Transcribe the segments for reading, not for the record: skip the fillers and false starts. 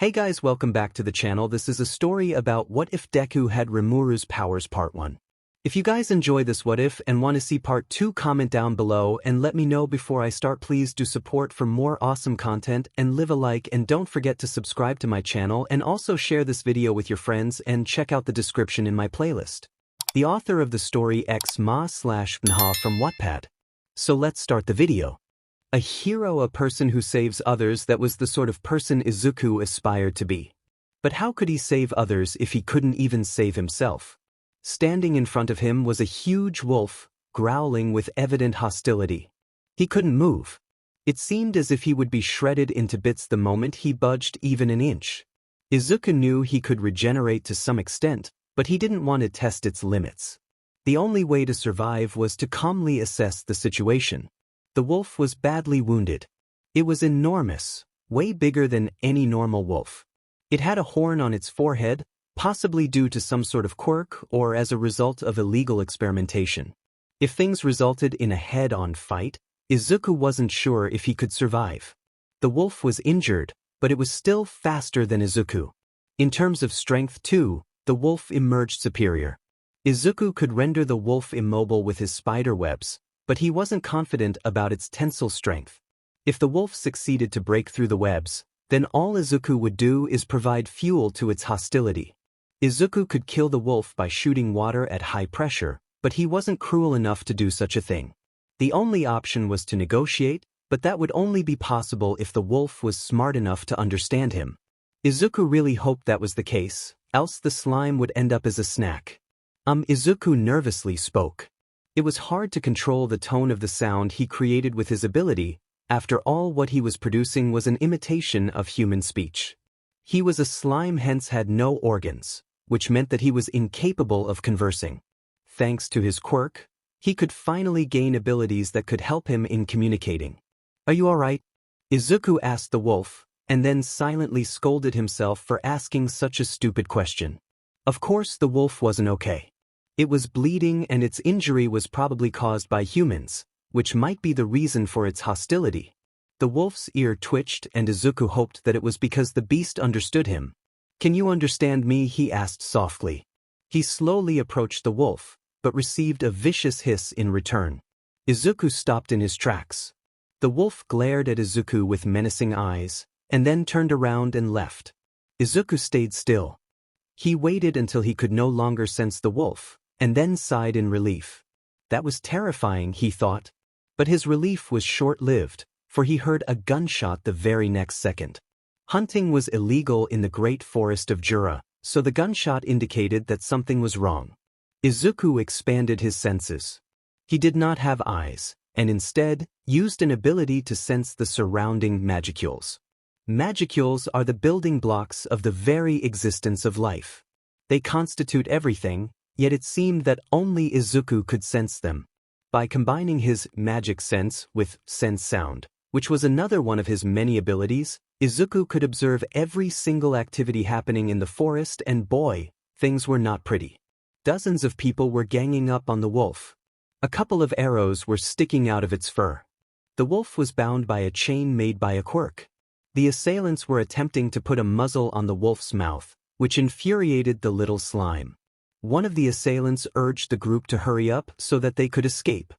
Hey guys, welcome back to the channel. This is a story about what if Deku had Rimuru's powers part 1. If you guys enjoy this what if and want to see part 2, comment down below and let me know before I start. Please do support for more awesome content and leave a like, and don't forget to subscribe to my channel and also share this video with your friends and check out the description in my playlist. The author of the story 𝐒𝐻/Bnha from Wattpad. So let's start the video. A hero, a person who saves others. That was the sort of person Izuku aspired to be. But how could he save others if he couldn't even save himself? Standing in front of him was a huge wolf, growling with evident hostility. He couldn't move. It seemed as if he would be shredded into bits the moment he budged even an inch. Izuku knew he could regenerate to some extent, but he didn't want to test its limits. The only way to survive was to calmly assess the situation. The wolf was badly wounded. It was enormous, way bigger than any normal wolf. It had a horn on its forehead, possibly due to some sort of quirk or as a result of illegal experimentation. If things resulted in a head-on fight, Izuku wasn't sure if he could survive. The wolf was injured, but it was still faster than Izuku. In terms of strength too, the wolf emerged superior. Izuku could render the wolf immobile with his spider webs, but he wasn't confident about its tensile strength. If the wolf succeeded to break through the webs, then all Izuku would do is provide fuel to its hostility. Izuku could kill the wolf by shooting water at high pressure, but he wasn't cruel enough to do such a thing. The only option was to negotiate, but that would only be possible if the wolf was smart enough to understand him. Izuku really hoped that was the case, else the slime would end up as a snack. Izuku nervously spoke. It was hard to control the tone of the sound he created with his ability. After all, what he was producing was an imitation of human speech. He was a slime, hence had no organs, which meant that he was incapable of conversing. Thanks to his quirk, he could finally gain abilities that could help him in communicating. "Are you alright?" Izuku asked the wolf, and then silently scolded himself for asking such a stupid question. Of course the wolf wasn't okay. It was bleeding, and its injury was probably caused by humans, which might be the reason for its hostility. The wolf's ear twitched, and Izuku hoped that it was because the beast understood him. "Can you understand me?" he asked softly. He slowly approached the wolf, but received a vicious hiss in return. Izuku stopped in his tracks. The wolf glared at Izuku with menacing eyes, and then turned around and left. Izuku stayed still. He waited until he could no longer sense the wolf, and then sighed in relief. That was terrifying, he thought. But his relief was short-lived, for he heard a gunshot the very next second. Hunting was illegal in the great forest of 𝐒𝐻𝐼, so the gunshot indicated that something was wrong. Izuku expanded his senses. He did not have eyes, and instead used an ability to sense the surrounding magicules. Magicules are the building blocks of the very existence of life. They constitute everything, yet it seemed that only Izuku could sense them. By combining his magic sense with sense sound, which was another one of his many abilities, Izuku could observe every single activity happening in the forest, and boy, things were not pretty. Dozens of people were ganging up on the wolf. A couple of arrows were sticking out of its fur. The wolf was bound by a chain made by a quirk. The assailants were attempting to put a muzzle on the wolf's mouth, which infuriated the little slime. One of the assailants urged the group to hurry up so that they could escape.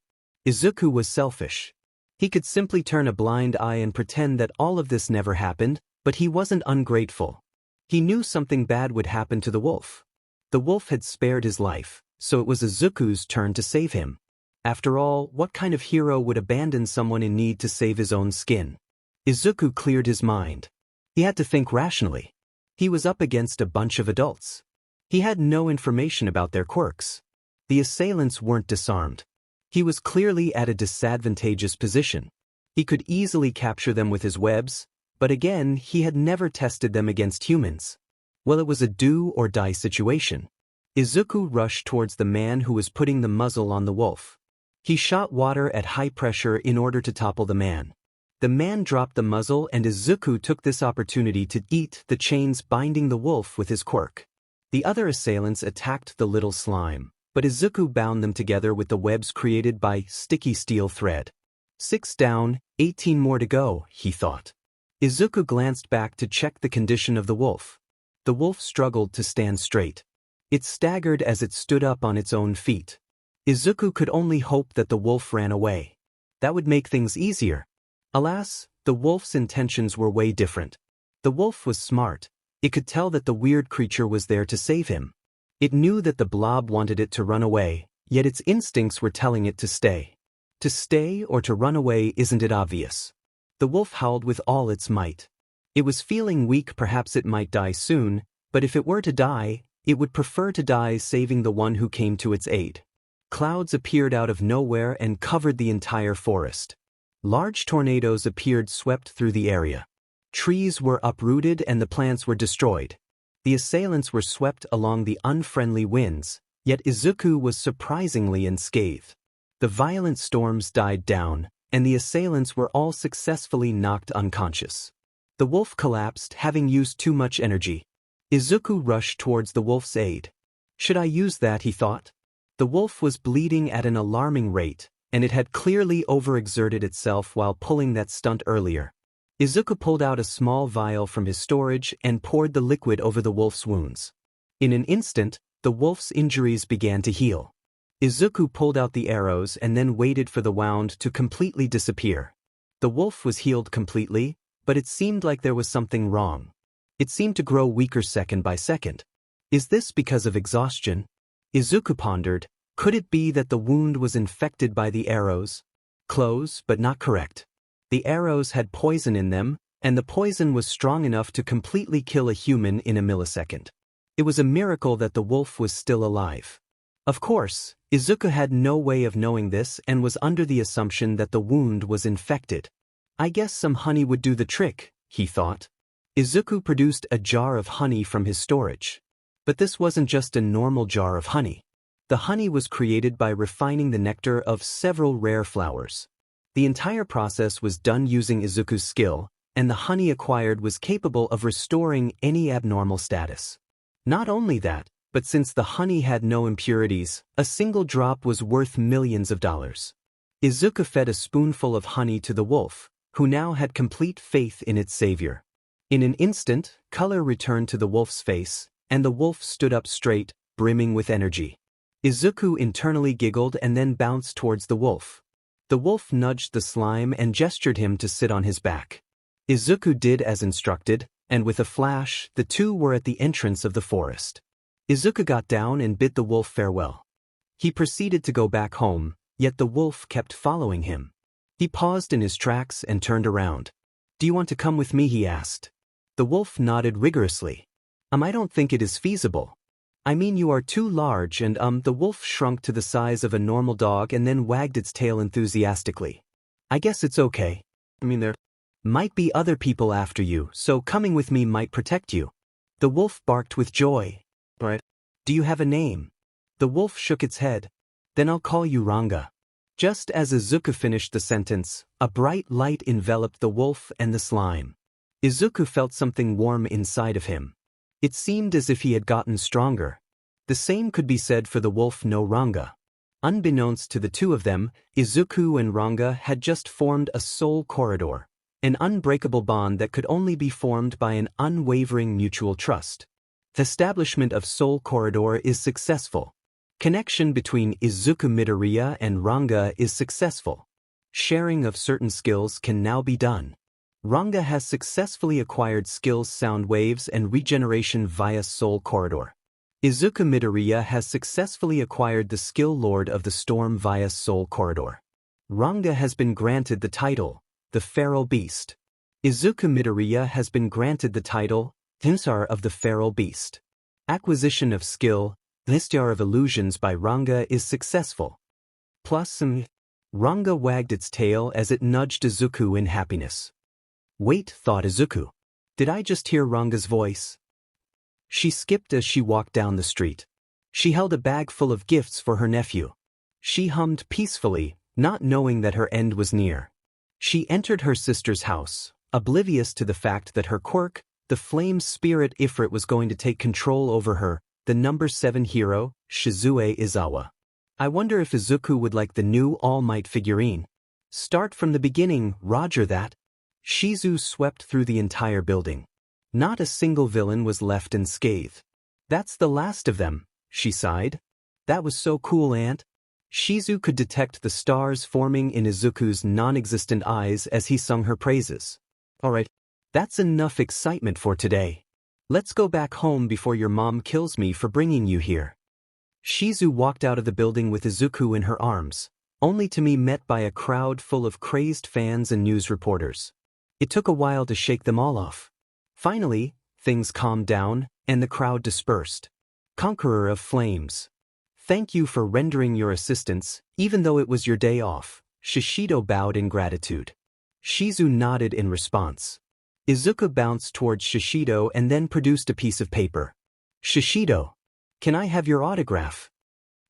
Izuku was selfish. He could simply turn a blind eye and pretend that all of this never happened, but he wasn't ungrateful. He knew something bad would happen to the wolf. The wolf had spared his life, so it was Izuku's turn to save him. After all, what kind of hero would abandon someone in need to save his own skin? Izuku cleared his mind. He had to think rationally. He was up against a bunch of adults. He had no information about their quirks. The assailants weren't disarmed. He was clearly at a disadvantageous position. He could easily capture them with his webs, but again, he had never tested them against humans. Well, it was a do-or-die situation. Izuku rushed towards the man who was putting the muzzle on the wolf. He shot water at high pressure in order to topple the man. The man dropped the muzzle, and Izuku took this opportunity to eat the chains binding the wolf with his quirk. The other assailants attacked the little slime, but Izuku bound them together with the webs created by sticky steel thread. 6 down, 18 more to go, he thought. Izuku glanced back to check the condition of the wolf. The wolf struggled to stand straight. It staggered as it stood up on its own feet. Izuku could only hope that the wolf ran away. That would make things easier. Alas, the wolf's intentions were way different. The wolf was smart. It could tell that the weird creature was there to save him. It knew that the blob wanted it to run away, yet its instincts were telling it to stay. To stay or to run away, isn't it obvious? The wolf howled with all its might. It was feeling weak, perhaps it might die soon, but if it were to die, it would prefer to die saving the one who came to its aid. Clouds appeared out of nowhere and covered the entire forest. Large tornadoes appeared, swept through the area. Trees were uprooted and the plants were destroyed. The assailants were swept along the unfriendly winds, yet Izuku was surprisingly unscathed. The violent storms died down, and the assailants were all successfully knocked unconscious. The wolf collapsed, having used too much energy. Izuku rushed towards the wolf's aid. Should I use that, he thought. The wolf was bleeding at an alarming rate, and it had clearly overexerted itself while pulling that stunt earlier. Izuku pulled out a small vial from his storage and poured the liquid over the wolf's wounds. In an instant, the wolf's injuries began to heal. Izuku pulled out the arrows and then waited for the wound to completely disappear. The wolf was healed completely, but it seemed like there was something wrong. It seemed to grow weaker second by second. Is this because of exhaustion? Izuku pondered. Could it be that the wound was infected by the arrows? Close, but not correct. The arrows had poison in them, and the poison was strong enough to completely kill a human in a millisecond. It was a miracle that the wolf was still alive. Of course, Izuku had no way of knowing this and was under the assumption that the wound was infected. I guess some honey would do the trick, he thought. Izuku produced a jar of honey from his storage. But this wasn't just a normal jar of honey. The honey was created by refining the nectar of several rare flowers. The entire process was done using Izuku's skill, and the honey acquired was capable of restoring any abnormal status. Not only that, but since the honey had no impurities, a single drop was worth millions of dollars. Izuku fed a spoonful of honey to the wolf, who now had complete faith in its savior. In an instant, color returned to the wolf's face, and the wolf stood up straight, brimming with energy. Izuku internally giggled and then bounced towards the wolf. The wolf nudged the slime and gestured him to sit on his back. Izuku did as instructed, and with a flash, the two were at the entrance of the forest. Izuku got down and bid the wolf farewell. He proceeded to go back home, yet the wolf kept following him. He paused in his tracks and turned around. "Do you want to come with me?" he asked. The wolf nodded rigorously. I don't think it is feasible. I mean, you are too large and the wolf shrunk to the size of a normal dog and then wagged its tail enthusiastically. I guess it's okay. There might be other people after you, so coming with me might protect you. The wolf barked with joy. Right. Do you have a name? The wolf shook its head. Then I'll call you Ranga. Just as Izuku finished the sentence, a bright light enveloped the wolf and the slime. Izuku felt something warm inside of him. It seemed as if he had gotten stronger. The same could be said for the wolf no Ranga. Unbeknownst to the two of them, Izuku and Ranga had just formed a soul corridor, an unbreakable bond that could only be formed by an unwavering mutual trust. The establishment of soul corridor is successful. Connection between Izuku Midoriya and Ranga is successful. Sharing of certain skills can now be done. Ranga has successfully acquired skills sound waves and regeneration via soul corridor. Izuku Midoriya has successfully acquired the skill Lord of the Storm via soul corridor. Ranga has been granted the title, the Feral Beast. Izuku Midoriya has been granted the title, Tensura of the Feral Beast. Acquisition of skill, 𝐒𝐻𝐪 of Illusions by Ranga is successful. Plus, Ranga wagged its tail as it nudged Izuku in happiness. Wait, thought Izuku. Did I just hear Ranga's voice? She skipped as she walked down the street. She held a bag full of gifts for her nephew. She hummed peacefully, not knowing that her end was near. She entered her sister's house, oblivious to the fact that her quirk, the flame spirit Ifrit, was going to take control over her, the number 7 hero, Shizue Izawa. I wonder if Izuku would like the new All Might figurine. Start from the beginning, Roger that. �ㄲ swept through the entire building. Not a single villain was left unscathed. That's the last of them, she sighed. That was so cool, Aunt. 𝐒𝐲 could detect the stars forming in Izuku's non-existent eyes as he sung her praises. Alright, that's enough excitement for today. Let's go back home before your mom kills me for bringing you here. 𝐒𝐲 walked out of the building with Izuku in her arms, only to be met by a crowd full of crazed fans and news reporters. It took a while to shake them all off. Finally, things calmed down, and the crowd dispersed. Conqueror of Flames. Thank you for rendering your assistance, even though it was your day off. Shishido bowed in gratitude. 𝐒𝐲 nodded in response. Izuku bounced towards Shishido and then produced a piece of paper. Shishido, can I have your autograph?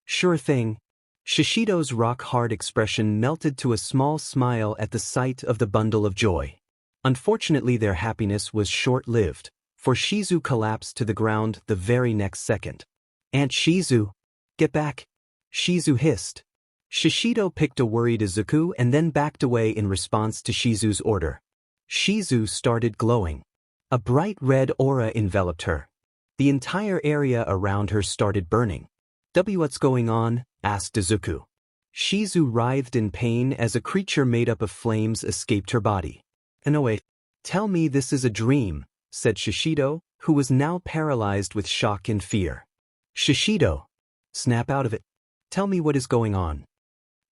Sure thing. Shishido's rock-hard expression melted to a small smile at the sight of the bundle of joy. Unfortunately, their happiness was short-lived, for 𝐒𝐲 collapsed to the ground the very next second. Aunt 𝐒𝐲, get back! 𝐒𝐲 hissed. Shishido picked a worried Izuku and then backed away in response to 𝐒𝐲's order. 𝐒𝐲 started glowing. A bright red aura enveloped her. The entire area around her started burning. What's going on? Asked Izuku. 𝐒𝐲 writhed in pain as a creature made up of flames escaped her body. No wait, tell me this is a dream, said Shishido, who was now paralyzed with shock and fear. Shishido, snap out of it. Tell me what is going on.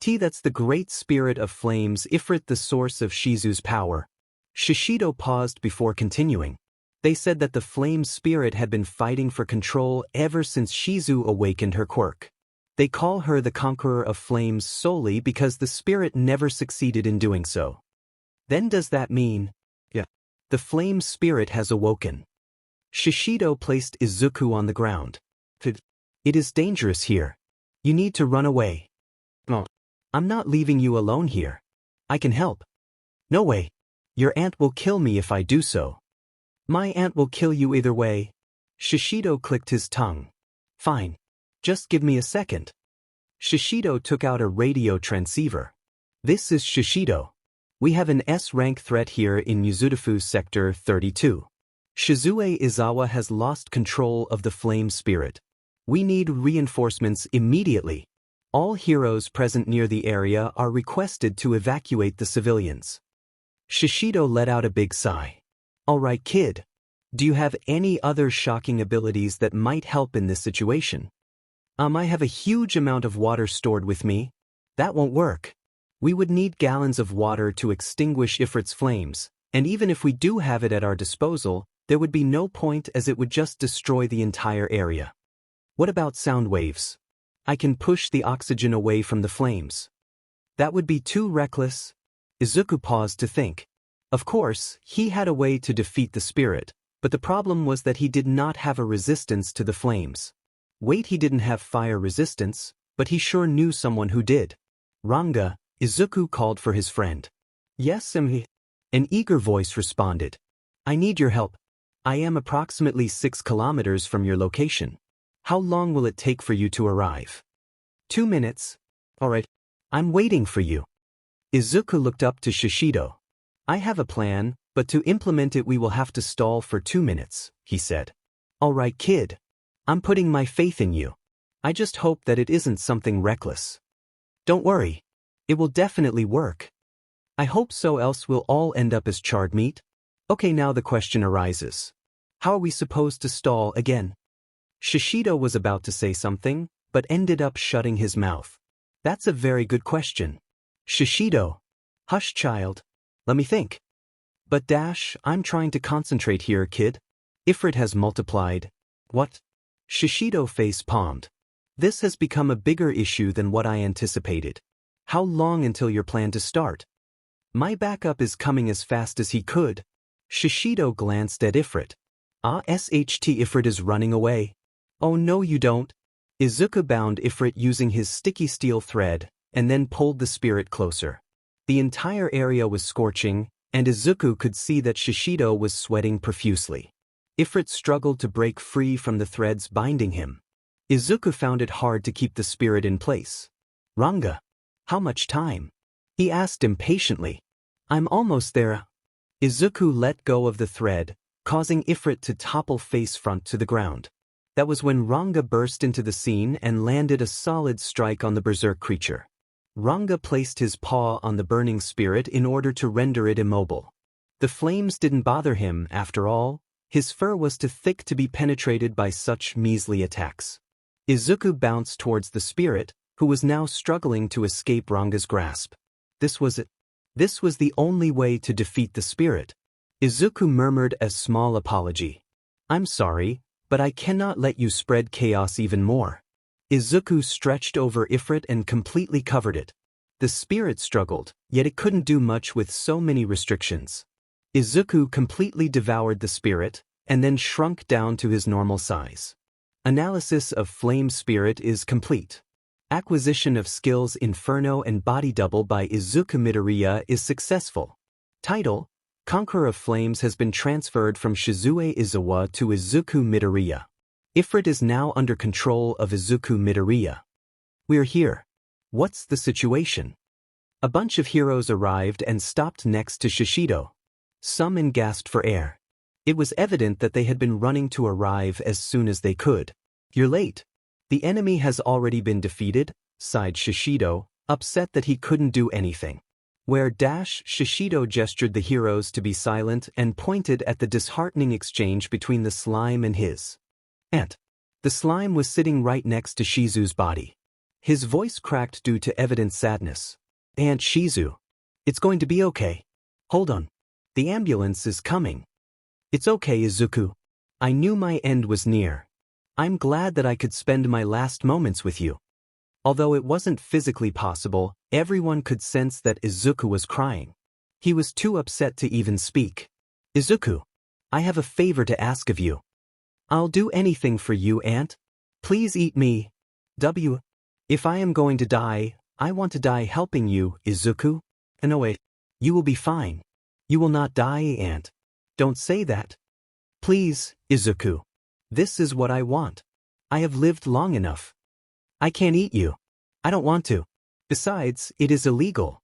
That's the great spirit of flames, Ifrit, the source of 𝐒𝐲's power. Shishido paused before continuing. They said that the flame spirit had been fighting for control ever since 𝐒𝐲 awakened her quirk. They call her the Conqueror of Flames solely because the spirit never succeeded in doing so. Then does that mean, the flame spirit has awoken? Shishido placed Izuku on the ground. It is dangerous here. You need to run away. No, I'm not leaving you alone here. I can help. No way. Your aunt will kill me if I do so. My aunt will kill you either way. Shishido clicked his tongue. Fine. Just give me a second. Shishido took out a radio transceiver. This is Shishido. We have an S-rank threat here in Mizudafu Sector 32. Shizue Izawa has lost control of the flame spirit. We need reinforcements immediately. All heroes present near the area are requested to evacuate the civilians. Shishido let out a big sigh. Alright, kid. Do you have any other shocking abilities that might help in this situation? I have a huge amount of water stored with me. That won't work. We would need gallons of water to extinguish Ifrit's flames, and even if we do have it at our disposal, there would be no point as it would just destroy the entire area. What about sound waves? I can push the oxygen away from the flames. That would be too reckless. Izuku paused to think. Of course, he had a way to defeat the spirit, but the problem was that he did not have a resistance to the flames. Wait, he didn't have fire resistance, but he sure knew someone who did. Ranga, Izuku called for his friend. Yes, 𝐒𝐲. An eager voice responded. I need your help. I am approximately 6 kilometers from your location. How long will it take for you to arrive? 2 minutes. Alright. I'm waiting for you. Izuku looked up to Shishido. I have a plan, but to implement it we will have to stall for 2 minutes, he said. Alright, kid. I'm putting my faith in you. I just hope that it isn't something reckless. Don't worry. It will definitely work. I hope so, else we'll all end up as charred meat. Okay, now the question arises. How are we supposed to stall again? Shishido was about to say something, but ended up shutting his mouth. That's a very good question. Shishido. Hush, child. Let me think. But I'm trying to concentrate here, kid. Ifrit has multiplied. What? Shishido face-palmed. This has become a bigger issue than what I anticipated. How long until your plan to start? My backup is coming as fast as he could. Shishido glanced at Ifrit. Ifrit is running away. Oh no, you don't. Izuku bound Ifrit using his sticky steel thread, and then pulled the spirit closer. The entire area was scorching, and Izuku could see that Shishido was sweating profusely. Ifrit struggled to break free from the threads binding him. Izuku found it hard to keep the spirit in place. Ranga. How much time? He asked impatiently. I'm almost there. Izuku let go of the thread, causing Ifrit to topple face front to the ground. That was when Ranga burst into the scene and landed a solid strike on the berserk creature. Ranga placed his paw on the burning spirit in order to render it immobile. The flames didn't bother him, after all. His fur was too thick to be penetrated by such measly attacks. Izuku bounced towards the spirit, who was now struggling to escape Ranga's grasp. This was it. This was the only way to defeat the spirit. Izuku murmured a small apology. "I'm sorry, but I cannot let you spread chaos even more." Izuku stretched over Ifrit and completely covered it. The spirit struggled, yet it couldn't do much with so many restrictions. Izuku completely devoured the spirit, and then shrunk down to his normal size. Analysis of Flame Spirit is complete. Acquisition of skills Inferno and Body Double by Izuku Midoriya is successful. Title: Conqueror of Flames has been transferred from Shizue Izawa to Izuku Midoriya. Ifrit is now under control of Izuku Midoriya. We're here. What's the situation? A bunch of heroes arrived and stopped next to Shishido. Some gasped for air. It was evident that they had been running to arrive as soon as they could. "You're late. The enemy has already been defeated," sighed Shishido, upset that he couldn't do anything. Shishido gestured the heroes to be silent and pointed at the disheartening exchange between the slime and his aunt. The slime was sitting right next to Shizu's body. His voice cracked due to evident sadness. "Aunt Shizu. It's going to be okay. Hold on. The ambulance is coming." "It's okay, Izuku. I knew my end was near. I'm glad that I could spend my last moments with you." Although it wasn't physically possible, everyone could sense that Izuku was crying. He was too upset to even speak. "Izuku, I have a favor to ask of you." "I'll do anything for you, Aunt. Please eat me. If I am going to die, I want to die helping you, Izuku." "No wait. You will be fine. You will not die, Aunt. Don't say that. Please, Izuku. This is what I want. I have lived long enough. I can't eat you. I don't want to. Besides, it is illegal."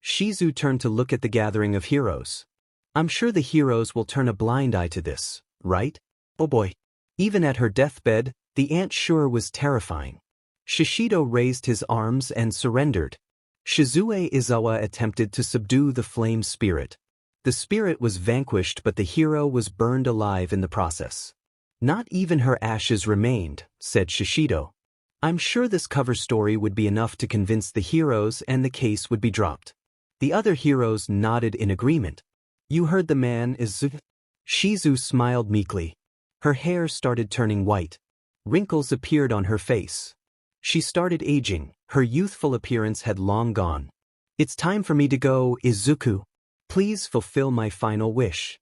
Shizu turned to look at the gathering of heroes. "I'm sure the heroes will turn a blind eye to this, right? Oh boy." Even at her deathbed, the aunt sure was terrifying. Shishido raised his arms and surrendered. Shizue Izawa attempted to subdue the flame spirit. The spirit was vanquished, but the hero was burned alive in the process. "Not even her ashes remained," said Shishido. "I'm sure this cover story would be enough to convince the heroes and the case would be dropped." The other heroes nodded in agreement. "You heard the man, Izuku." Shizu smiled meekly. Her hair started turning white. Wrinkles appeared on her face. She started aging. Her youthful appearance had long gone. "It's time for me to go, Izuku. Please fulfill my final wish."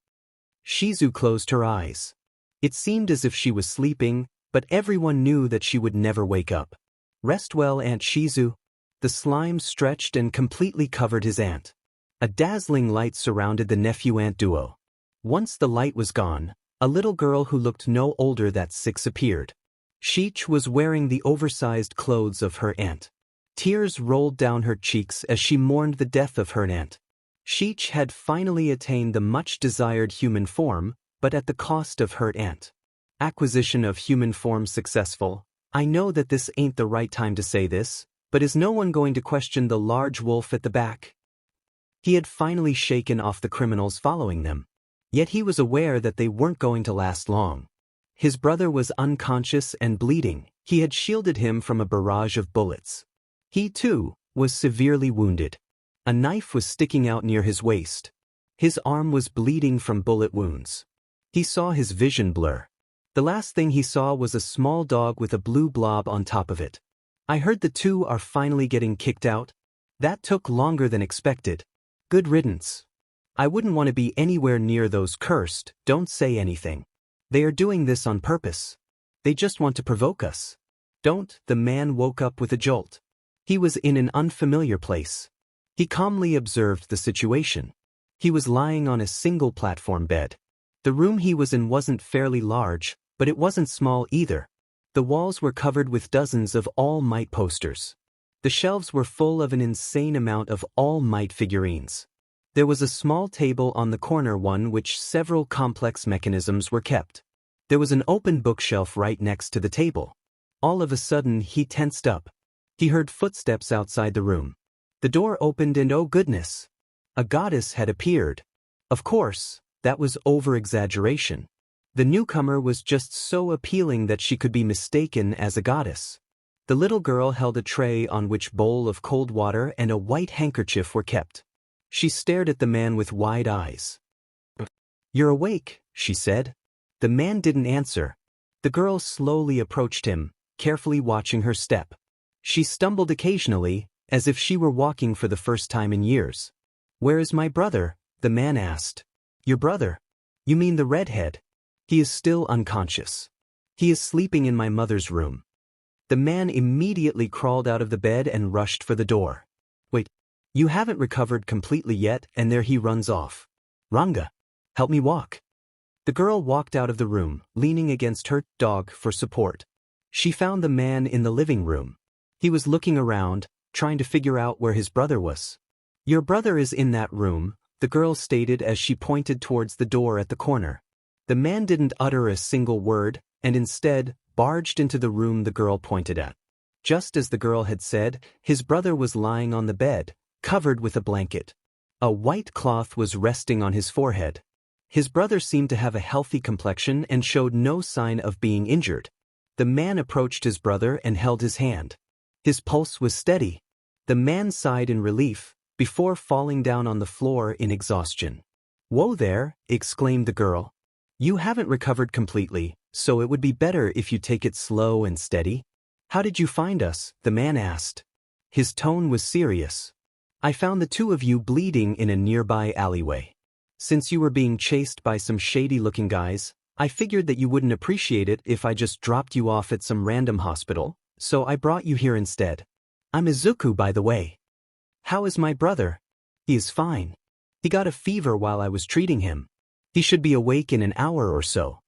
Shizu closed her eyes. It seemed as if she was sleeping, but everyone knew that she would never wake up. "Rest well, Aunt Shizu." The slime stretched and completely covered his aunt. A dazzling light surrounded the nephew-aunt duo. Once the light was gone, a little girl who looked no older than 6 appeared. 𝐒𝐻 was wearing the oversized clothes of her aunt. Tears rolled down her cheeks as she mourned the death of her aunt. 𝐒𝐻 had finally attained the much-desired human form, but at the cost of her aunt. Acquisition of human form successful. I know that this ain't the right time to say this, but is no one going to question the large wolf at the back? He had finally shaken off the criminals following them. Yet he was aware that they weren't going to last long. His brother was unconscious and bleeding. He had shielded him from a barrage of bullets. He, too, was severely wounded. A knife was sticking out near his waist. His arm was bleeding from bullet wounds. He saw his vision blur. The last thing he saw was a small dog with a blue blob on top of it. "I heard the two are finally getting kicked out." That took longer than expected. Good riddance. I wouldn't want to be anywhere near those cursed. Don't say anything. They are doing this on purpose. They just want to provoke us. Don't. The man woke up with a jolt. He was in an unfamiliar place. He calmly observed the situation. He was lying on a single platform bed. The room he was in wasn't fairly large, but it wasn't small either. The walls were covered with dozens of All Might posters. The shelves were full of an insane amount of All Might figurines. There was a small table on the corner on which several complex mechanisms were kept. There was an open bookshelf right next to the table. All of a sudden he tensed up. He heard footsteps outside the room. The door opened and oh goodness! A goddess had appeared. Of course, that was over-exaggeration. The newcomer was just so appealing that she could be mistaken as a goddess. The little girl held a tray on which a bowl of cold water and a white handkerchief were kept. She stared at the man with wide eyes. "You're awake," she said. The man didn't answer. The girl slowly approached him, carefully watching her step. She stumbled occasionally, as if she were walking for the first time in years. "Where is my brother?" the man asked. "Your brother? You mean the redhead? He is still unconscious. He is sleeping in my mother's room." The man immediately crawled out of the bed and rushed for the door. "Wait, you haven't recovered completely yet," and there he runs off. "Ranga, help me walk." The girl walked out of the room, leaning against her dog for support. She found the man in the living room. He was looking around, trying to figure out where his brother was. "Your brother is in that room," the girl stated as she pointed towards the door at the corner. The man didn't utter a single word, and instead barged into the room the girl pointed at. Just as the girl had said, his brother was lying on the bed, covered with a blanket. A white cloth was resting on his forehead. His brother seemed to have a healthy complexion and showed no sign of being injured. The man approached his brother and held his hand. His pulse was steady. The man sighed in relief, before falling down on the floor in exhaustion. "Whoa there," exclaimed the girl. "You haven't recovered completely, so it would be better if you take it slow and steady." "How did you find us?" the man asked. His tone was serious. "I found the two of you bleeding in a nearby alleyway. Since you were being chased by some shady-looking guys, I figured that you wouldn't appreciate it if I just dropped you off at some random hospital, so I brought you here instead. I'm Izuku, by the way." "How is my brother?" "He is fine. He got a fever while I was treating him. He should be awake in an hour or so."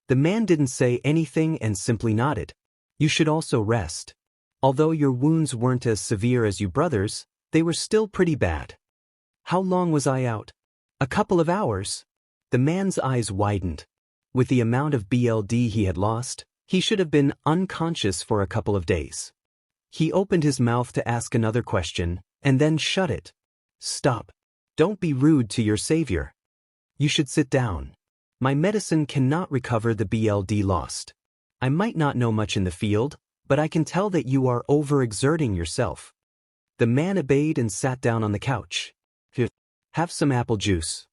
The man didn't say anything and simply nodded. "You should also rest. Although your wounds weren't as severe as your brother's, they were still pretty bad." "How long was I out?" "A couple of hours." The man's eyes widened. With the amount of blood he had lost, he should have been unconscious for a couple of days. He opened his mouth to ask another question, and then shut it. "Stop. Don't be rude to your savior. You should sit down. My medicine cannot recover the blood lost. I might not know much in the field, but I can tell that you are overexerting yourself." The man obeyed and sat down on the couch. "Here, have some apple juice."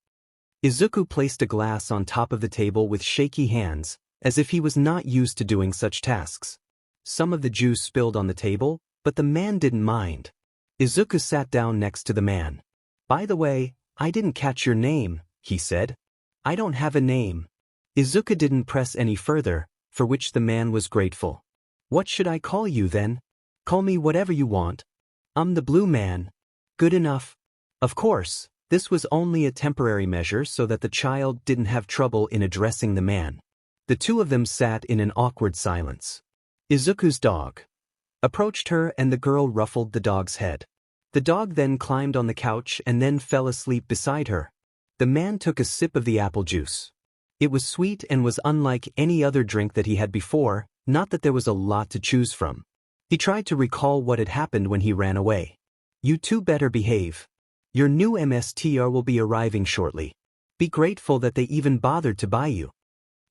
Izuku placed a glass on top of the table with shaky hands, as if he was not used to doing such tasks. Some of the juice spilled on the table, but the man didn't mind. Izuku sat down next to the man. "By the way, I didn't catch your name," he said. "I don't have a name." Izuku didn't press any further, for which the man was grateful. "What should I call you then?" "Call me whatever you want. I'm the blue man." "Good enough." Of course, this was only a temporary measure so that the child didn't have trouble in addressing the man. The two of them sat in an awkward silence. Izuku's dog approached her and the girl ruffled the dog's head. The dog then climbed on the couch and then fell asleep beside her. The man took a sip of the apple juice. It was sweet and was unlike any other drink that he had before, not that there was a lot to choose from. He tried to recall what had happened when he ran away. "You two better behave. Your new MSTR will be arriving shortly. Be grateful that they even bothered to buy you."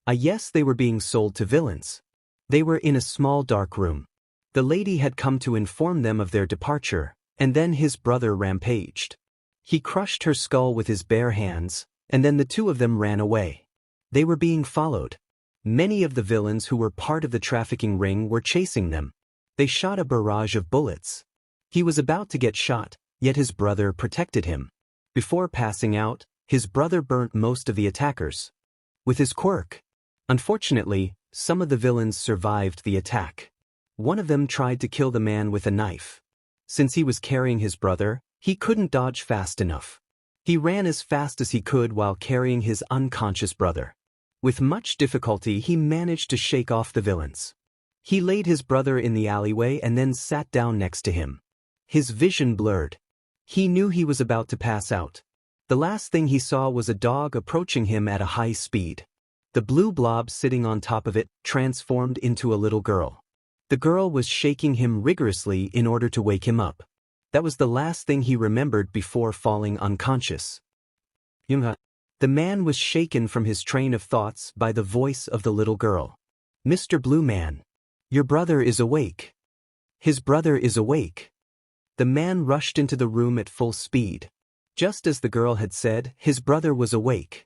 Yes, they were being sold to villains. They were in a small dark room. The lady had come to inform them of their departure, and then his brother rampaged. He crushed her skull with his bare hands, and then the two of them ran away. They were being followed. Many of the villains who were part of the trafficking ring were chasing them. They shot a barrage of bullets. He was about to get shot, yet his brother protected him. Before passing out, his brother burnt most of the attackers with his quirk. Unfortunately, some of the villains survived the attack. One of them tried to kill the man with a knife. Since he was carrying his brother, he couldn't dodge fast enough. He ran as fast as he could while carrying his unconscious brother. With much difficulty, he managed to shake off the villains. He laid his brother in the alleyway and then sat down next to him. His vision blurred. He knew he was about to pass out. The last thing he saw was a dog approaching him at a high speed. The blue blob sitting on top of it transformed into a little girl. The girl was shaking him rigorously in order to wake him up. That was the last thing he remembered before falling unconscious. The man was shaken from his train of thoughts by the voice of the little girl. "Mr. Blue Man, your brother is awake. His brother is awake." The man rushed into the room at full speed. Just as the girl had said, his brother was awake.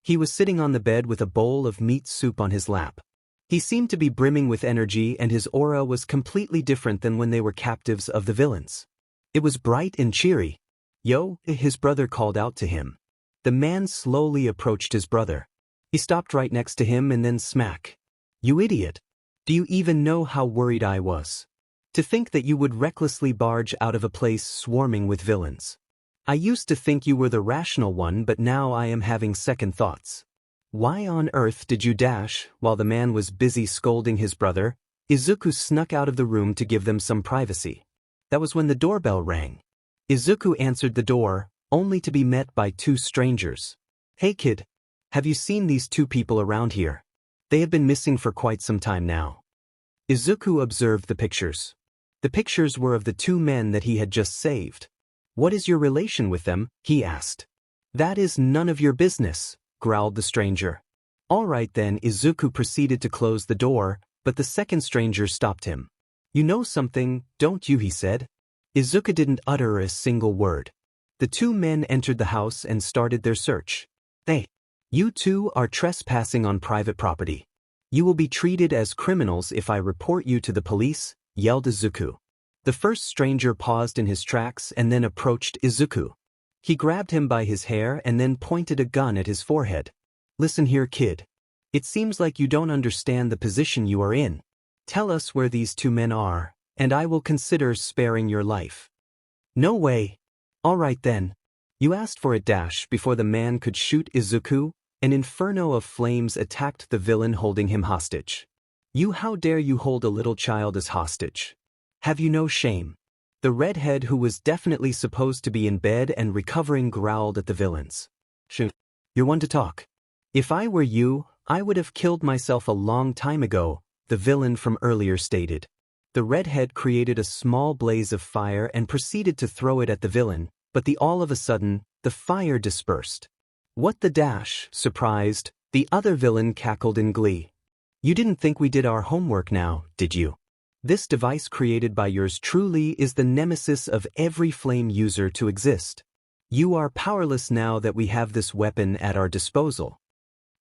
He was sitting on the bed with a bowl of meat soup on his lap. He seemed to be brimming with energy, and his aura was completely different than when they were captives of the villains. It was bright and cheery. "Yo," his brother called out to him. The man slowly approached his brother. He stopped right next to him and then smack. "You idiot. Do you even know how worried I was? To think that you would recklessly barge out of a place swarming with villains. I used to think you were the rational one, but now I am having second thoughts. Why on earth did you dash?" While the man was busy scolding his brother, Izuku snuck out of the room to give them some privacy. That was when the doorbell rang. Izuku answered the door, only to be met by two strangers. "Hey kid, have you seen these two people around here? They have been missing for quite some time now." Izuku observed the pictures. The pictures were of the two men that he had just saved. "What is your relation with them?" he asked. "That is none of your business," growled the stranger. "All right then." Izuku proceeded to close the door, but the second stranger stopped him. "You know something, don't you?" he said. Izuku didn't utter a single word. The two men entered the house and started their search. "Hey, you two are trespassing on private property. You will be treated as criminals if I report you to the police," yelled Izuku. The first stranger paused in his tracks and then approached Izuku. He grabbed him by his hair and then pointed a gun at his forehead. "Listen here, kid. It seems like you don't understand the position you are in. Tell us where these two men are, and I will consider sparing your life." "No way." "All right then. You asked for it." Before the man could shoot Izuku, an inferno of flames attacked the villain holding him hostage. "You, how dare you hold a little child as hostage? Have you no shame?" The redhead, who was definitely supposed to be in bed and recovering, growled at the villains. "You're one to talk. If I were you, I would have killed myself a long time ago," the villain from earlier stated. The redhead created a small blaze of fire and proceeded to throw it at the villain, but all of a sudden, the fire dispersed. "What the dash?" Surprised, the other villain cackled in glee. "You didn't think we did our homework now, did you? This device created by yours truly is the nemesis of every flame user to exist. You are powerless now that we have this weapon at our disposal."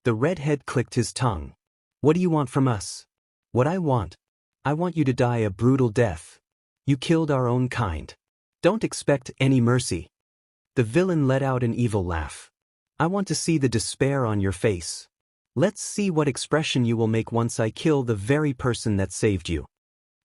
The redhead clicked his tongue. "What do you want from us?" "What I want you to die a brutal death. You killed our own kind. Don't expect any mercy." The villain let out an evil laugh. "I want to see the despair on your face. Let's see what expression you will make once I kill the very person that saved you.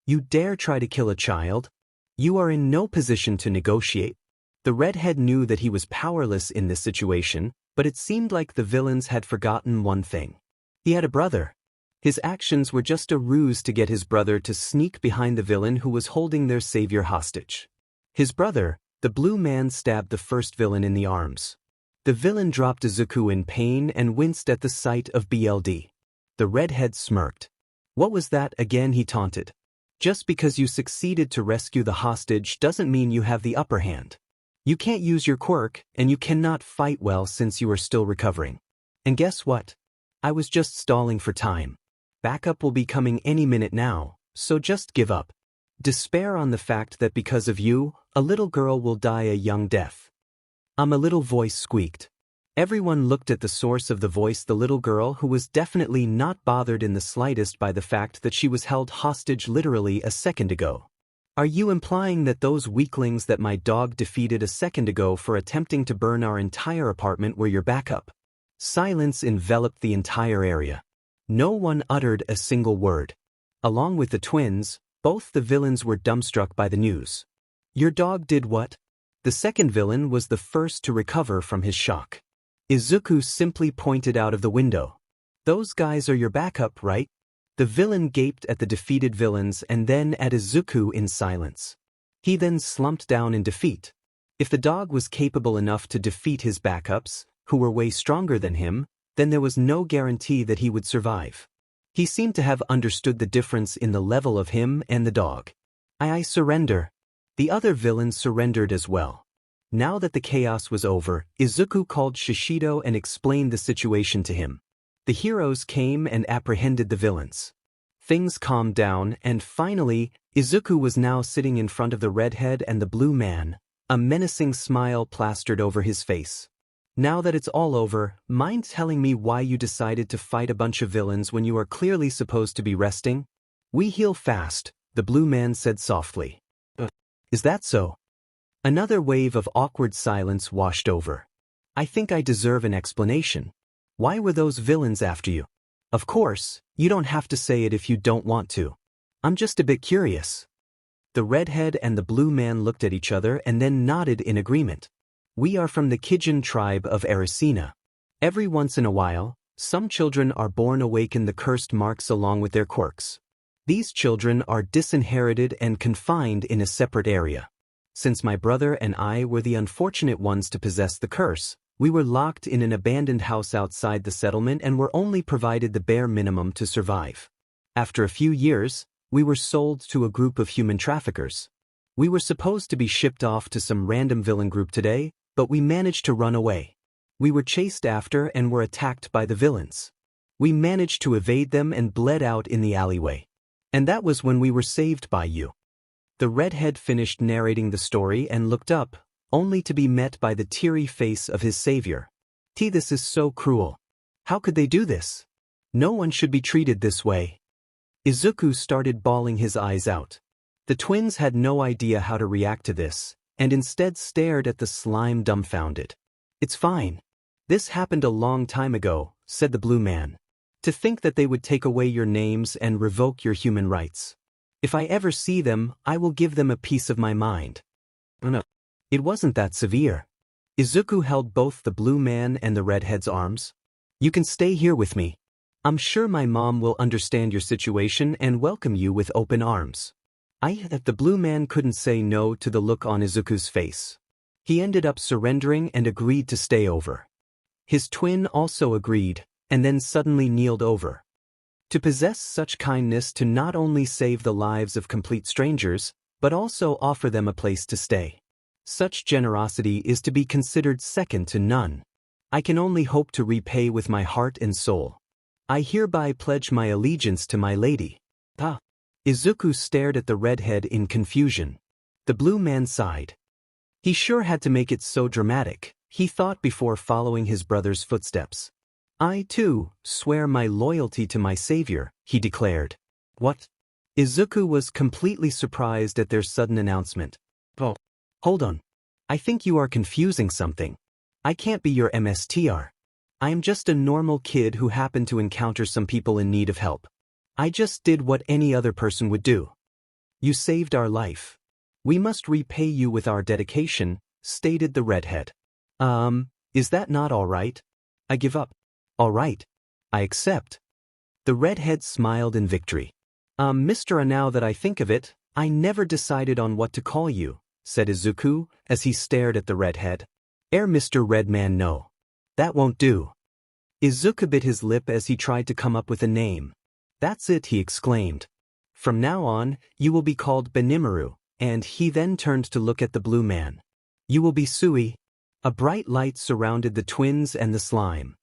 You dare try to kill a child? You are in no position to negotiate." The redhead knew that he was powerless in this situation, but it seemed like the villains had forgotten one thing. He had a brother. His actions were just a ruse to get his brother to sneak behind the villain who was holding their savior hostage. His brother, the blue man, stabbed the first villain in the arms. The villain dropped Izuku in pain and winced at the sight of BLD. The redhead smirked. "What was that again?" he taunted. "Just because you succeeded to rescue the hostage doesn't mean you have the upper hand. You can't use your quirk, and you cannot fight well since you are still recovering. And guess what? I was just stalling for time. Backup will be coming any minute now, so just give up. Despair on the fact that because of you, a little girl will die a young death." A little voice squeaked. Everyone looked at the source of the voice, the little girl, who was definitely not bothered in the slightest by the fact that she was held hostage literally a second ago. "Are you implying that those weaklings that my dog defeated a second ago for attempting to burn our entire apartment were your backup?" Silence enveloped the entire area. No one uttered a single word. Along with the twins, both the villains were dumbstruck by the news. "Your dog did what?" The second villain was the first to recover from his shock. Izuku simply pointed out of the window. "Those guys are your backup, right?" The villain gaped at the defeated villains and then at Izuku in silence. He then slumped down in defeat. If the dog was capable enough to defeat his backups, who were way stronger than him, then there was no guarantee that he would survive. He seemed to have understood the difference in the level of him and the dog. I surrender. The other villains surrendered as well. Now that the chaos was over, Izuku called Shishido and explained the situation to him. The heroes came and apprehended the villains. Things calmed down, and finally, Izuku was now sitting in front of the redhead and the blue man, a menacing smile plastered over his face. Now that it's all over, mind telling me why you decided to fight a bunch of villains when you are clearly supposed to be resting? We heal fast, the blue man said softly. Is that so? Another wave of awkward silence washed over. I think I deserve an explanation. Why were those villains after you? Of course, you don't have to say it if you don't want to. I'm just a bit curious. The redhead and the blue man looked at each other and then nodded in agreement. We are from the Kijin tribe of Ericina. Every once in a while, some children are born awaken the cursed marks along with their quirks. These children are disinherited and confined in a separate area. Since my brother and I were the unfortunate ones to possess the curse, we were locked in an abandoned house outside the settlement and were only provided the bare minimum to survive. After a few years, we were sold to a group of human traffickers. We were supposed to be shipped off to some random villain group today, but we managed to run away. We were chased after and were attacked by the villains. We managed to evade them and bled out in the alleyway. And that was when we were saved by you. The redhead finished narrating the story and looked up, only to be met by the teary face of his savior. This is so cruel. How could they do this? No one should be treated this way. Izuku started bawling his eyes out. The twins had no idea how to react to this, and instead stared at the slime dumbfounded. It's fine. This happened a long time ago, said the blue man. To think that they would take away your names and revoke your human rights. If I ever see them, I will give them a piece of my mind. No. It wasn't that severe. Izuku held both the blue man and the redhead's arms. You can stay here with me. I'm sure my mom will understand your situation and welcome you with open arms. The blue man couldn't say no to the look on Izuku's face. He ended up surrendering and agreed to stay over. His twin also agreed, and then suddenly kneeled over. To possess such kindness to not only save the lives of complete strangers, but also offer them a place to stay. Such generosity is to be considered second to none. I can only hope to repay with my heart and soul. I hereby pledge my allegiance to my lady. Izuku stared at the redhead in confusion. The blue man sighed. He sure had to make it so dramatic, he thought before following his brother's footsteps. I, too, swear my loyalty to my savior, he declared. What? Izuku was completely surprised at their sudden announcement. Oh, hold on. I think you are confusing something. I can't be your MSTR. I am just a normal kid who happened to encounter some people in need of help. I just did what any other person would do. You saved our life. We must repay you with our dedication, stated the redhead. Is that not all right? I give up. All right. I accept. The redhead smiled in victory. Mr. Now that I think of it, I never decided on what to call you, said Izuku, as he stared at the redhead. Mr. Redman, no. That won't do. Izuku bit his lip as he tried to come up with a name. That's it, he exclaimed. From now on, you will be called Benimaru, and he then turned to look at the blue man. You will be Sui. A bright light surrounded the twins and the slime.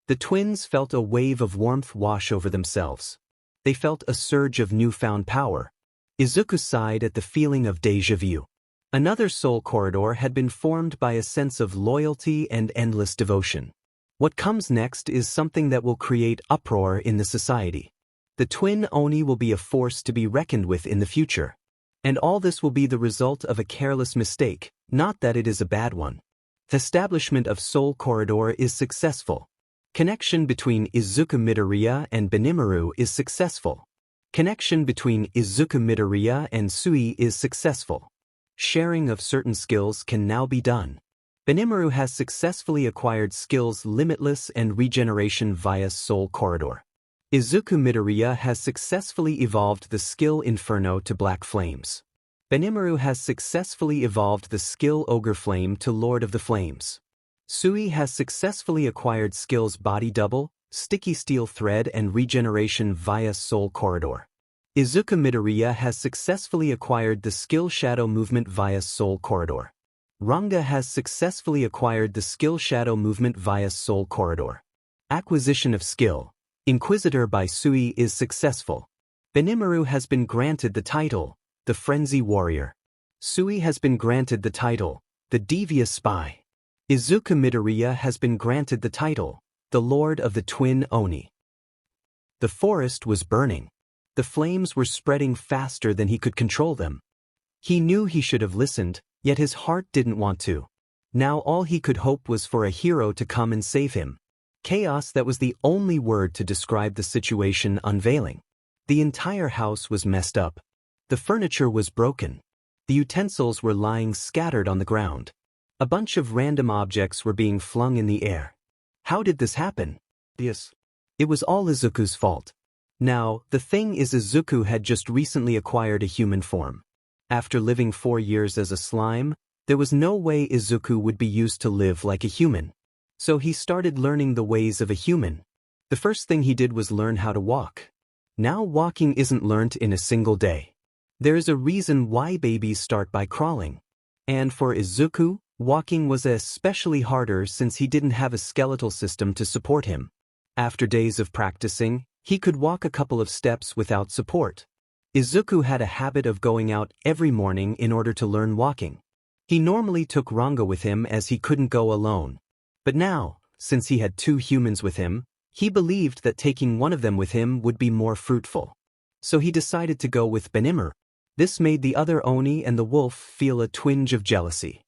The twins felt a wave of warmth wash over themselves. They felt a surge of newfound power. Izuku sighed at the feeling of déjà vu. Another soul corridor had been formed by a sense of loyalty and endless devotion. What comes next is something that will create uproar in the society. The twin Oni will be a force to be reckoned with in the future. And all this will be the result of a careless mistake, not that it is a bad one. The establishment of Soul Corridor is successful. Connection between Izuku Midoriya and Benimaru is successful. Connection between Izuku Midoriya and Sui is successful. Sharing of certain skills can now be done. Benimaru has successfully acquired skills Limitless and Regeneration via Soul Corridor. Izuku Midoriya has successfully evolved the skill Inferno to Black Flames. Bnha has successfully evolved the skill Ogre Flame to Lord of the Flames. Sui has successfully acquired skills Body Double, Sticky Steel Thread and Regeneration via Soul Corridor. Izuku Midoriya has successfully acquired the skill Shadow Movement via Soul Corridor. Ranga has successfully acquired the skill Shadow Movement via Soul Corridor. Acquisition of skill Inquisitor by Sui is successful. Bnha has been granted the title, the Frenzy Warrior. Sui has been granted the title, the Devious Spy. Izuku Midoriya has been granted the title, the Lord of the Twin Oni. The forest was burning. The flames were spreading faster than he could control them. He knew he should have listened, yet his heart didn't want to. Now all he could hope was for a hero to come and save him. Chaos, that was the only word to describe the situation unveiling. The entire house was messed up. The furniture was broken. The utensils were lying scattered on the ground. A bunch of random objects were being flung in the air. How did this happen? Yes. It was all Izuku's fault. Now, the thing is, Izuku had just recently acquired a human form. After living 4 years as a slime, there was no way Izuku would be used to live like a human. So he started learning the ways of a human. The first thing he did was learn how to walk. Now walking isn't learnt in a single day. There is a reason why babies start by crawling. And for Izuku, walking was especially harder since he didn't have a skeletal system to support him. After days of practicing, he could walk a couple of steps without support. Izuku had a habit of going out every morning in order to learn walking. He normally took Ranga with him as he couldn't go alone. But now, since he had 2 humans with him, he believed that taking one of them with him would be more fruitful. So he decided to go with Bnha. This made the other Oni and the wolf feel a twinge of jealousy.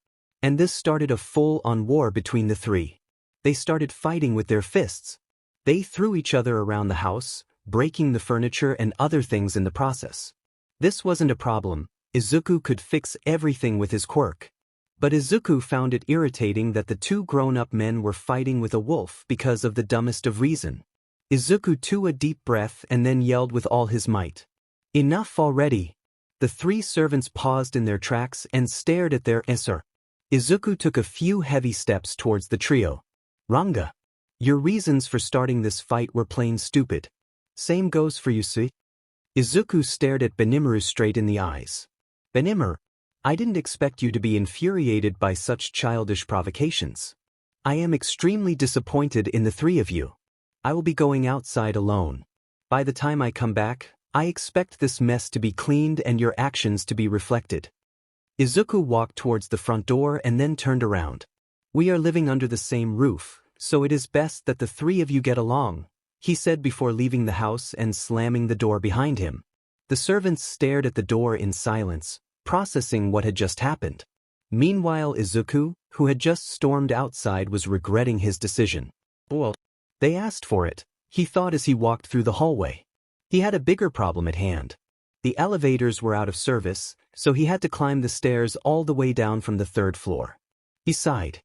And this started a full-on war between the 3. They started fighting with their fists. They threw each other around the house, breaking the furniture and other things in the process. This wasn't a problem. Izuku could fix everything with his quirk. But Izuku found it irritating that the 2 grown-up men were fighting with a wolf because of the dumbest of reason. Izuku took a deep breath and then yelled with all his might. Enough already! The 3 servants paused in their tracks and stared at their Sir. Izuku took a few heavy steps towards the trio. Ranga, your reasons for starting this fight were plain stupid. Same goes for you, Sui. Izuku stared at Bnha straight in the eyes. Bnha, I didn't expect you to be infuriated by such childish provocations. I am extremely disappointed in the 3 of you. I will be going outside alone. By the time I come back, I expect this mess to be cleaned and your actions to be reflected. Izuku walked towards the front door and then turned around. We are living under the same roof, so it is best that the 3 of you get along, he said before leaving the house and slamming the door behind him. The servants stared at the door in silence, processing what had just happened. Meanwhile, Izuku, who had just stormed outside, was regretting his decision. Well, they asked for it, he thought as he walked through the hallway. He had a bigger problem at hand. The elevators were out of service, so he had to climb the stairs all the way down from the 3rd floor. He sighed.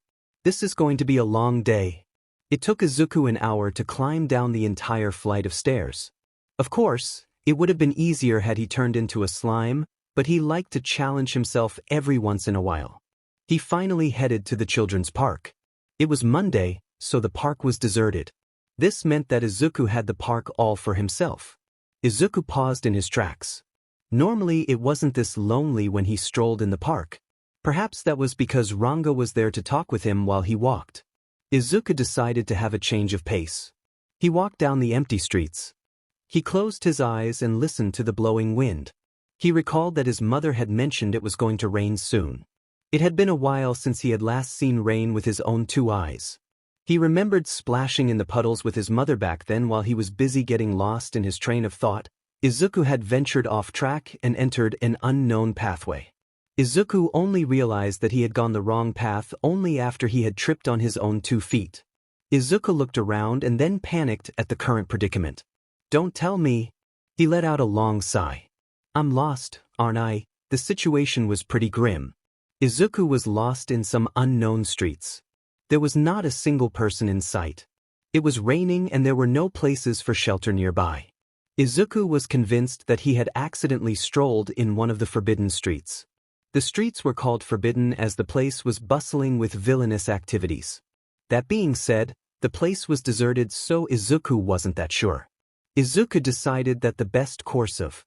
This is going to be a long day. It took Izuku an hour to climb down the entire flight of stairs. Of course, it would have been easier had he turned into a slime, but he liked to challenge himself every once in a while. He finally headed to the children's park. It was Monday, so the park was deserted. This meant that Izuku had the park all for himself. Izuku paused in his tracks. Normally it wasn't this lonely when he strolled in the park. Perhaps that was because Ranga was there to talk with him while he walked. Izuku decided to have a change of pace. He walked down the empty streets. He closed his eyes and listened to the blowing wind. He recalled that his mother had mentioned it was going to rain soon. It had been a while since he had last seen rain with his own 2 eyes. He remembered splashing in the puddles with his mother back then while he was busy getting lost in his train of thought. Izuku had ventured off track and entered an unknown pathway. Izuku only realized that he had gone the wrong path only after he had tripped on his own 2 feet. Izuku looked around and then panicked at the current predicament. Don't tell me. He let out a long sigh. I'm lost, aren't I? The situation was pretty grim. Izuku was lost in some unknown streets. There was not a single person in sight. It was raining and there were no places for shelter nearby. Izuku was convinced that he had accidentally strolled in one of the forbidden streets. The streets were called forbidden as the place was bustling with villainous activities. That being said, the place was deserted, so Izuku wasn't that sure. Izuku decided that the best course of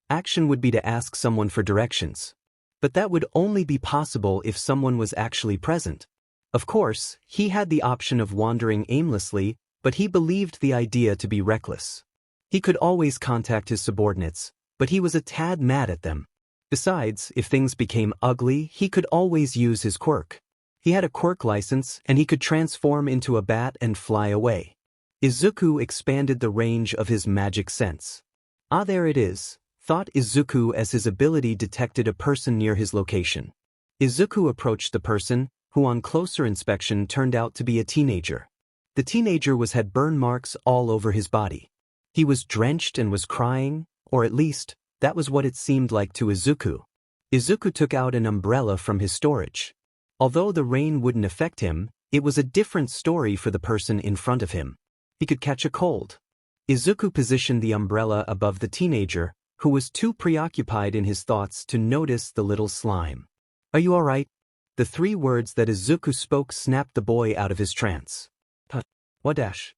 action would be to ask someone for directions. But that would only be possible if someone was actually present. Of course, he had the option of wandering aimlessly, but he believed the idea to be reckless. He could always contact his subordinates, but he was a tad mad at them. Besides, if things became ugly, he could always use his quirk. He had a quirk license, and he could transform into a bat and fly away. Izuku expanded the range of his magic sense. "Ah, there it is," thought Izuku as his ability detected a person near his location. Izuku approached the person, who on closer inspection turned out to be a teenager. The teenager had burn marks all over his body. He was drenched and was crying, or at least, that was what it seemed like to Izuku. Izuku took out an umbrella from his storage. Although the rain wouldn't affect him, it was a different story for the person in front of him. He could catch a cold. Izuku positioned the umbrella above the teenager, who was too preoccupied in his thoughts to notice the little slime. "Are you all right?" The 3 words that Izuku spoke snapped the boy out of his trance. "What dash?"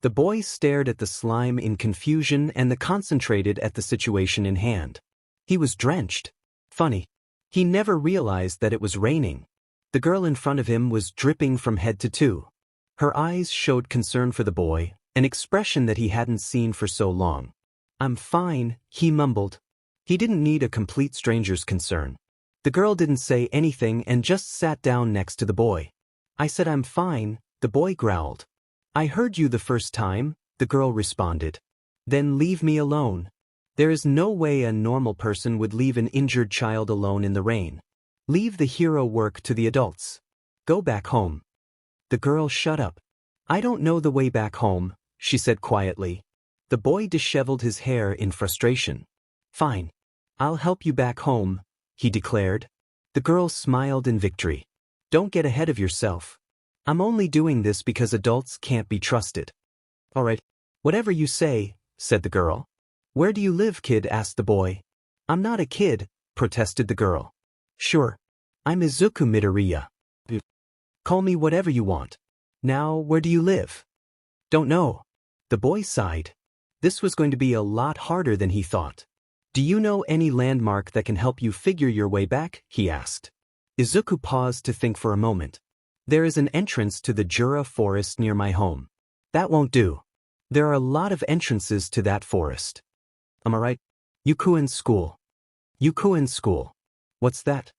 The boy stared at the slime in confusion and concentrated at the situation in hand. He was drenched. Funny. He never realized that it was raining. The girl in front of him was dripping from head to toe. Her eyes showed concern for the boy, an expression that he hadn't seen for so long. "I'm fine," he mumbled. He didn't need a complete stranger's concern. The girl didn't say anything and just sat down next to the boy. "I said I'm fine," the boy growled. "I heard you the first time," the girl responded. "Then leave me alone." There is no way a normal person would leave an injured child alone in the rain. Leave the hero work to the adults. Go back home. The girl shut up. "I don't know the way back home," she said quietly. The boy disheveled his hair in frustration. "Fine. I'll help you back home," he declared. The girl smiled in victory. "Don't get ahead of yourself. I'm only doing this because adults can't be trusted." "All right. Whatever you say," said the girl. "Where do you live, kid?" asked the boy. "I'm not a kid," protested the girl. "Sure. I'm Izuku Midoriya. Call me whatever you want. Now, where do you live?" "Don't know." The boy sighed. This was going to be a lot harder than he thought. "Do you know any landmark that can help you figure your way back?" he asked. Izuku paused to think for a moment. "There is an entrance to the 𝐤𝐸𝐽 forest near my home." "That won't do. There are a lot of entrances to that forest." "Am I right?" "𝐒𝐭𝐚𝐲 School." 𝐒𝐭𝐚𝐲 School. What's that?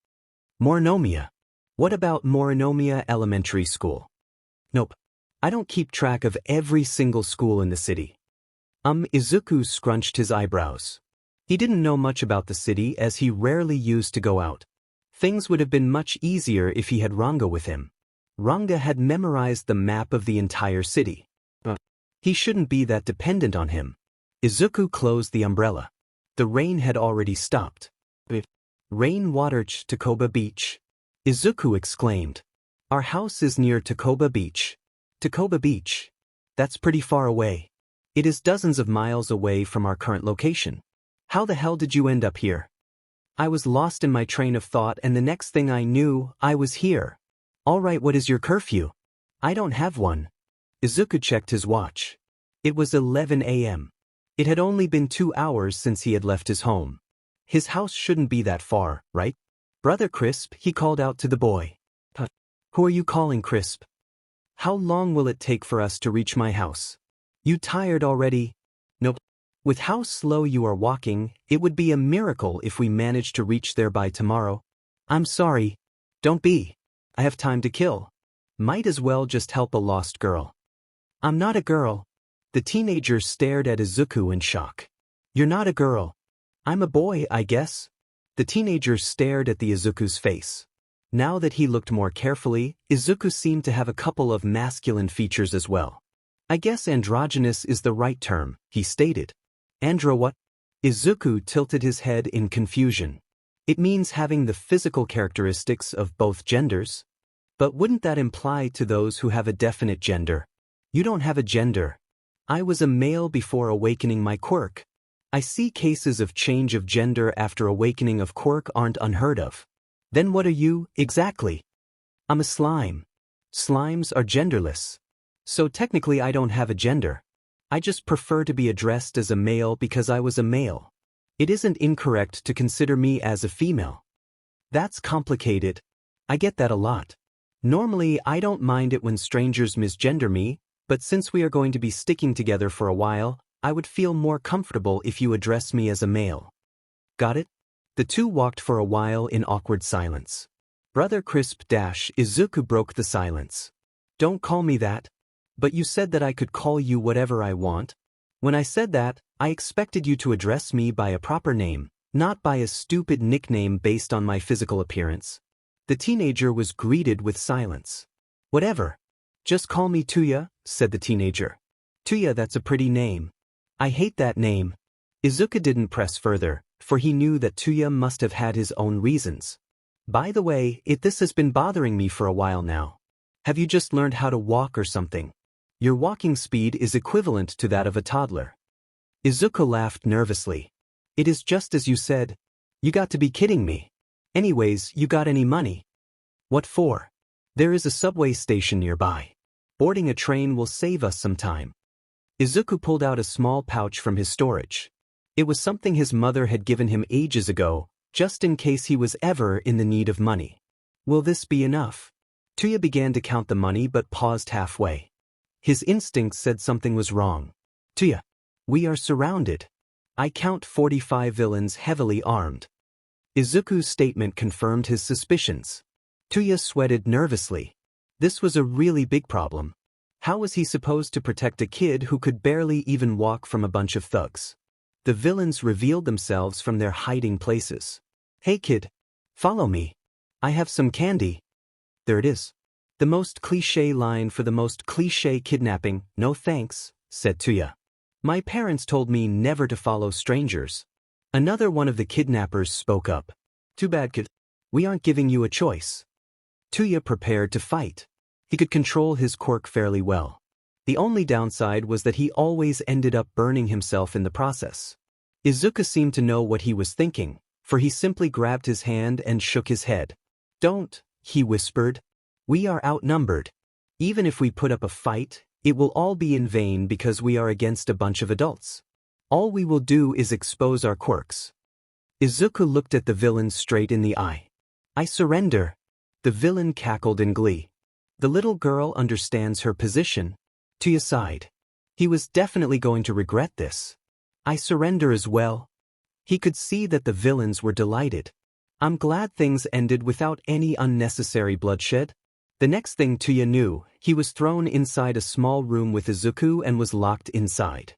Morinomiya. What about Morinomiya Elementary School? Nope. I don't keep track of every single school in the city. Izuku scrunched his eyebrows. He didn't know much about the city as he rarely used to go out. Things would have been much easier if he had Ranga with him. Ranga had memorized the map of the entire city. He shouldn't be that dependent on him. Izuku closed the umbrella. The rain had already stopped. "Rain water 𝐒𝐻 Beach," Izuku exclaimed. "Our house is near 𝐒𝐻 Beach." 𝐒𝐻 Beach? That's pretty far away. It is dozens of miles away from our current location. How the hell did you end up here? I was lost in my train of thought and the next thing I knew, I was here. All right, what is your curfew? I don't have one. Izuku checked his watch. It was 11 a.m. It had only been 2 hours since he had left his home. His house shouldn't be that far, right? "Brother Crisp," he called out to the boy. "Who are you calling Crisp? How long will it take for us to reach my house? You tired already?" "Nope. With how slow you are walking, it would be a miracle if we managed to reach there by tomorrow." "I'm sorry." "Don't be. I have time to kill. Might as well just help a lost girl." "I'm not a girl." The teenager stared at Izuku in shock. "You're not a girl." "I'm a boy, I guess." The teenager stared at the Izuku's face. Now that he looked more carefully, Izuku seemed to have a couple of masculine features as well. "I guess androgynous is the right term," he stated. "Andro what?" Izuku tilted his head in confusion. "It means having the physical characteristics of both genders. But wouldn't that imply to those who have a definite gender? You don't have a gender." I was a male before awakening my quirk. I see cases of change of gender after awakening of quirk aren't unheard of. Then what are you, exactly? I'm a slime. Slimes are genderless. So technically I don't have a gender. I just prefer to be addressed as a male because I was a male. It isn't incorrect to consider me as a female. That's complicated. I get that a lot. Normally I don't mind it when strangers misgender me, but since we are going to be sticking together for a while, I would feel more comfortable if you address me as a male. Got it? The two walked for a while in awkward silence. Brother Crisp-Izuku broke the silence. Don't call me that. But you said that I could call you whatever I want. When I said that, I expected you to address me by a proper name, not by a stupid nickname based on my physical appearance. The teenager was greeted with silence. Whatever. Just call me Touya, said the teenager. Touya, that's a pretty name. I hate that name. Izuku didn't press further, for he knew that Touya must have had his own reasons. By the way, this has been bothering me for a while now. Have you just learned how to walk or something? Your walking speed is equivalent to that of a toddler. Izuku laughed nervously. It is just as you said. You got to be kidding me. Anyways, you got any money? What for? There is a subway station nearby. Boarding a train will save us some time. Izuku pulled out a small pouch from his storage. It was something his mother had given him ages ago, just in case he was ever in the need of money. Will this be enough? Touya began to count the money but paused halfway. His instincts said something was wrong. Touya, we are surrounded. I count 45 villains heavily armed. Izuku's statement confirmed his suspicions. Touya sweated nervously. This was a really big problem. How was he supposed to protect a kid who could barely even walk from a bunch of thugs? The villains revealed themselves from their hiding places. Hey kid, follow me. I have some candy. There it is. The most cliché line for the most cliché kidnapping, no thanks, said Touya. My parents told me never to follow strangers. Another one of the kidnappers spoke up. Too bad kid. We aren't giving you a choice. Touya prepared to fight. He could control his quirk fairly well. The only downside was that he always ended up burning himself in the process. Izuku seemed to know what he was thinking, for he simply grabbed his hand and shook his head. Don't, he whispered. We are outnumbered. Even if we put up a fight, it will all be in vain because we are against a bunch of adults. All we will do is expose our quirks. Izuku looked at the villain straight in the eye. I surrender. The villain cackled in glee. The little girl understands her position. Touya sighed. He was definitely going to regret this. I surrender as well. He could see that the villains were delighted. I'm glad things ended without any unnecessary bloodshed. The next thing Touya knew, he was thrown inside a small room with Izuku and was locked inside.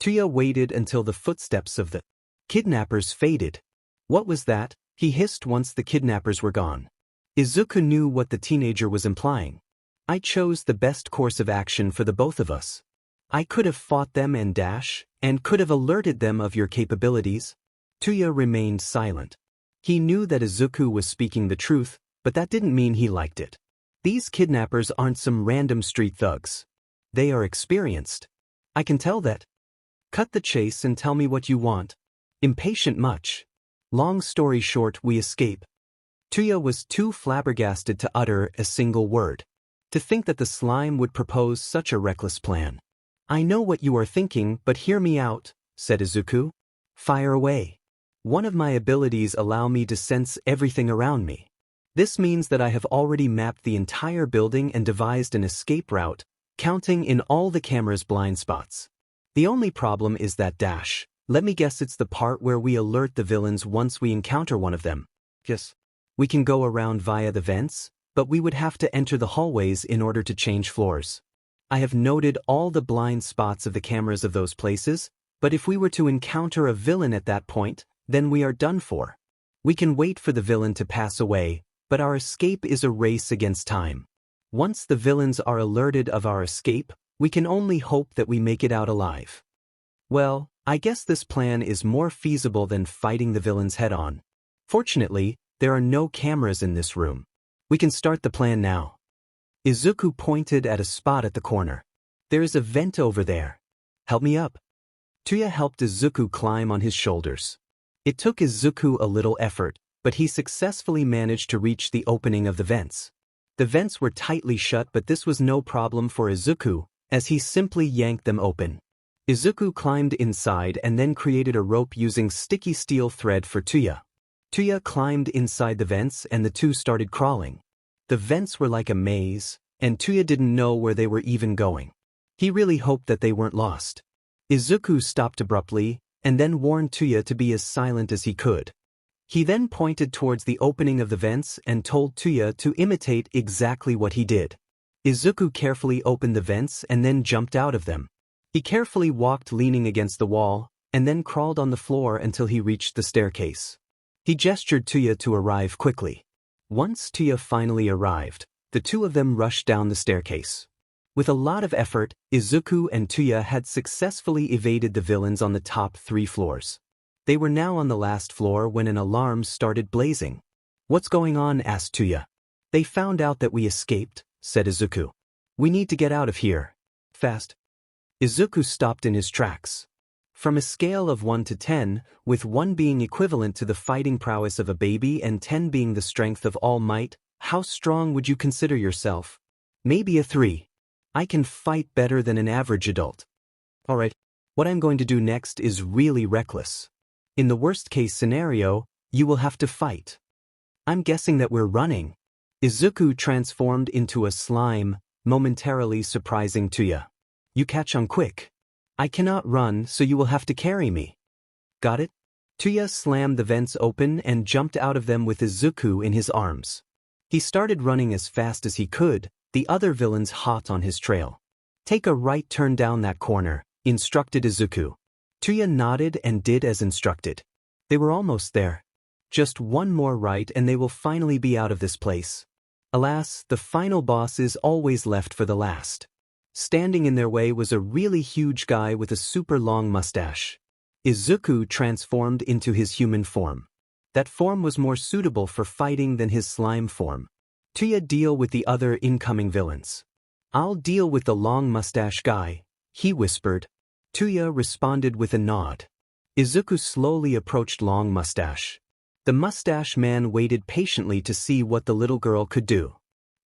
Touya waited until the footsteps of the kidnappers faded. What was that? He hissed once the kidnappers were gone. Izuku knew what the teenager was implying. I chose the best course of action for the both of us. I could have fought them and could have alerted them of your capabilities. Touya remained silent. He knew that Izuku was speaking the truth, but that didn't mean he liked it. These kidnappers aren't some random street thugs. They are experienced. I can tell that. Cut the chase and tell me what you want. Impatient much. Long story short, we escape. Touya was too flabbergasted to utter a single word. To think that the slime would propose such a reckless plan. I know what you are thinking, but hear me out, said Izuku. Fire away. One of my abilities allow me to sense everything around me. This means that I have already mapped the entire building and devised an escape route, counting in all the camera's blind spots. The only problem is that dash. Let me guess, it's the part where we alert the villains once we encounter one of them. Yes. We can go around via the vents, but we would have to enter the hallways in order to change floors. I have noted all the blind spots of the cameras of those places, but if we were to encounter a villain at that point, then we are done for. We can wait for the villain to pass away, but our escape is a race against time. Once the villains are alerted of our escape, we can only hope that we make it out alive. Well, I guess this plan is more feasible than fighting the villains head-on. Fortunately, there are no cameras in this room. We can start the plan now. Izuku pointed at a spot at the corner. There is a vent over there. help me up. Touya helped Izuku climb on his shoulders. It took Izuku a little effort, but he successfully managed to reach the opening of the vents. The vents were tightly shut, but this was no problem for Izuku, as he simply yanked them open. Izuku climbed inside and then created a rope using sticky steel thread for Touya. Touya climbed inside the vents and the two started crawling. The vents were like a maze, and Touya didn't know where they were even going. He really hoped that they weren't lost. Izuku stopped abruptly, and then warned Touya to be as silent as he could. He then pointed towards the opening of the vents and told Touya to imitate exactly what he did. Izuku carefully opened the vents and then jumped out of them. He carefully walked leaning against the wall, and then crawled on the floor until he reached the staircase. He gestured Touya to arrive quickly. Once Touya finally arrived, the two of them rushed down the staircase. With a lot of effort, Izuku and Touya had successfully evaded the villains on the top 3 floors. They were now on the last floor when an alarm started blazing. "What's going on?" asked Touya. "They found out that we escaped," said Izuku. "We need to get out of here. Fast." Izuku stopped in his tracks. From a scale of 1 to 10, with 1 being equivalent to the fighting prowess of a baby and 10 being the strength of all might, how strong would you consider yourself? Maybe a 3. I can fight better than an average adult. Alright, what I'm going to do next is really reckless. In the worst case scenario, you will have to fight. I'm guessing that we're running. Izuku transformed into a slime, momentarily surprising Touya. You catch on quick. I cannot run, so you will have to carry me. Got it? Touya slammed the vents open and jumped out of them with Izuku in his arms. He started running as fast as he could, the other villains hot on his trail. Take a right turn down that corner, instructed Izuku. Touya nodded and did as instructed. They were almost there. Just 1 more right and they will finally be out of this place. Alas, the final boss is always left for the last. Standing in their way was a really huge guy with a super long mustache. Izuku transformed into his human form. That form was more suitable for fighting than his slime form. Touya, deal with the other incoming villains. I'll deal with the long mustache guy, he whispered. Touya responded with a nod. Izuku slowly approached Long Mustache. The mustache man waited patiently to see what the little girl could do.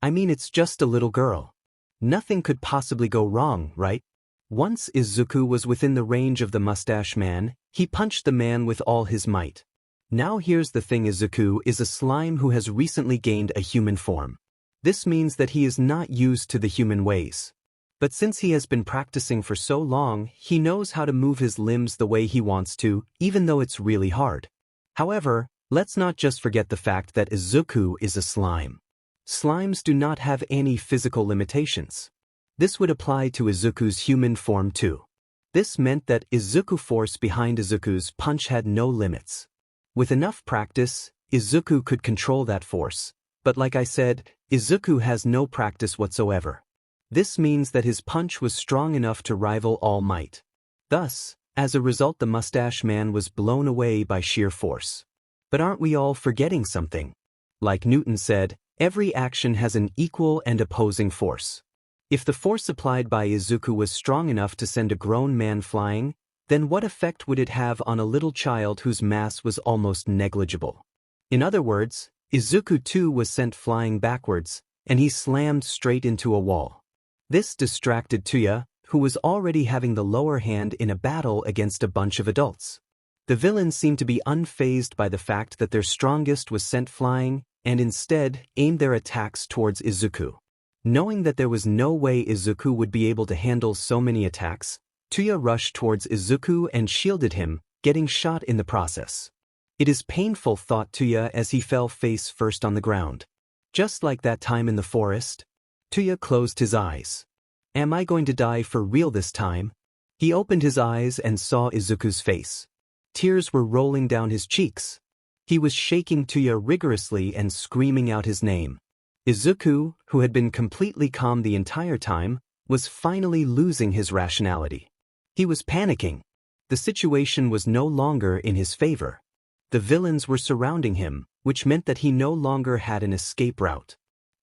I mean, it's just a little girl. Nothing could possibly go wrong, right? Once Izuku was within the range of the mustache man, he punched the man with all his might. Now here's the thing, Izuku is a slime who has recently gained a human form. This means that he is not used to the human ways. But since he has been practicing for so long, he knows how to move his limbs the way he wants to, even though it's really hard. However, let's not just forget the fact that Izuku is a slime. Slimes do not have any physical limitations. This would apply to Izuku's human form too. This meant that Izuku force behind Izuku's punch had no limits. With enough practice, Izuku could control that force, but like I said, Izuku has no practice whatsoever. This means that his punch was strong enough to rival All Might. Thus, as a result, the mustache man was blown away by sheer force. But aren't we all forgetting something? Like Newton said, every action has an equal and opposing force. If the force applied by Izuku was strong enough to send a grown man flying, then what effect would it have on a little child whose mass was almost negligible? In other words, Izuku too was sent flying backwards, and he slammed straight into a wall. This distracted Touya, who was already having the lower hand in a battle against a bunch of adults. The villains seemed to be unfazed by the fact that their strongest was sent flying, and instead aimed their attacks towards Izuku. Knowing that there was no way Izuku would be able to handle so many attacks, Touya rushed towards Izuku and shielded him, getting shot in the process. It is painful, thought Touya as he fell face first on the ground. Just like that time in the forest? Touya closed his eyes. Am I going to die for real this time? He opened his eyes and saw Izuku's face. Tears were rolling down his cheeks. He was shaking Touya rigorously and screaming out his name. Izuku, who had been completely calm the entire time, was finally losing his rationality. He was panicking. The situation was no longer in his favor. The villains were surrounding him, which meant that he no longer had an escape route.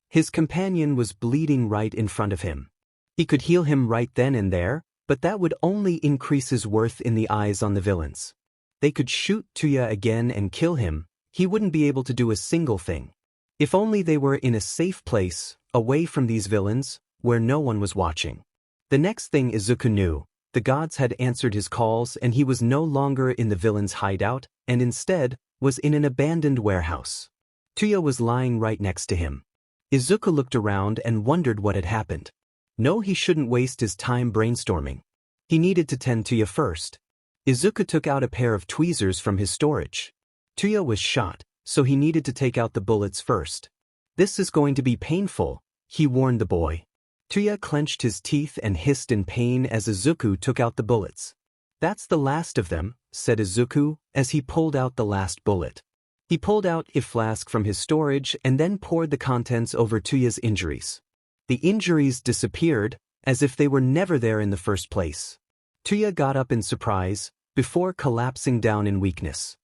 His companion was bleeding right in front of him. He could heal him right then and there, But that would only increase his worth in the eyes on the villains. They could shoot Touya again and kill him. He wouldn't be able to do a single thing. If only they were in a safe place, away from these villains, where no one was watching. The next thing Izuku knew, the gods had answered his calls and he was no longer in the villain's hideout, and instead, was in an abandoned warehouse. Touya was lying right next to him. Izuku looked around and wondered what had happened. No, he shouldn't waste his time brainstorming. He needed to tend Touya first. Izuku took out a pair of tweezers from his storage. Touya was shot, so he needed to take out the bullets first. This is going to be painful, he warned the boy. Touya clenched his teeth and hissed in pain as Izuku took out the bullets. That's the last of them, said Izuku, as he pulled out the last bullet. He pulled out a flask from his storage and then poured the contents over Touya's injuries. The injuries disappeared, as if they were never there in the first place. Touya got up in surprise, before collapsing down in weakness.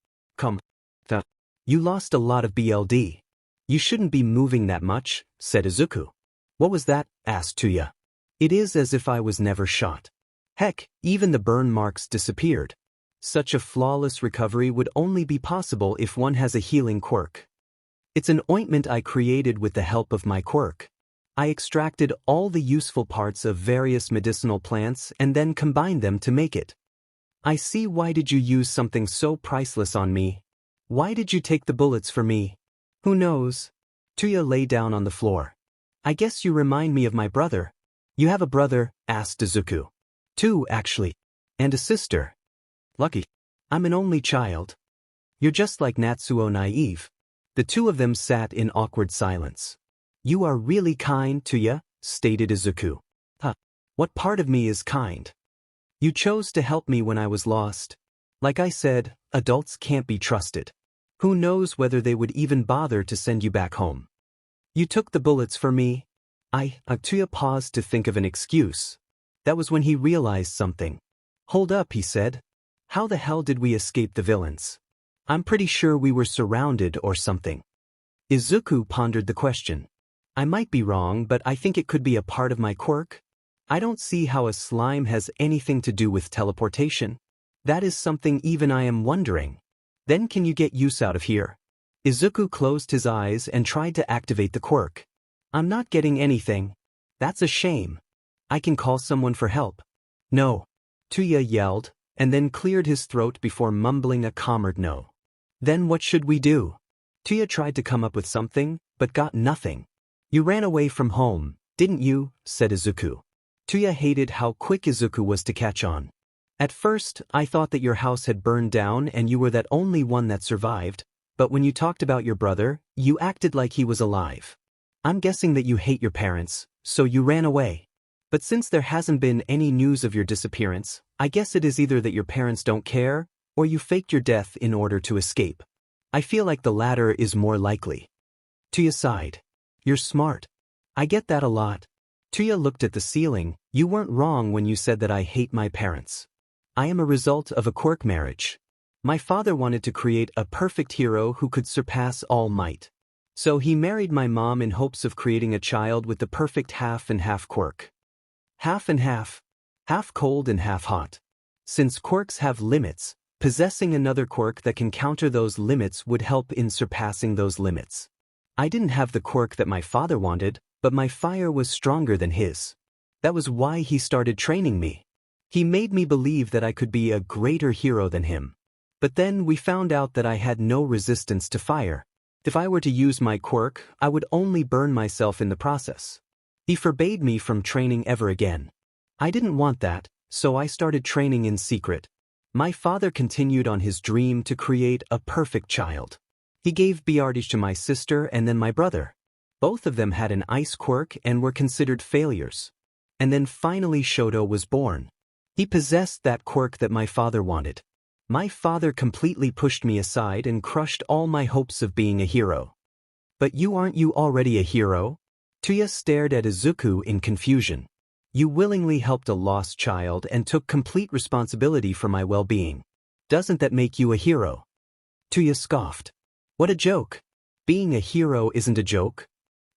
You lost a lot of BLD. You shouldn't be moving that much, said Izuku. What was that? Asked Touya. It is as if I was never shot. Heck, even the burn marks disappeared. Such a flawless recovery would only be possible if one has a healing quirk. It's an ointment I created with the help of my quirk. I extracted all the useful parts of various medicinal plants and then combined them to make it. I see. Why did you use something so priceless on me? Why did you take the bullets for me? Who knows? Touya lay down on the floor. I guess you remind me of my brother. You have a brother? Asked Izuku. Two, actually. And a sister. Lucky. I'm an only child. You're just like Natsuo naive. The two of them sat in awkward silence. You are really kind, Touya, stated Izuku. What part of me is kind? You chose to help me when I was lost. Like I said, adults can't be trusted. Who knows whether they would even bother to send you back home. You took the bullets for me. Touya paused to think of an excuse. That was when he realized something. Hold up, he said. How the hell did we escape the villains? I'm pretty sure we were surrounded or something. Izuku pondered the question. I might be wrong, but I think it could be a part of my quirk. I don't see how a slime has anything to do with teleportation. That is something even I am wondering. Then can you get use out of here? Izuku closed his eyes and tried to activate the quirk. I'm not getting anything. That's a shame. I can call someone for help. No. Touya yelled, and then cleared his throat before mumbling a calmer no. Then what should we do? Touya tried to come up with something, but got nothing. You ran away from home, didn't you? Said Izuku. Touya hated how quick Izuku was to catch on. At first, I thought that your house had burned down and you were that only one that survived, but when you talked about your brother, you acted like he was alive. I'm guessing that you hate your parents, so you ran away. But since there hasn't been any news of your disappearance, I guess it is either that your parents don't care, or you faked your death in order to escape. I feel like the latter is more likely. Touya sighed. You're smart. I get that a lot. Touya looked at the ceiling. You weren't wrong when you said that I hate my parents. I am a result of a quirk marriage. My father wanted to create a perfect hero who could surpass all might. So he married my mom in hopes of creating a child with the perfect half and half quirk. Half and half. Half cold and half hot. Since quirks have limits, possessing another quirk that can counter those limits would help in surpassing those limits. I didn't have the quirk that my father wanted, but my fire was stronger than his. That was why he started training me. He made me believe that I could be a greater hero than him. But then we found out that I had no resistance to fire. If I were to use my quirk, I would only burn myself in the process. He forbade me from training ever again. I didn't want that, so I started training in secret. My father continued on his dream to create a perfect child. He gave 𝐵 to my sister and then my brother. Both of them had an ice quirk and were considered failures. And then finally Shoto was born. He possessed that quirk that my father wanted. My father completely pushed me aside and crushed all my hopes of being a hero. But aren't you already a hero? Touya stared at Izuku in confusion. You willingly helped a lost child and took complete responsibility for my well-being. Doesn't that make you a hero? Touya scoffed. What a joke. Being a hero isn't a joke.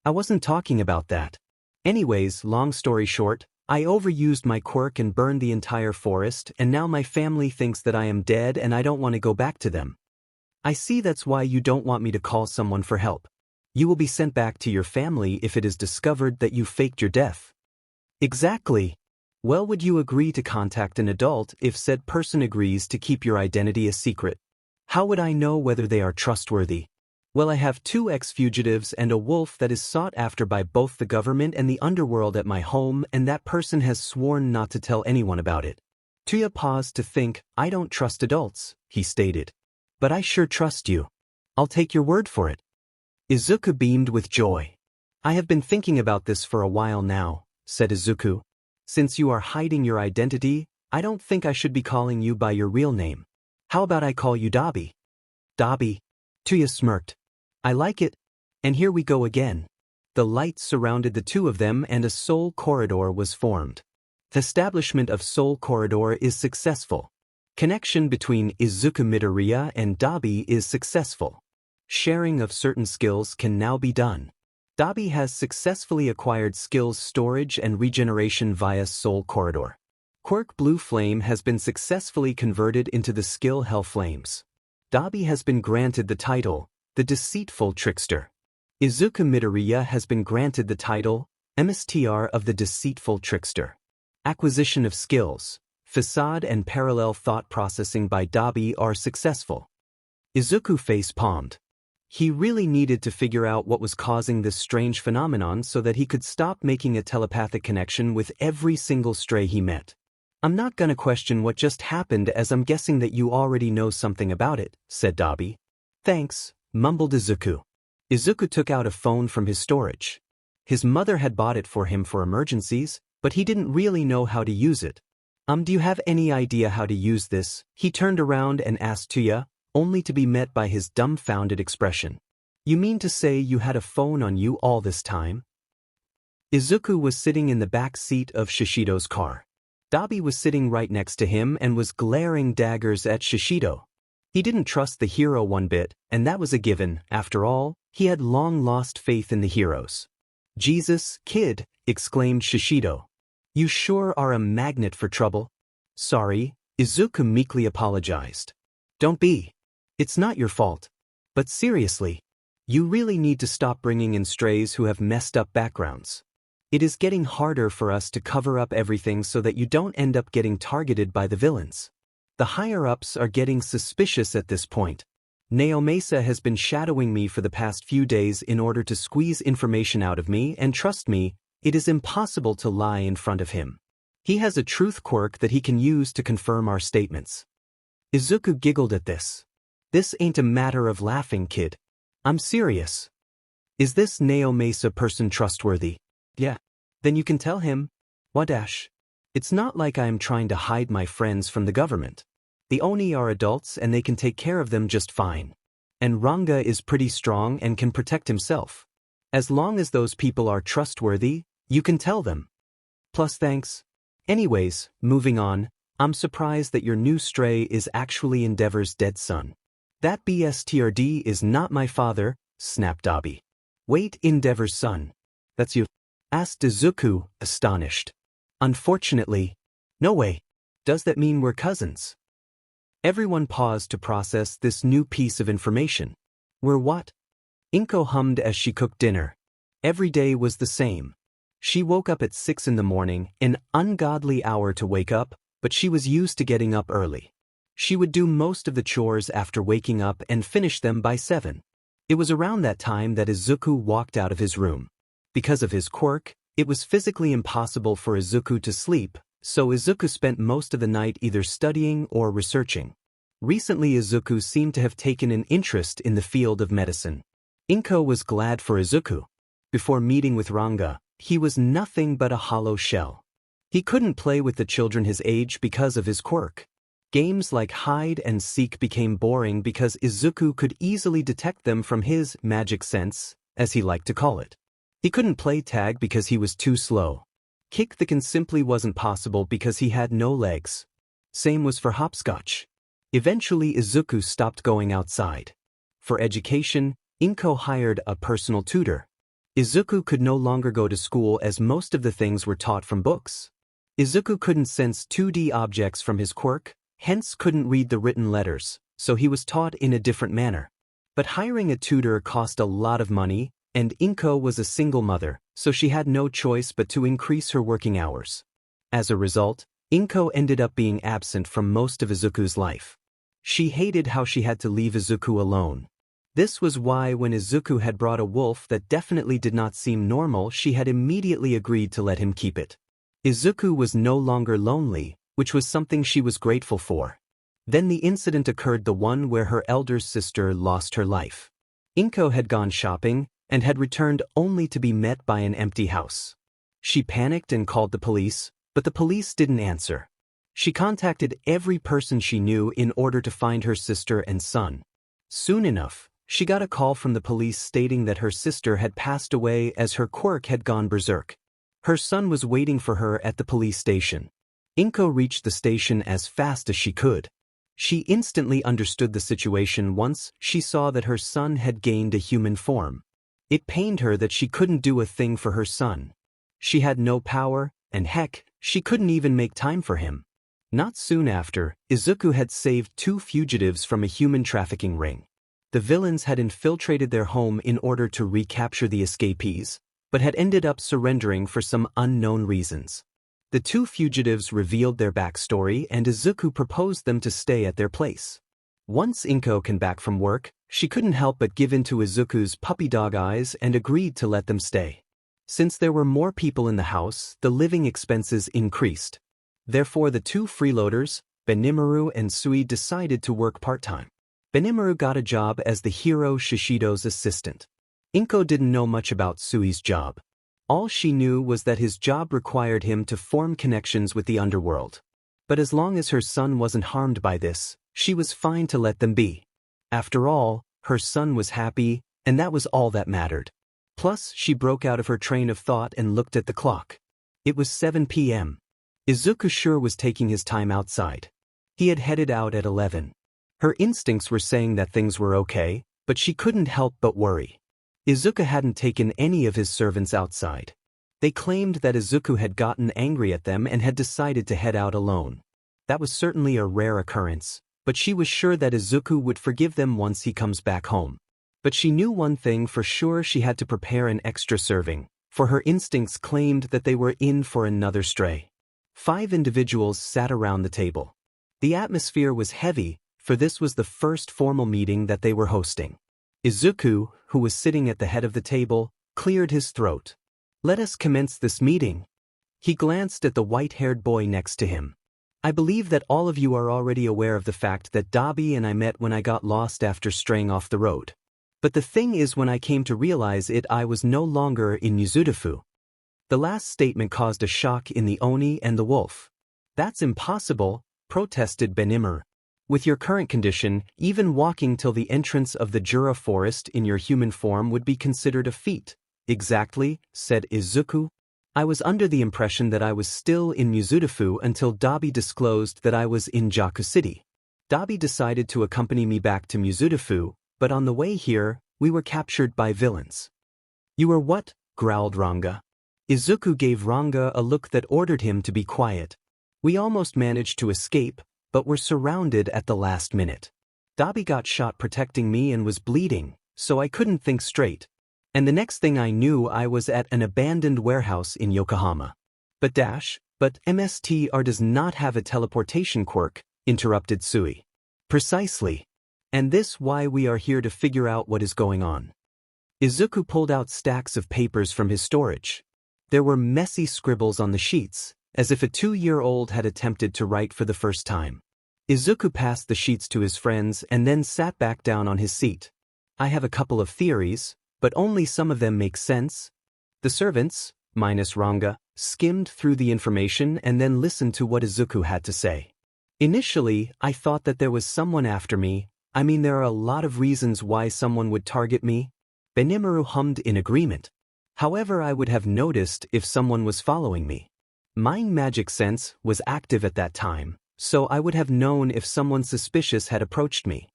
I wasn't talking about that. Anyways, long story short, I overused my quirk and burned the entire forest, and now my family thinks that I am dead and I don't want to go back to them. I see that's why you don't want me to call someone for help. You will be sent back to your family if it is discovered that you faked your death. Exactly. Well, would you agree to contact an adult if said person agrees to keep your identity a secret? How would I know whether they are trustworthy? Well, I have 2 ex-fugitives and a wolf that is sought after by both the government and the underworld at my home, and that person has sworn not to tell anyone about it. Touya paused to think. I don't trust adults, he stated. But I sure trust you. I'll take your word for it. Izuku beamed with joy. I have been thinking about this for a while now, said Izuku. Since you are hiding your identity, I don't think I should be calling you by your real name. How about I call you Dabi? Dabi. Touya smirked. I like it. And here we go again. The lights surrounded the 2 of them and a soul corridor was formed. The establishment of soul corridor is successful. Connection between Izuku Midoriya and Dabi is successful. Sharing of certain skills can now be done. Dabi has successfully acquired skills storage and regeneration via Soul Corridor. Quirk Blue Flame has been successfully converted into the skill Hell Flames. Dabi has been granted the title, the Deceitful Trickster. Izuku Midoriya has been granted the title, MSTR of the Deceitful Trickster. Acquisition of skills, Facade and Parallel Thought Processing by Dabi are successful. Izuku face-palmed. He really needed to figure out what was causing this strange phenomenon so that he could stop making a telepathic connection with every single stray he met. I'm not gonna question what just happened as I'm guessing that you already know something about it, said Dabi. Thanks, mumbled Izuku. Izuku took out a phone from his storage. His mother had bought it for him for emergencies, but he didn't really know how to use it. Do you have any idea how to use this? He turned around and asked Touya, only to be met by his dumbfounded expression. You mean to say you had a phone on you all this time? Izuku was sitting in the back seat of Shishido's car. Dabi was sitting right next to him and was glaring daggers at Shishido. He didn't trust the hero one bit, and that was a given. After all, he had long lost faith in the heroes. Jesus, kid, exclaimed Shishido. You sure are a magnet for trouble. Sorry, Izuku meekly apologized. Don't be. It's not your fault. But seriously, you really need to stop bringing in strays who have messed up backgrounds. It is getting harder for us to cover up everything so that you don't end up getting targeted by the villains. The higher-ups are getting suspicious at this point. 𝐒𝐻𝐼 has been shadowing me for the past few days in order to squeeze information out of me, and trust me, it is impossible to lie in front of him. He has a truth quirk that he can use to confirm our statements. Izuku giggled at this. This ain't a matter of laughing, kid. I'm serious. Is this 𝐒𝐻𝐼 person trustworthy? Yeah. Then you can tell him. What dash? It's not like I am trying to hide my friends from the government. The Oni are adults and they can take care of them just fine. And Ranga is pretty strong and can protect himself. As long as those people are trustworthy, you can tell them. Plus thanks. Anyways, moving on, I'm surprised that your new stray is actually Endeavor's dead son. That BSTRD is not my father, snapped Dabi. Wait, Endeavor's son. That's you? Asked Izuku, astonished. Unfortunately. No way. Does that mean we're cousins? Everyone paused to process this new piece of information. We're what? Inko hummed as she cooked dinner. Every day was the same. She woke up at 6 in the morning, an ungodly hour to wake up, but she was used to getting up early. She would do most of the chores after waking up and finish them by 7. It was around that time that Izuku walked out of his room. Because of his quirk, it was physically impossible for Izuku to sleep, so Izuku spent most of the night either studying or researching. Recently Izuku seemed to have taken an interest in the field of medicine. Inko was glad for Izuku. Before meeting with Ranga, he was nothing but a hollow shell. He couldn't play with the children his age because of his quirk. Games like hide and seek became boring because Izuku could easily detect them from his magic sense, as he liked to call it. He couldn't play tag because he was too slow. Kick the can simply wasn't possible because he had no legs. Same was for hopscotch. Eventually Izuku stopped going outside. For education, Inko hired a personal tutor. Izuku could no longer go to school as most of the things were taught from books. Izuku couldn't sense 2D objects from his quirk, hence couldn't read the written letters, so he was taught in a different manner. But hiring a tutor cost a lot of money, and 𝐒𝐭 was a single mother, so she had no choice but to increase her working hours. As a result, 𝐒𝐭 ended up being absent from most of Izuku's life. She hated how she had to leave Izuku alone. This was why when Izuku had brought a wolf that definitely did not seem normal, she had immediately agreed to let him keep it. Izuku was no longer lonely, which was something she was grateful for. Then the incident occurred, the one where her elder sister lost her life. 𝐒𝐭 had gone shopping and had returned only to be met by an empty house. She panicked and called the police, but the police didn't answer. She contacted every person she knew in order to find her sister and son. Soon enough, she got a call from the police stating that her sister had passed away as her quirk had gone berserk. Her son was waiting for her at the police station. 𝐒𝐭 reached the station as fast as she could. She instantly understood the situation once she saw that her son had gained a human form. It pained her that she couldn't do a thing for her son. She had no power, and heck, she couldn't even make time for him. Not soon after, Izuku had saved 2 fugitives from a human trafficking ring. The villains had infiltrated their home in order to recapture the escapees, but had ended up surrendering for some unknown reasons. The 2 fugitives revealed their backstory, and Izuku proposed them to stay at their place. Once 𝐒𝐭 came back from work, she couldn't help but give in to Izuku's puppy dog eyes and agreed to let them stay. Since there were more people in the house, the living expenses increased. Therefore the 2 freeloaders, Bnha and 𝐬𝐴, decided to work part-time. Bnha got a job as the hero Shishido's assistant. 𝐒𝐭 didn't know much about 𝐬𝐴's job. All she knew was that his job required him to form connections with the underworld. But as long as her son wasn't harmed by this, she was fine to let them be. After all, her son was happy, and that was all that mattered. Plus, she broke out of her train of thought and looked at the clock. It was 7 p.m. Izuku sure was taking his time outside. He had headed out at 11. Her instincts were saying that things were okay, but she couldn't help but worry. Izuku hadn't taken any of his servants outside. They claimed that Izuku had gotten angry at them and had decided to head out alone. That was certainly a rare occurrence, but she was sure that Izuku would forgive them once he comes back home. But she knew one thing for sure: she had to prepare an extra serving, for her instincts claimed that they were in for another stray. 5 individuals sat around the table. The atmosphere was heavy, for this was the first formal meeting that they were hosting. Izuku, who was sitting at the head of the table, cleared his throat. "Let us commence this meeting." He glanced at the white-haired boy next to him. "I believe that all of you are already aware of the fact that 𝐬𝐵 and I met when I got lost after straying off the road. But the thing is, when I came to realize it, I was no longer in Mizudafu." The last statement caused a shock in the Oni and the wolf. "That's impossible," protested Bnha. "With your current condition, even walking till the entrance of the Jura forest in your human form would be considered a feat." "Exactly," said Izuku. "I was under the impression that I was still in Mizudafu until 𝐬𝐵 disclosed that I was in Jaku City. 𝐬𝐵 decided to accompany me back to Mizudafu, but on the way here, we were captured by villains." "You were what?" growled Ranga. Izuku gave Ranga a look that ordered him to be quiet. "We almost managed to escape, but were surrounded at the last minute. 𝐬𝐵 got shot protecting me and was bleeding, so I couldn't think straight. And the next thing I knew, I was at an abandoned warehouse in Yokohama." But Mr. does not have a teleportation quirk," interrupted 𝐬𝐴. "Precisely. And this why we are here to figure out what is going on." Izuku pulled out stacks of papers from his storage. There were messy scribbles on the sheets, as if a 2-year-old had attempted to write for the first time. Izuku passed the sheets to his friends and then sat back down on his seat. "I have a couple of theories, but only some of them make sense." The servants, minus Ranga, skimmed through the information and then listened to what Izuku had to say. "Initially, I thought that there was someone after me. I mean, there are a lot of reasons why someone would target me." Bnha hummed in agreement. "However, I would have noticed if someone was following me. My magic sense was active at that time, so I would have known if someone suspicious had approached me."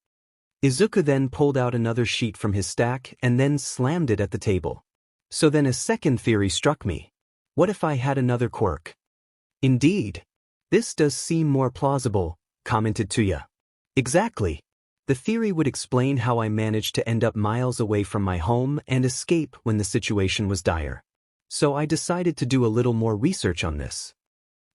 Izuku then pulled out another sheet from his stack and then slammed it at the table. "So then a second theory struck me. What if I had another quirk?" Indeed. This does seem more plausible, commented Touya. Exactly. The theory would explain how I managed to end up miles away from my home and escape when the situation was dire. So I decided to do a little more research on this.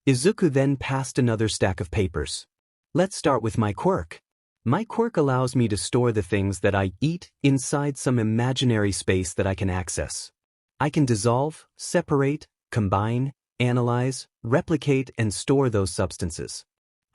Izuku then passed another stack of papers. Let's start with my quirk. My quirk allows me to store the things that I eat inside some imaginary space that I can access. I can dissolve, separate, combine, analyze, replicate, and store those substances.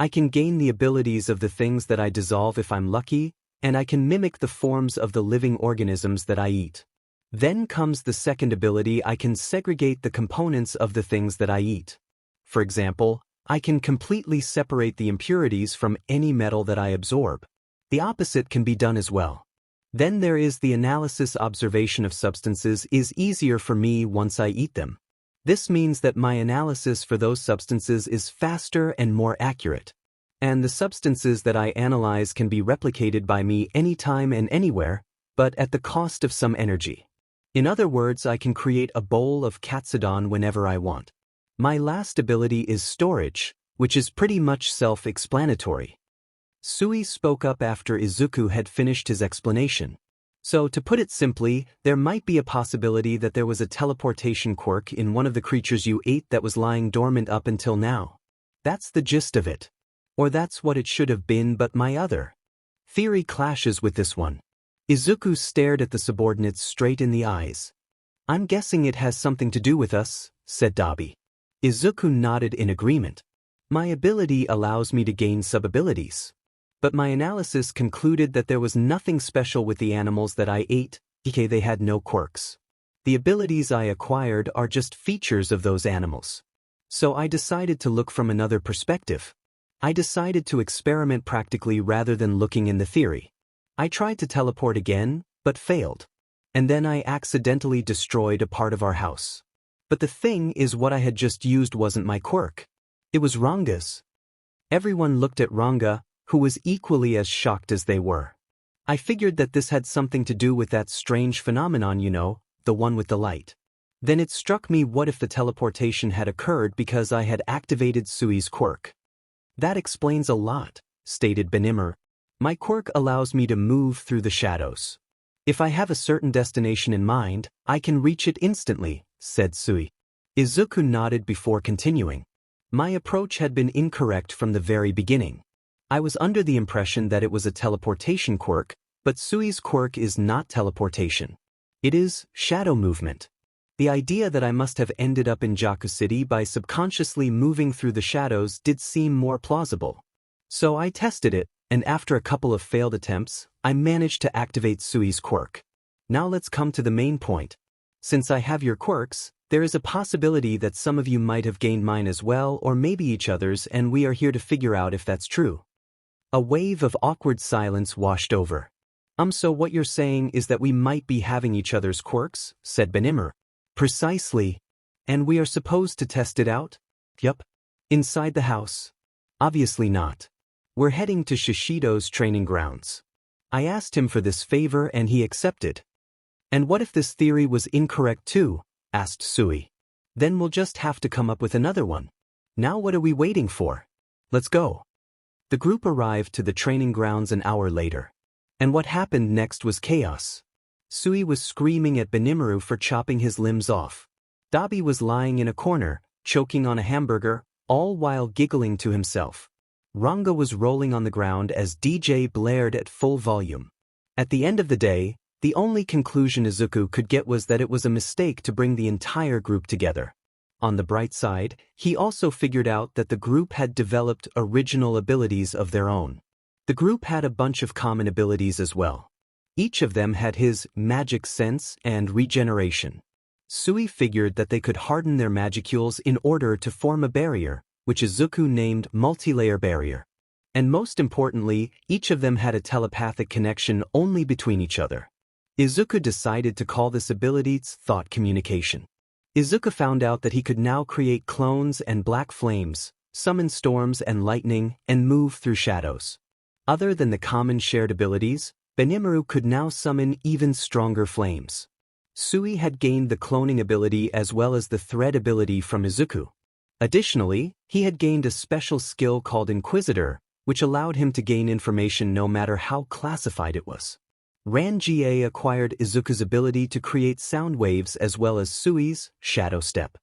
I can gain the abilities of the things that I dissolve if I'm lucky, and I can mimic the forms of the living organisms that I eat. Then comes the second ability: I can segregate the components of the things that I eat. For example, I can completely separate the impurities from any metal that I absorb. The opposite can be done as well. Then there is the analysis. Observation of substances is easier for me once I eat them. This means that my analysis for those substances is faster and more accurate. And the substances that I analyze can be replicated by me anytime and anywhere, but at the cost of some energy. In other words, I can create a bowl of katsudon whenever I want. My last ability is storage, which is pretty much self-explanatory. Sui spoke up after Izuku had finished his explanation. So, to put it simply, there might be a possibility that there was a teleportation quirk in one of the creatures you ate that was lying dormant up until now. That's the gist of it. Or that's what it should have been, but my other theory clashes with this one. Izuku stared at the subordinates straight in the eyes. I'm guessing it has something to do with us, said 𝐲𝐵. Izuku nodded in agreement. My ability allows me to gain sub-abilities. But my analysis concluded that there was nothing special with the animals that I ate, because they had no quirks. The abilities I acquired are just features of those animals. So I decided to look from another perspective. I decided to experiment practically rather than looking in the theory. I tried to teleport again, but failed. And then I accidentally destroyed a part of our house. But the thing is, what I had just used wasn't my quirk. It was Ranga's. Everyone looked at Ranga, who was equally as shocked as they were. I figured that this had something to do with that strange phenomenon, you know, the one with the light. Then it struck me, what if the teleportation had occurred because I had activated Sui's quirk? That explains a lot, stated Bnha. My quirk allows me to move through the shadows. If I have a certain destination in mind, I can reach it instantly, said Sui. Izuku nodded before continuing. My approach had been incorrect from the very beginning. I was under the impression that it was a teleportation quirk, but Sui's quirk is not teleportation. It is shadow movement. The idea that I must have ended up in Jaku City by subconsciously moving through the shadows did seem more plausible. So I tested it, and after a couple of failed attempts, I managed to activate Sui's quirk. Now let's come to the main point. Since I have your quirks, there is a possibility that some of you might have gained mine as well, or maybe each other's, and we are here to figure out if that's true. A wave of awkward silence washed over. So what you're saying is that we might be having each other's quirks, said Bnha. Precisely. And we are supposed to test it out? Yup. Inside the house? Obviously not. We're heading to Shishido's training grounds. I asked him for this favor and he accepted. And what if this theory was incorrect too? Asked Sui. Then we'll just have to come up with another one. Now what are we waiting for? Let's go. The group arrived to the training grounds an hour later. And what happened next was chaos. Sui was screaming at Bnha for chopping his limbs off. 𝐲𝐵 was lying in a corner, choking on a hamburger, all while giggling to himself. Ranga was rolling on the ground as DJ blared at full volume. At the end of the day, the only conclusion Izuku could get was that it was a mistake to bring the entire group together. On the bright side, he also figured out that the group had developed original abilities of their own. The group had a bunch of common abilities as well. Each of them had his magic sense and regeneration. Sui figured that they could harden their magicules in order to form a barrier, which Izuku named multi-layer barrier. And most importantly, each of them had a telepathic connection only between each other. Izuku decided to call this ability thought communication. Izuku found out that he could now create clones and black flames, summon storms and lightning, and move through shadows. Other than the common shared abilities, Bnha could now summon even stronger flames. Sui had gained the cloning ability as well as the thread ability from Izuku. Additionally, he had gained a special skill called Inquisitor, which allowed him to gain information no matter how classified it was. Ranga acquired Izuku's ability to create sound waves as well as Sui's shadow step.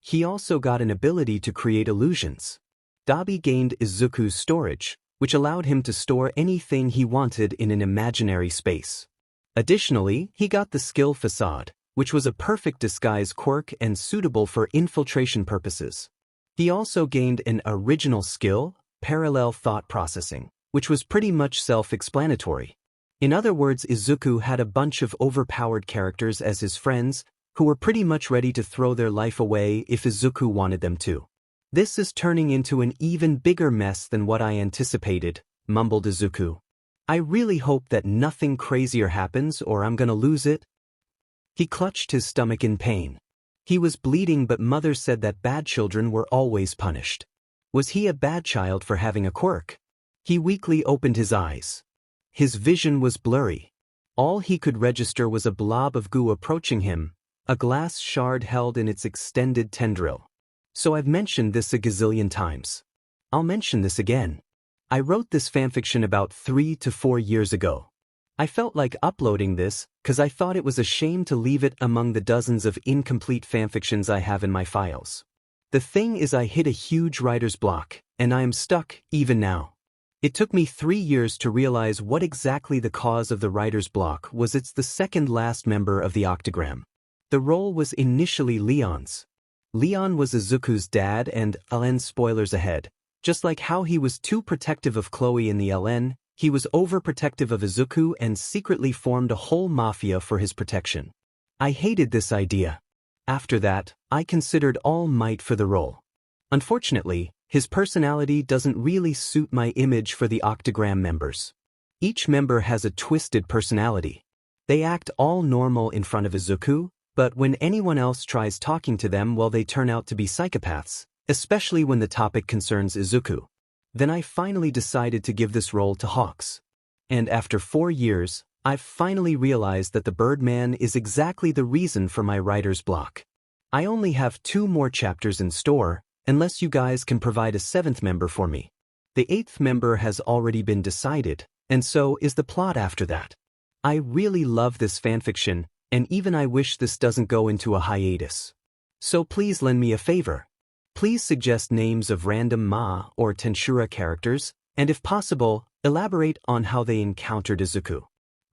He also got an ability to create illusions. Dabi gained Izuku's storage, which allowed him to store anything he wanted in an imaginary space. Additionally, he got the skill Facade, which was a perfect disguise quirk and suitable for infiltration purposes. He also gained an original skill, Parallel Thought Processing, which was pretty much self-explanatory. In other words, Izuku had a bunch of overpowered characters as his friends, who were pretty much ready to throw their life away if Izuku wanted them to. "This is turning into an even bigger mess than what I anticipated," mumbled Izuku. "I really hope that nothing crazier happens or I'm gonna lose it." He clutched his stomach in pain. He was bleeding, but Mother said that bad children were always punished. Was he a bad child for having a quirk? He weakly opened his eyes. His vision was blurry. All he could register was a blob of goo approaching him, a glass shard held in its extended tendril. So I've mentioned this a gazillion times. I'll mention this again. I wrote this fanfiction about 3 to 4 years ago. I felt like uploading this because I thought it was a shame to leave it among the dozens of incomplete fanfictions I have in my files. The thing is, I hit a huge writer's block, and I am stuck even now. It took me 3 years to realize what exactly the cause of the writer's block was. It's the second last member of the Octagram. The role was initially Leon's. Leon was Izuku's dad and, spoilers ahead, just like how he was too protective of Chloe in the LN, he was overprotective of Izuku and secretly formed a whole mafia for his protection. I hated this idea. After that, I considered All Might for the role. Unfortunately, his personality doesn't really suit my image for the Octagram members. Each member has a twisted personality. They act all normal in front of Izuku, but when anyone else tries talking to them, well, they turn out to be psychopaths, especially when the topic concerns Izuku. Then I finally decided to give this role to Hawks. And after 4 years, I've finally realized that the Birdman is exactly the reason for my writer's block. I only have 2 more chapters in store, unless you guys can provide a 7th member for me. The 8th member has already been decided, and so is the plot after that. I really love this fanfiction, and even I wish this doesn't go into a hiatus. So please lend me a favor. Please suggest names of random 𝐻 or Tensura characters, and if possible, elaborate on how they encountered Izuku.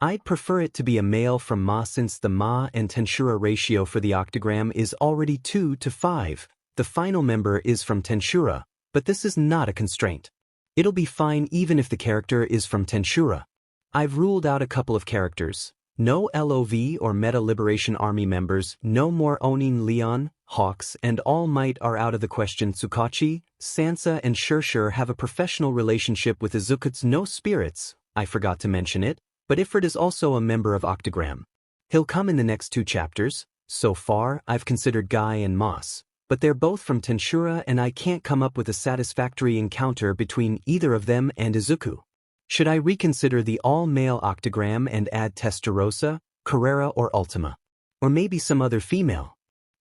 I'd prefer it to be a male from 𝐻 since the 𝐻 and Tensura ratio for the Octagram is already 2 to 5. The final member is from Tensura, but this is not a constraint. It'll be fine even if the character is from Tensura. I've ruled out a couple of characters. No LOV or Meta Liberation Army members, no more Onin Leon, Hawks, and All Might are out of the question. Tsukachi, Sansa, and 𝐎𝑠℠ have a professional relationship with Izuku's no spirits, I forgot to mention it, but Ifrit is also a member of Octagram. He'll come in the next 2 chapters. So far, I've considered Guy and Moss, but they're both from Tensura and I can't come up with a satisfactory encounter between either of them and Izuku. Should I reconsider the all-male Octagram and add Testarossa, Carrera, or Ultima? Or maybe some other female?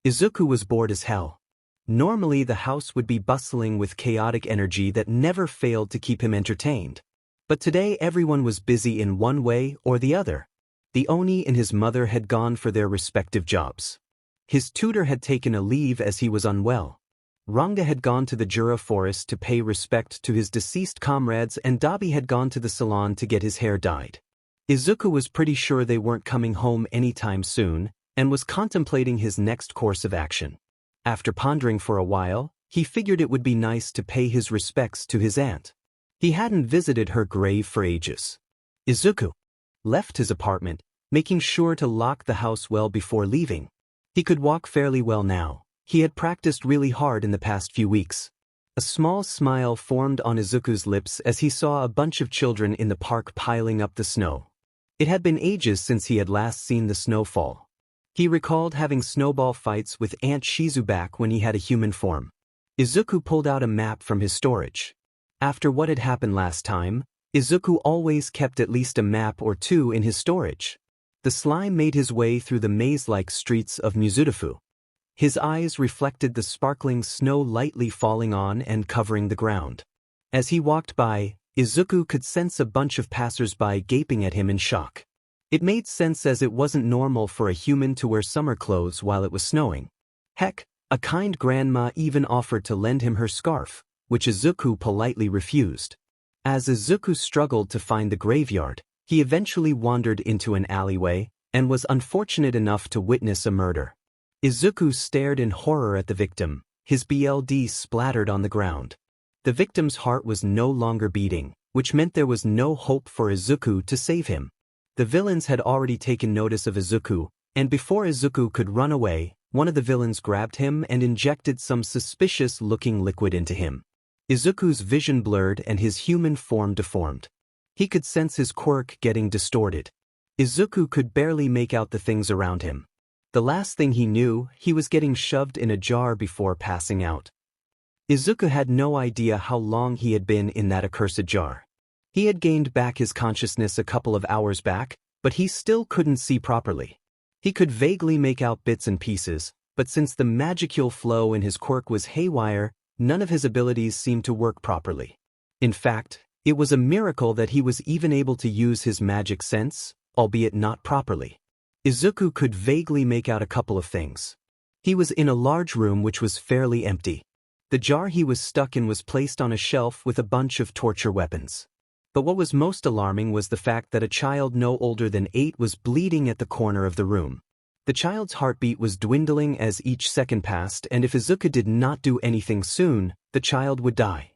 Izuku was bored as hell. Normally the house would be bustling with chaotic energy that never failed to keep him entertained. But today everyone was busy in one way or the other. The Oni and his mother had gone for their respective jobs. His tutor had taken a leave as he was unwell. Ranga had gone to the Jura forest to pay respect to his deceased comrades, and Dabi had gone to the salon to get his hair dyed. Izuku was pretty sure they weren't coming home anytime soon, and was contemplating his next course of action. After pondering for a while, he figured it would be nice to pay his respects to his aunt. He hadn't visited her grave for ages. Izuku left his apartment, making sure to lock the house well before leaving. He could walk fairly well now. He had practiced really hard in the past few weeks. A small smile formed on Izuku's lips as he saw a bunch of children in the park piling up the snow. It had been ages since he had last seen the snowfall. He recalled having snowball fights with Aunt Shizu back when he had a human form. Izuku pulled out a map from his storage. After what had happened last time, Izuku always kept at least a map or 2 in his storage. The slime made his way through the maze-like streets of Mizutofu. His eyes reflected the sparkling snow lightly falling on and covering the ground. As he walked by, Izuku could sense a bunch of passers-by gaping at him in shock. It made sense, as it wasn't normal for a human to wear summer clothes while it was snowing. Heck, a kind grandma even offered to lend him her scarf, which Izuku politely refused. As Izuku struggled to find the graveyard, he eventually wandered into an alleyway and was unfortunate enough to witness a murder. Izuku stared in horror at the victim, his blood splattered on the ground. The victim's heart was no longer beating, which meant there was no hope for Izuku to save him. The villains had already taken notice of Izuku, and before Izuku could run away, one of the villains grabbed him and injected some suspicious-looking liquid into him. Izuku's vision blurred and his human form deformed. He could sense his quirk getting distorted. Izuku could barely make out the things around him. The last thing he knew, he was getting shoved in a jar before passing out. Izuku had no idea how long he had been in that accursed jar. He had gained back his consciousness a couple of hours back, but he still couldn't see properly. He could vaguely make out bits and pieces, but since the magical flow in his quirk was haywire, none of his abilities seemed to work properly. In fact, it was a miracle that he was even able to use his magic sense, albeit not properly. Izuku could vaguely make out a couple of things. He was in a large room which was fairly empty. The jar he was stuck in was placed on a shelf with a bunch of torture weapons. But what was most alarming was the fact that a child no older than 8 was bleeding at the corner of the room. The child's heartbeat was dwindling as each second passed, and if Izuku did not do anything soon, the child would die.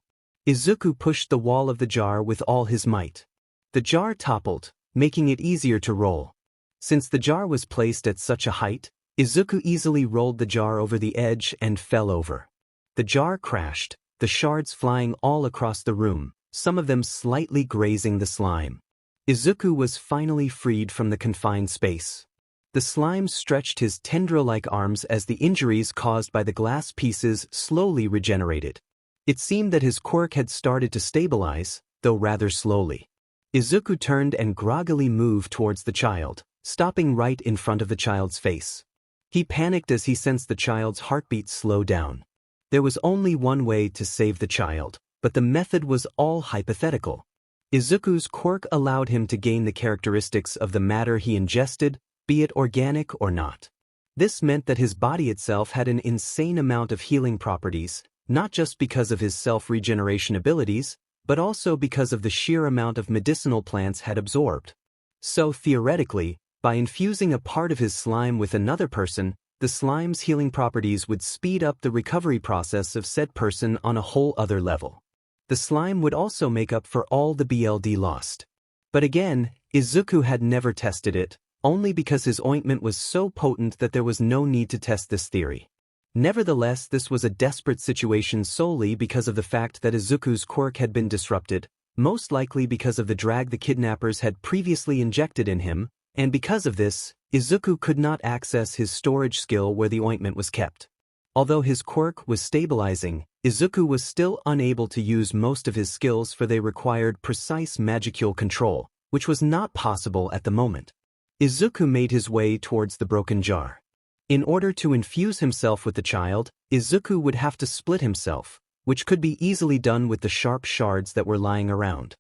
Izuku pushed the wall of the jar with all his might. The jar toppled, making it easier to roll. Since the jar was placed at such a height, Izuku easily rolled the jar over the edge and fell over. The jar crashed, the shards flying all across the room, some of them slightly grazing the slime. Izuku was finally freed from the confined space. The slime stretched his tendril-like arms as the injuries caused by the glass pieces slowly regenerated. It seemed that his quirk had started to stabilize, though rather slowly. Izuku turned and groggily moved towards the child, stopping right in front of the child's face. He panicked as he sensed the child's heartbeat slow down. There was only one way to save the child, but the method was all hypothetical. Izuku's quirk allowed him to gain the characteristics of the matter he ingested, be it organic or not. This meant that his body itself had an insane amount of healing properties, not just because of his self-regeneration abilities, but also because of the sheer amount of medicinal plants had absorbed. So theoretically, by infusing a part of his slime with another person, the slime's healing properties would speed up the recovery process of said person on a whole other level. The slime would also make up for all the blood lost. But again, Izuku had never tested it, only because his ointment was so potent that there was no need to test this theory. Nevertheless, this was a desperate situation solely because of the fact that Izuku's quirk had been disrupted, most likely because of the drug the kidnappers had previously injected in him, and because of this, Izuku could not access his storage skill where the ointment was kept. Although his quirk was stabilizing, Izuku was still unable to use most of his skills, for they required precise magical control, which was not possible at the moment. Izuku made his way towards the broken jar. In order to infuse himself with the child, Izuku would have to split himself, which could be easily done with the sharp shards that were lying around.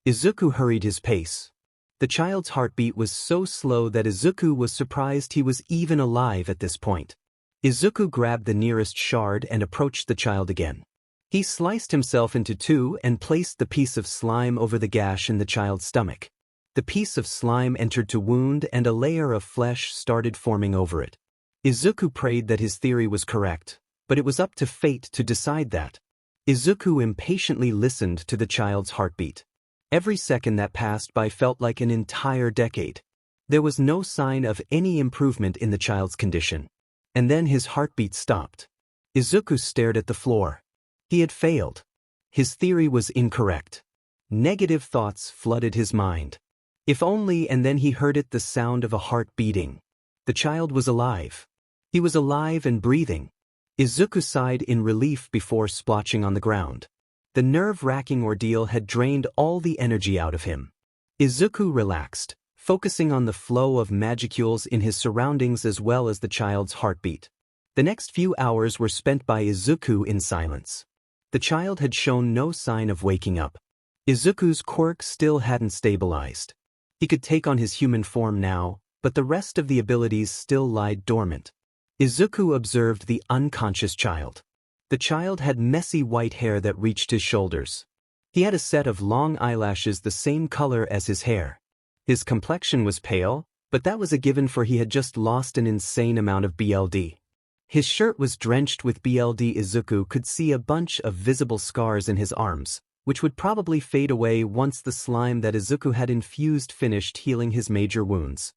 Izuku hurried his pace. The child's heartbeat was so slow that Izuku was surprised he was even alive at this point. Izuku grabbed the nearest shard and approached the child again. He sliced himself into two and placed the piece of slime over the gash in the child's stomach. The piece of slime entered the wound and a layer of flesh started forming over it. Izuku prayed that his theory was correct, but it was up to fate to decide that. Izuku impatiently listened to the child's heartbeat. Every second that passed by felt like an entire decade. There was no sign of any improvement in the child's condition. And then his heartbeat stopped. Izuku stared at the floor. He had failed. His theory was incorrect. Negative thoughts flooded his mind. If only, and then he heard it, the sound of a heart beating. The child was alive. He was alive and breathing. Izuku sighed in relief before splotching on the ground. The nerve-wracking ordeal had drained all the energy out of him. Izuku relaxed, focusing on the flow of magicules in his surroundings as well as the child's heartbeat. The next few hours were spent by Izuku in silence. The child had shown no sign of waking up. Izuku's quirk still hadn't stabilized. He could take on his human form now, but the rest of the abilities still lied dormant. Izuku observed the unconscious child. The child had messy white hair that reached his shoulders. He had a set of long eyelashes the same color as his hair. His complexion was pale, but that was a given, for he had just lost an insane amount of BLD. His shirt was drenched with BLD. Izuku could see a bunch of visible scars in his arms, which would probably fade away once the slime that Izuku had infused finished healing his major wounds.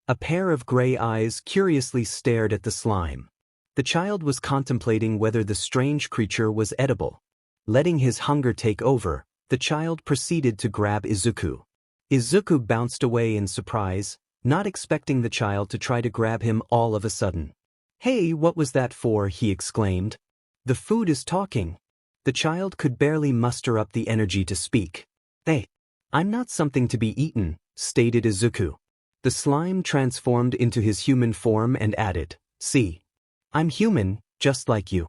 A pair of gray eyes curiously stared at the slime. The child was contemplating whether the strange creature was edible. Letting his hunger take over, the child proceeded to grab Izuku. Izuku bounced away in surprise, not expecting the child to try to grab him all of a sudden. "Hey, what was that for?" he exclaimed. "The food is talking." The child could barely muster up the energy to speak. "Hey, I'm not something to be eaten," stated Izuku. The slime transformed into his human form and added, "See, I'm human, just like you."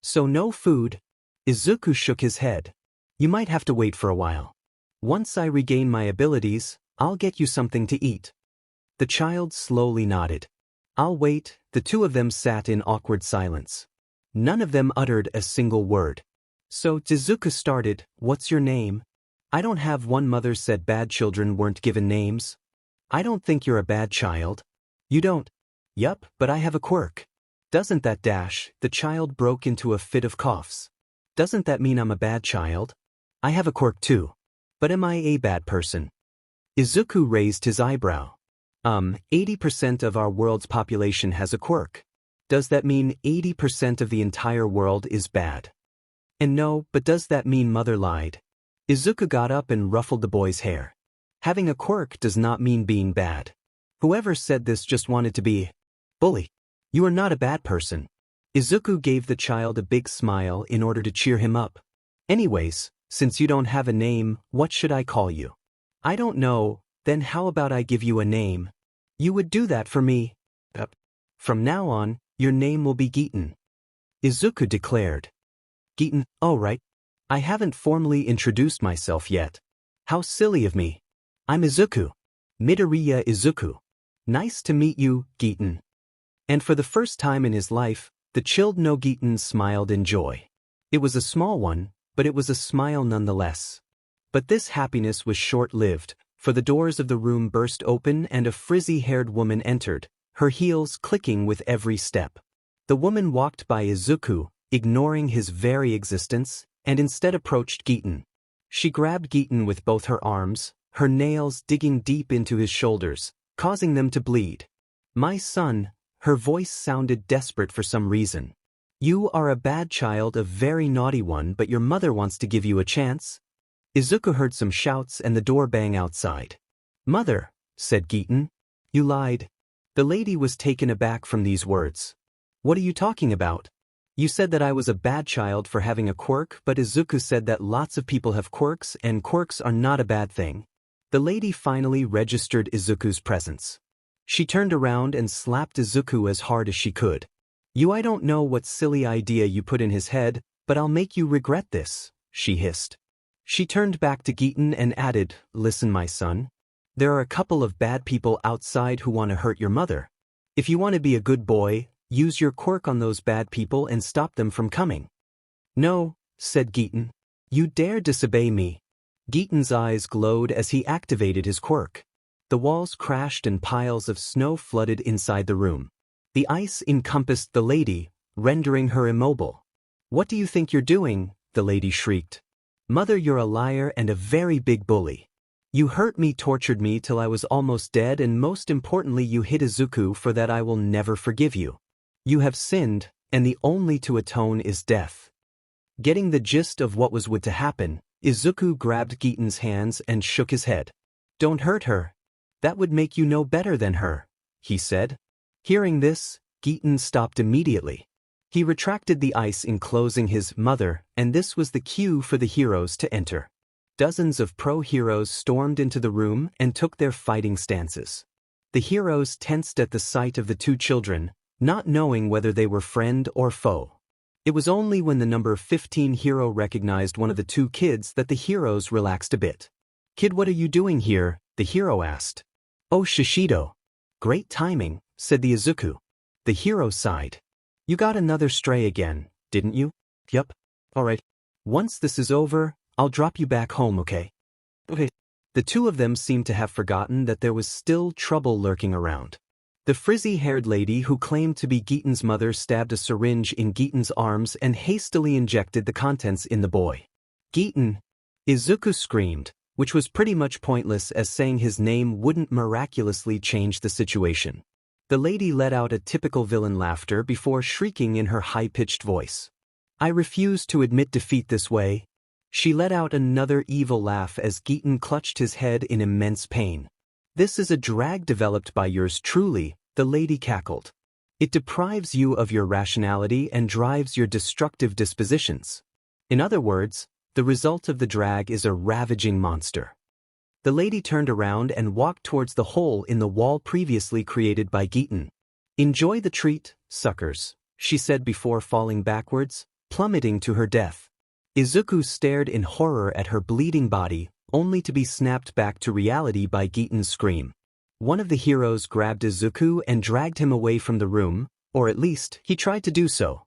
"So no food?" Izuku shook his head. "You might have to wait for a while. Once I regain my abilities, I'll get you something to eat." The child slowly nodded. "I'll wait." The two of them sat in awkward silence. None of them uttered a single word. So Izuku started, "What's your name?" "I don't have one." Mother said bad children weren't given names. "I don't think you're a bad child." "You don't?" "Yup, but I have a quirk." "Doesn't that dash?" The child broke into a fit of coughs. "Doesn't that mean I'm a bad child?" "I have a quirk too. But am I a bad person?" Izuku raised his eyebrow. 80% of our world's population has a quirk. Does that mean 80% of the entire world is bad?" "And no, but does that mean Mother lied?" Izuku got up and ruffled the boy's hair. "Having a quirk does not mean being bad. Whoever said this just wanted to be bully. You are not a bad person." Izuku gave the child a big smile in order to cheer him up. "Anyways, since you don't have a name, what should I call you?" "I don't know." "Then how about I give you a name?" "You would do that for me?" "Yep. From now on, your name will be 𝐬𝐸𝐽," Izuku declared. "𝐬𝐸𝐽, all right. I haven't formally introduced myself yet. How silly of me. I'm Izuku. Midoriya Izuku. Nice to meet you, 𝐬𝐸𝐽." And for the first time in his life, the chilled no 𝐬𝐸𝐽 smiled in joy. It was a small one, but it was a smile nonetheless. But this happiness was short-lived, for the doors of the room burst open and a frizzy-haired woman entered, her heels clicking with every step. The woman walked by Izuku, ignoring his very existence, and instead approached 𝐬𝐸𝐽. She grabbed 𝐬𝐸𝐽 with both her arms, her nails digging deep into his shoulders, causing them to bleed. "My son," her voice sounded desperate for some reason. "You are a bad child, a very naughty one, but your mother wants to give you a chance." Izuku heard some shouts and the door bang outside. "Mother," said 𝐬𝐸𝐽. "You lied." The lady was taken aback from these words. "What are you talking about? You said that I was a bad child for having a quirk, but Izuku said that lots of people have quirks and quirks are not a bad thing." The lady finally registered Izuku's presence. She turned around and slapped Izuku as hard as she could. I don't know what silly idea you put in his head, but I'll make you regret this," she hissed. She turned back to 𝐬𝐸𝐽 and added, "Listen, my son. There are a couple of bad people outside who want to hurt your mother. If you want to be a good boy, use your quirk on those bad people and stop them from coming." "No," said 𝐬𝐸𝐽. "You dare disobey me." 𝐬𝐸𝐽's eyes glowed as he activated his quirk. The walls crashed and piles of snow flooded inside the room. The ice encompassed the lady, rendering her immobile. "What do you think you're doing?" the lady shrieked. "Mother, you're a liar and a very big bully. You hurt me, tortured me till I was almost dead, and most importantly you hit Izuku. For that I will never forgive you. You have sinned, and the only to atone is death." Getting the gist of what was to happen, Izuku grabbed 𝐬𝐸𝐽's hands and shook his head. "Don't hurt her. That would make you no better than her," he said. Hearing this, 𝐬𝐸𝐽 stopped immediately. He retracted the ice enclosing his mother, and this was the cue for the heroes to enter. Dozens of pro-heroes stormed into the room and took their fighting stances. The heroes tensed at the sight of the two children, not knowing whether they were friend or foe. It was only when the number 15 hero recognized one of the two kids that the heroes relaxed a bit. "Kid, what are you doing here?" the hero asked. "Oh, Shishido." "Great timing," said the Izuku. The hero sighed. "You got another stray again, didn't you?" "Yup." "Alright. Once this is over, I'll drop you back home, okay?" "Okay." The two of them seemed to have forgotten that there was still trouble lurking around. The frizzy-haired lady who claimed to be 𝐬𝐬𝐻's mother stabbed a syringe in 𝐬𝐬𝐻's arms and hastily injected the contents in the boy. "𝐬𝐬𝐻!" Izuku screamed, which was pretty much pointless as saying his name wouldn't miraculously change the situation. The lady let out a typical villain laughter before shrieking in her high-pitched voice. "I refuse to admit defeat this way." She let out another evil laugh as 𝐬𝐬𝐻 clutched his head in immense pain. "This is a drag developed by yours truly," the lady cackled. "It deprives you of your rationality and drives your destructive dispositions. In other words, the result of the drag is a ravaging monster." The lady turned around and walked towards the hole in the wall previously created by 𝐬𝐬𝐻. "Enjoy the treat, suckers," she said before falling backwards, plummeting to her death. Izuku stared in horror at her bleeding body, only to be snapped back to reality by 𝐬𝐬𝐻's scream. One of the heroes grabbed Izuku and dragged him away from the room, or at least, he tried to do so.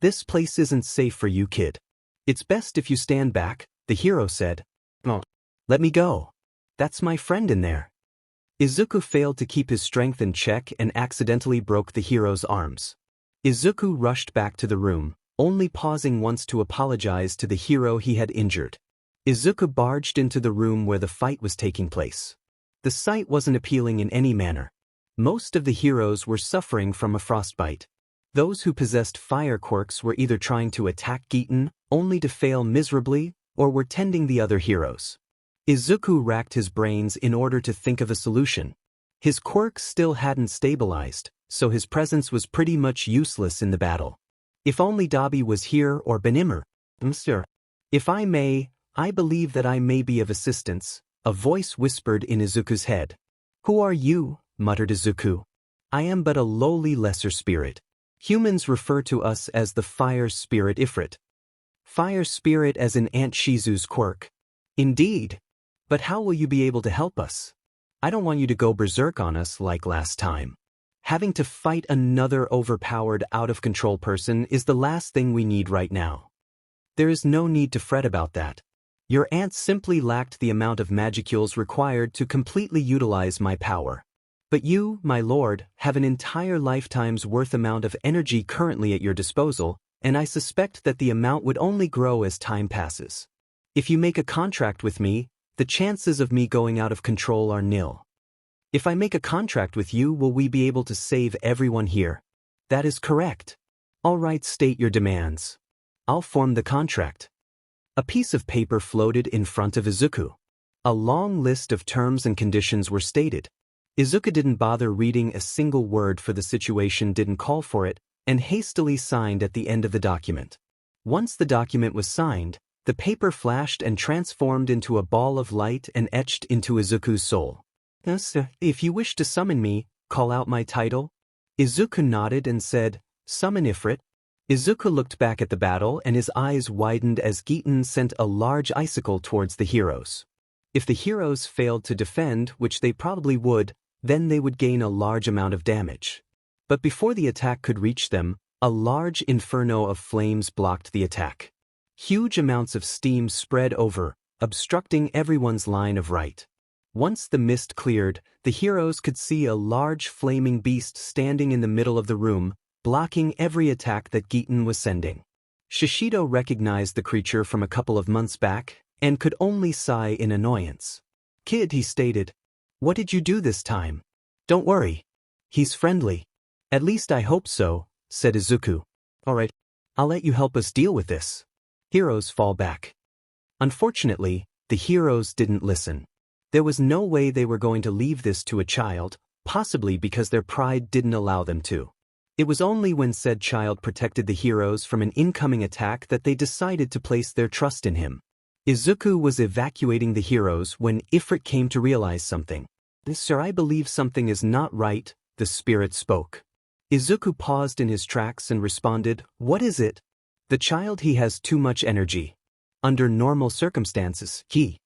"This place isn't safe for you, kid. It's best if you stand back," the hero said. "Oh, let me go. That's my friend in there." Izuku failed to keep his strength in check and accidentally broke the hero's arms. Izuku rushed back to the room, only pausing once to apologize to the hero he had injured. Izuku barged into the room where the fight was taking place. The sight wasn't appealing in any manner. Most of the heroes were suffering from a frostbite. Those who possessed fire quirks were either trying to attack 𝐬𝐬𝐻, only to fail miserably, or were tending the other heroes. Izuku racked his brains in order to think of a solution. His quirks still hadn't stabilized, so his presence was pretty much useless in the battle. If only Dabi was here or Bnha. "Sir, if I may, I believe that I may be of assistance," a voice whispered in Izuku's head. "Who are you?" muttered Izuku. "I am but a lowly lesser spirit. Humans refer to us as the fire spirit Ifrit." "Fire spirit as in Aunt Shizu's quirk." "Indeed. But how will you be able to help us? I don't want you to go berserk on us like last time. Having to fight another overpowered, out-of-control person is the last thing we need right now. There is no need to fret about that. Your aunt simply lacked the amount of magicules required to completely utilize my power. But you, my lord, have an entire lifetime's worth amount of energy currently at your disposal, and I suspect that the amount would only grow as time passes. If you make a contract with me, the chances of me going out of control are nil. If I make a contract with you, will we be able to save everyone here?" "That is correct." "All right, state your demands. I'll form the contract." A piece of paper floated in front of Izuku. A long list of terms and conditions were stated. Izuku didn't bother reading a single word, for the situation didn't call for it, and hastily signed at the end of the document. Once the document was signed, the paper flashed and transformed into a ball of light and etched into Izuku's soul. "If you wish to summon me, call out my title." Izuku nodded and said, "Summon Ifrit." Izuku looked back at the battle and his eyes widened as 𝐬𝐬𝐻 sent a large icicle towards the heroes. If the heroes failed to defend, which they probably would, then they would gain a large amount of damage. But before the attack could reach them, a large inferno of flames blocked the attack. Huge amounts of steam spread over, obstructing everyone's line of sight. Once the mist cleared, the heroes could see a large flaming beast standing in the middle of the room, blocking every attack that 𝐬𝐬𝐻 was sending. Shishido recognized the creature from a couple of months back, and could only sigh in annoyance. "Kid," he stated, "what did you do this time?" "Don't worry. He's friendly." "At least I hope so," said Izuku. "Alright, I'll let you help us deal with this." Heroes fall back. Unfortunately, the heroes didn't listen. There was no way they were going to leave this to a child, possibly because their pride didn't allow them to. It was only when said child protected the heroes from an incoming attack that they decided to place their trust in him. Izuku was evacuating the heroes when Ifrit came to realize something. "Sir, I believe something is not right," the spirit spoke. Izuku paused in his tracks and responded, "What is it?" "The child, he has too much energy. Under normal circumstances, he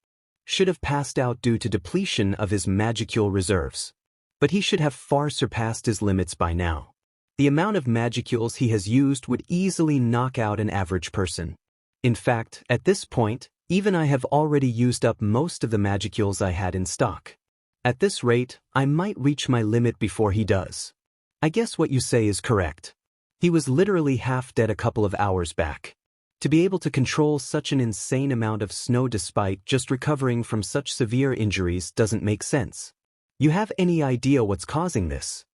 should have passed out due to depletion of his magicule reserves. But he should have far surpassed his limits by now. The amount of magicules he has used would easily knock out an average person. In fact, at this point, even I have already used up most of the magicules I had in stock. At this rate, I might reach my limit before he does. I guess what you say is correct. He was literally half dead a couple of hours back. To be able to control such an insane amount of snow despite just recovering from such severe injuries doesn't make sense. You have any idea what's causing this?"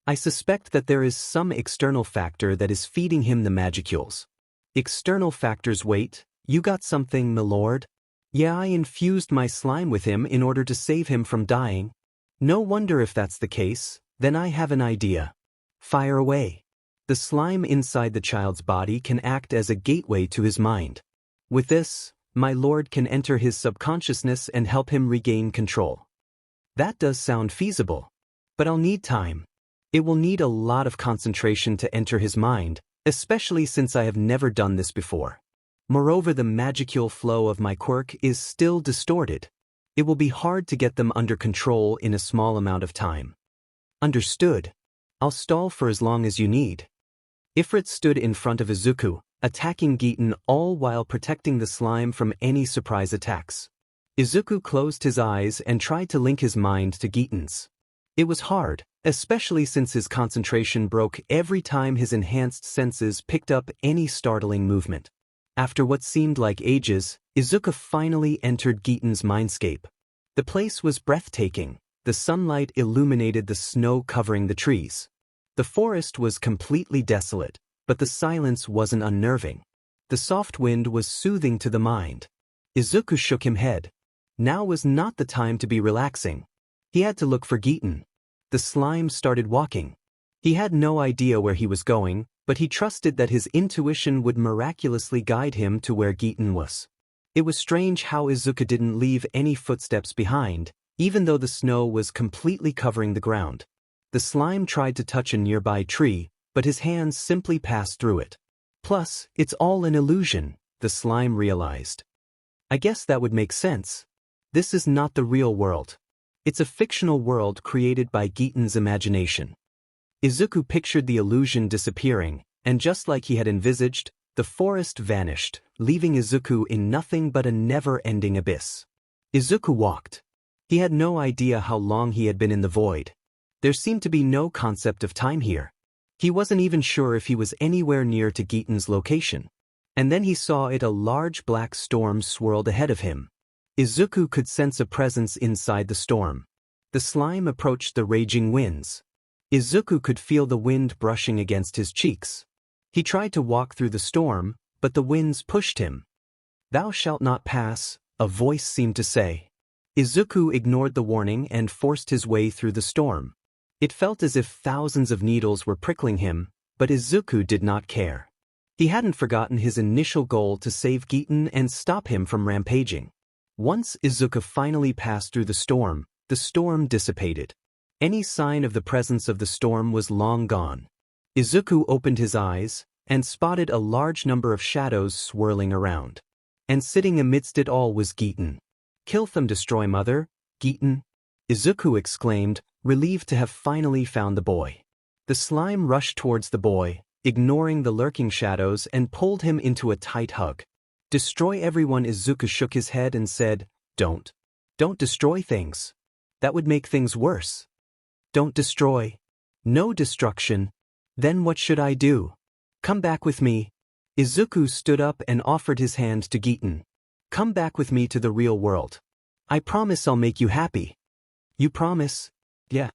"I suspect that there is some external factor that is feeding him the magicules." "External factors? Wait, you got something, milord?" "Yeah, I infused my slime with him in order to save him from dying." "No wonder if that's the case, then I have an idea." "Fire away." "The slime inside the child's body can act as a gateway to his mind. With this, my lord can enter his subconsciousness and help him regain control." "That does sound feasible. But I'll need time. It will need a lot of concentration to enter his mind, especially since I have never done this before. Moreover, the magicule flow of my quirk is still distorted. It will be hard to get them under control in a small amount of time." "Understood. I'll stall for as long as you need." Ifrit stood in front of Izuku, attacking 𝐸𝐽 all while protecting the slime from any surprise attacks. Izuku closed his eyes and tried to link his mind to 𝐸𝐽's. It was hard, especially since his concentration broke every time his enhanced senses picked up any startling movement. After what seemed like ages, Izuku finally entered 𝐸𝐽's mindscape. The place was breathtaking. The sunlight illuminated the snow covering the trees. The forest was completely desolate, but the silence wasn't unnerving. The soft wind was soothing to the mind. Izuku shook his head. Now was not the time to be relaxing. He had to look for 𝐸𝐽. The slime started walking. He had no idea where he was going, but he trusted that his intuition would miraculously guide him to where 𝐸𝐽 was. It was strange how Izuku didn't leave any footsteps behind, even though the snow was completely covering the ground. The slime tried to touch a nearby tree, but his hands simply passed through it. Plus, it's all an illusion, the slime realized. I guess that would make sense. This is not the real world. It's a fictional world created by 𝐸𝐽's imagination. Izuku pictured the illusion disappearing, and just like he had envisaged, the forest vanished, leaving Izuku in nothing but a never-ending abyss. Izuku walked. He had no idea how long he had been in the void. There seemed to be no concept of time here. He wasn't even sure if he was anywhere near to 𝐸𝐽's location. And then he saw a large black storm swirled ahead of him. Izuku could sense a presence inside the storm. The slime approached the raging winds. Izuku could feel the wind brushing against his cheeks. He tried to walk through the storm, but the winds pushed him. "Thou shalt not pass," a voice seemed to say. Izuku ignored the warning and forced his way through the storm. It felt as if thousands of needles were prickling him, but Izuku did not care. He hadn't forgotten his initial goal to save 𝐸𝐽 and stop him from rampaging. Once Izuku finally passed through the storm dissipated. Any sign of the presence of the storm was long gone. Izuku opened his eyes and spotted a large number of shadows swirling around. And sitting amidst it all was 𝐸𝐽. "Kill them, destroy mother, 𝐸𝐽," Izuku exclaimed, relieved to have finally found the boy. The slime rushed towards the boy, ignoring the lurking shadows, and pulled him into a tight hug. "Destroy everyone." Izuku shook his head and said, Don't destroy things. That would make things worse. Don't destroy. No destruction. Then what should I do? Come back with me." Izuku stood up and offered his hand to 𝐸𝐽. "Come back with me to the real world. I promise I'll make you happy." "You promise?" "Yeah."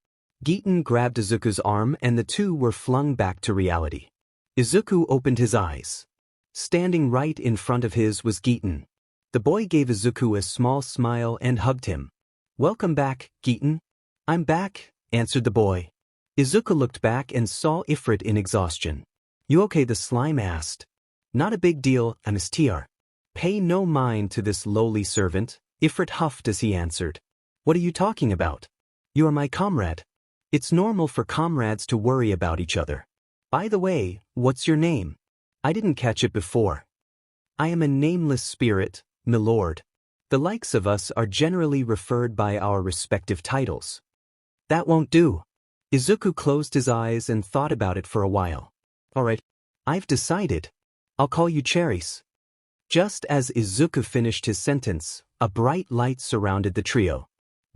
𝐸𝐽 grabbed Izuku's arm and the two were flung back to reality. Izuku opened his eyes. Standing right in front of his was 𝐸𝐽. The boy gave Izuku a small smile and hugged him. "Welcome back, 𝐸𝐽." "I'm back," answered the boy. Izuku looked back and saw Ifrit in exhaustion. "You okay?" the slime asked. "Not a big deal, Anastasia." "Pay no mind to this lowly servant," Ifrit huffed as he answered. "What are you talking about? You are my comrade." It's normal for comrades to worry about each other. By the way, what's your name? I didn't catch it before. I am a nameless spirit, milord. The likes of us are generally referred by our respective titles. That won't do. Izuku closed his eyes and thought about it for a while. Alright, I've decided. I'll call you 𝐬𝐸𝐺. Just as Izuku finished his sentence, a bright light surrounded the trio.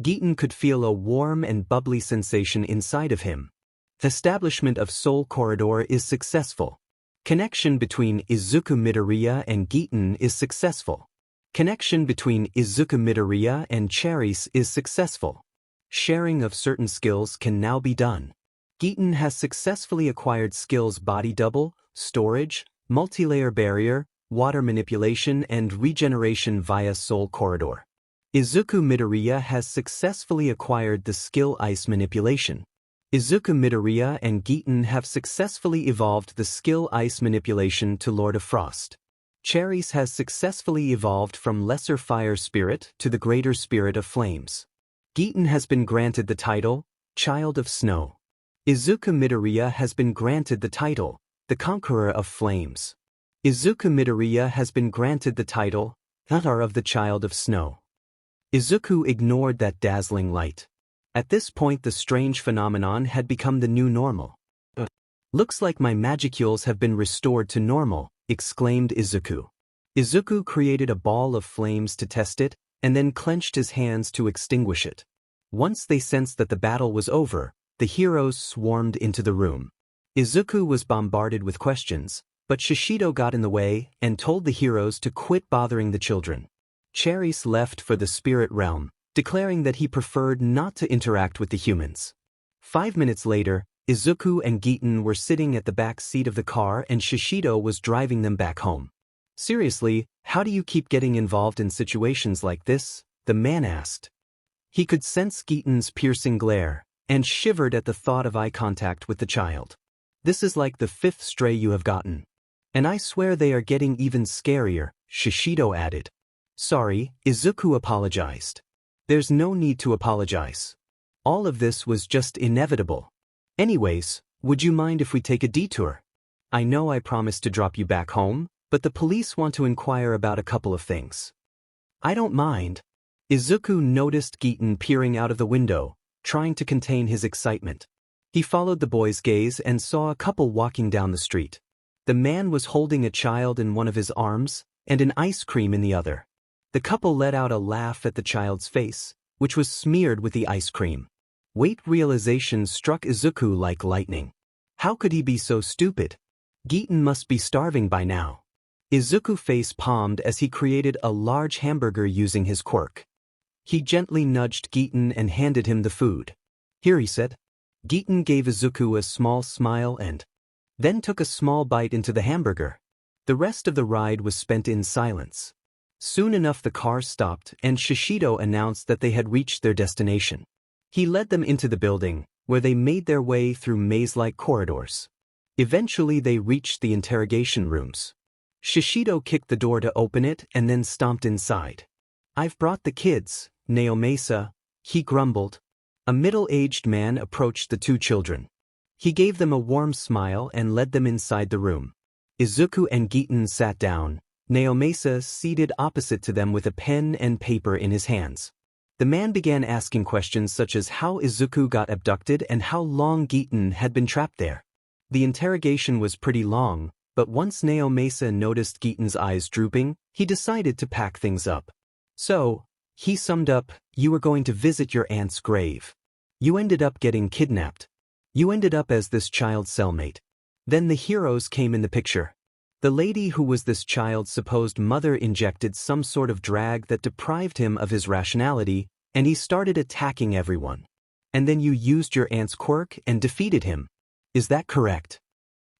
𝐬𝐸𝐽 could feel a warm and bubbly sensation inside of him. The establishment of Soul Corridor is successful. Connection between Izuku Midoriya and 𝐬𝐸𝐽 is successful. Connection between Izuku Midoriya and 𝐬𝐸𝐺 is successful. Sharing of certain skills can now be done. 𝐬𝐸𝐽 has successfully acquired skills Body Double, Storage, Multilayer Barrier, Water Manipulation and Regeneration via Soul Corridor. Izuku Midoriya has successfully acquired the skill Ice Manipulation. Izuku Midoriya and 𝐬𝐸𝐽 have successfully evolved the skill Ice Manipulation to Lord of Frost. 𝐬𝐸𝐺 has successfully evolved from Lesser Fire Spirit to the Greater Spirit of Flames. 𝐬𝐸𝐽 has been granted the title, Child of Snow. Izuku Midoriya has been granted the title, the Conqueror of Flames. Izuku Midoriya has been granted the title, 𝐬𝐸𝐺 of the Child of Snow. Izuku ignored that dazzling light. At this point the strange phenomenon had become the new normal. Looks like my magicules have been restored to normal, exclaimed Izuku. Izuku created a ball of flames to test it, and then clenched his hands to extinguish it. Once they sensed that the battle was over, the heroes swarmed into the room. Izuku was bombarded with questions, but Shishido got in the way and told the heroes to quit bothering the children. 𝐬𝐸𝐺 left for the spirit realm, declaring that he preferred not to interact with the humans. 5 minutes later, Izuku and 𝐬𝐸𝐽 were sitting at the back seat of the car and Shishido was driving them back home. Seriously, how do you keep getting involved in situations like this? The man asked. He could sense 𝐬𝐸𝐽's piercing glare, and shivered at the thought of eye contact with the child. This is like the 5th stray you have gotten. And I swear they are getting even scarier, Shishido added. Sorry, Izuku apologized. There's no need to apologize. All of this was just inevitable. Anyways, would you mind if we take a detour? I know I promised to drop you back home, but the police want to inquire about a couple of things. I don't mind. Izuku noticed 𝐬𝐸𝐽 peering out of the window, trying to contain his excitement. He followed the boy's gaze and saw a couple walking down the street. The man was holding a child in one of his arms, and an ice cream in the other. The couple let out a laugh at the child's face, which was smeared with the ice cream. Weight realization struck Izuku like lightning. How could he be so stupid? 𝐬𝐸𝐽 must be starving by now. Izuku face-palmed as he created a large hamburger using his quirk. He gently nudged 𝐬𝐸𝐽 and handed him the food. Here, he said. 𝐬𝐸𝐽 gave Izuku a small smile and then took a small bite into the hamburger. The rest of the ride was spent in silence. Soon enough the car stopped and Shishido announced that they had reached their destination. He led them into the building, where they made their way through maze-like corridors. Eventually they reached the interrogation rooms. Shishido kicked the door to open it and then stomped inside. I've brought the kids, Naomasa, he grumbled. A middle-aged man approached the two children. He gave them a warm smile and led them inside the room. Izuku and 𝐬𝐸𝐽 sat down, Naomasa seated opposite to them with a pen and paper in his hands. The man began asking questions such as how Izuku got abducted and how long 𝐬𝐸𝐽 had been trapped there. The interrogation was pretty long, but once Naomasa noticed 𝐬𝐸𝐽's eyes drooping, he decided to pack things up. So, he summed up, you were going to visit your aunt's grave. You ended up getting kidnapped. You ended up as this child's cellmate. Then the heroes came in the picture. The lady who was this child's supposed mother injected some sort of drug that deprived him of his rationality, and he started attacking everyone. And then you used your aunt's quirk and defeated him. Is that correct?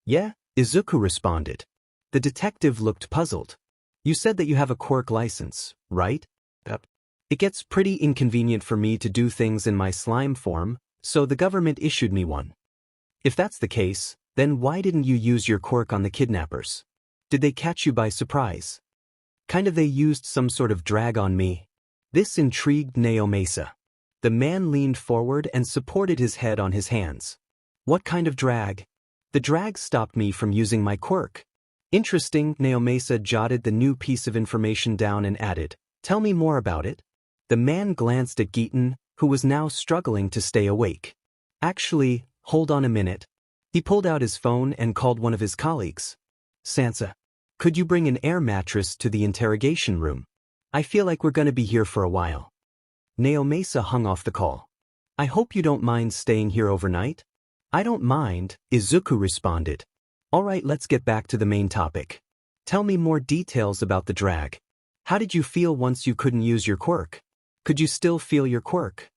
Yeah, Izuku responded. The detective looked puzzled. You said that you have a quirk license, right? Yep. It gets pretty inconvenient for me to do things in my slime form, so the government issued me one. If that's the case, then why didn't you use your quirk on the kidnappers? Did they catch you by surprise? Kind of they used some sort of drag on me. This intrigued Naomasa. The man leaned forward and supported his head on his hands. What kind of drag? The drag stopped me from using my quirk. Interesting, 𝐒𝐻𝐽 jotted the new piece of information down and added, tell me more about it. The man glanced at 𝐬𝐽, who was now struggling to stay awake. Actually, hold on a minute. He pulled out his phone and called one of his colleagues. Sansa, could you bring an air mattress to the interrogation room? I feel like we're gonna be here for a while. 𝐒𝐻𝐽 hung off the call. I hope you don't mind staying here overnight? I don't mind, Izuku responded. Alright, let's get back to the main topic. Tell me more details about the drag. How did you feel once you couldn't use your quirk? Could you still feel your quirk?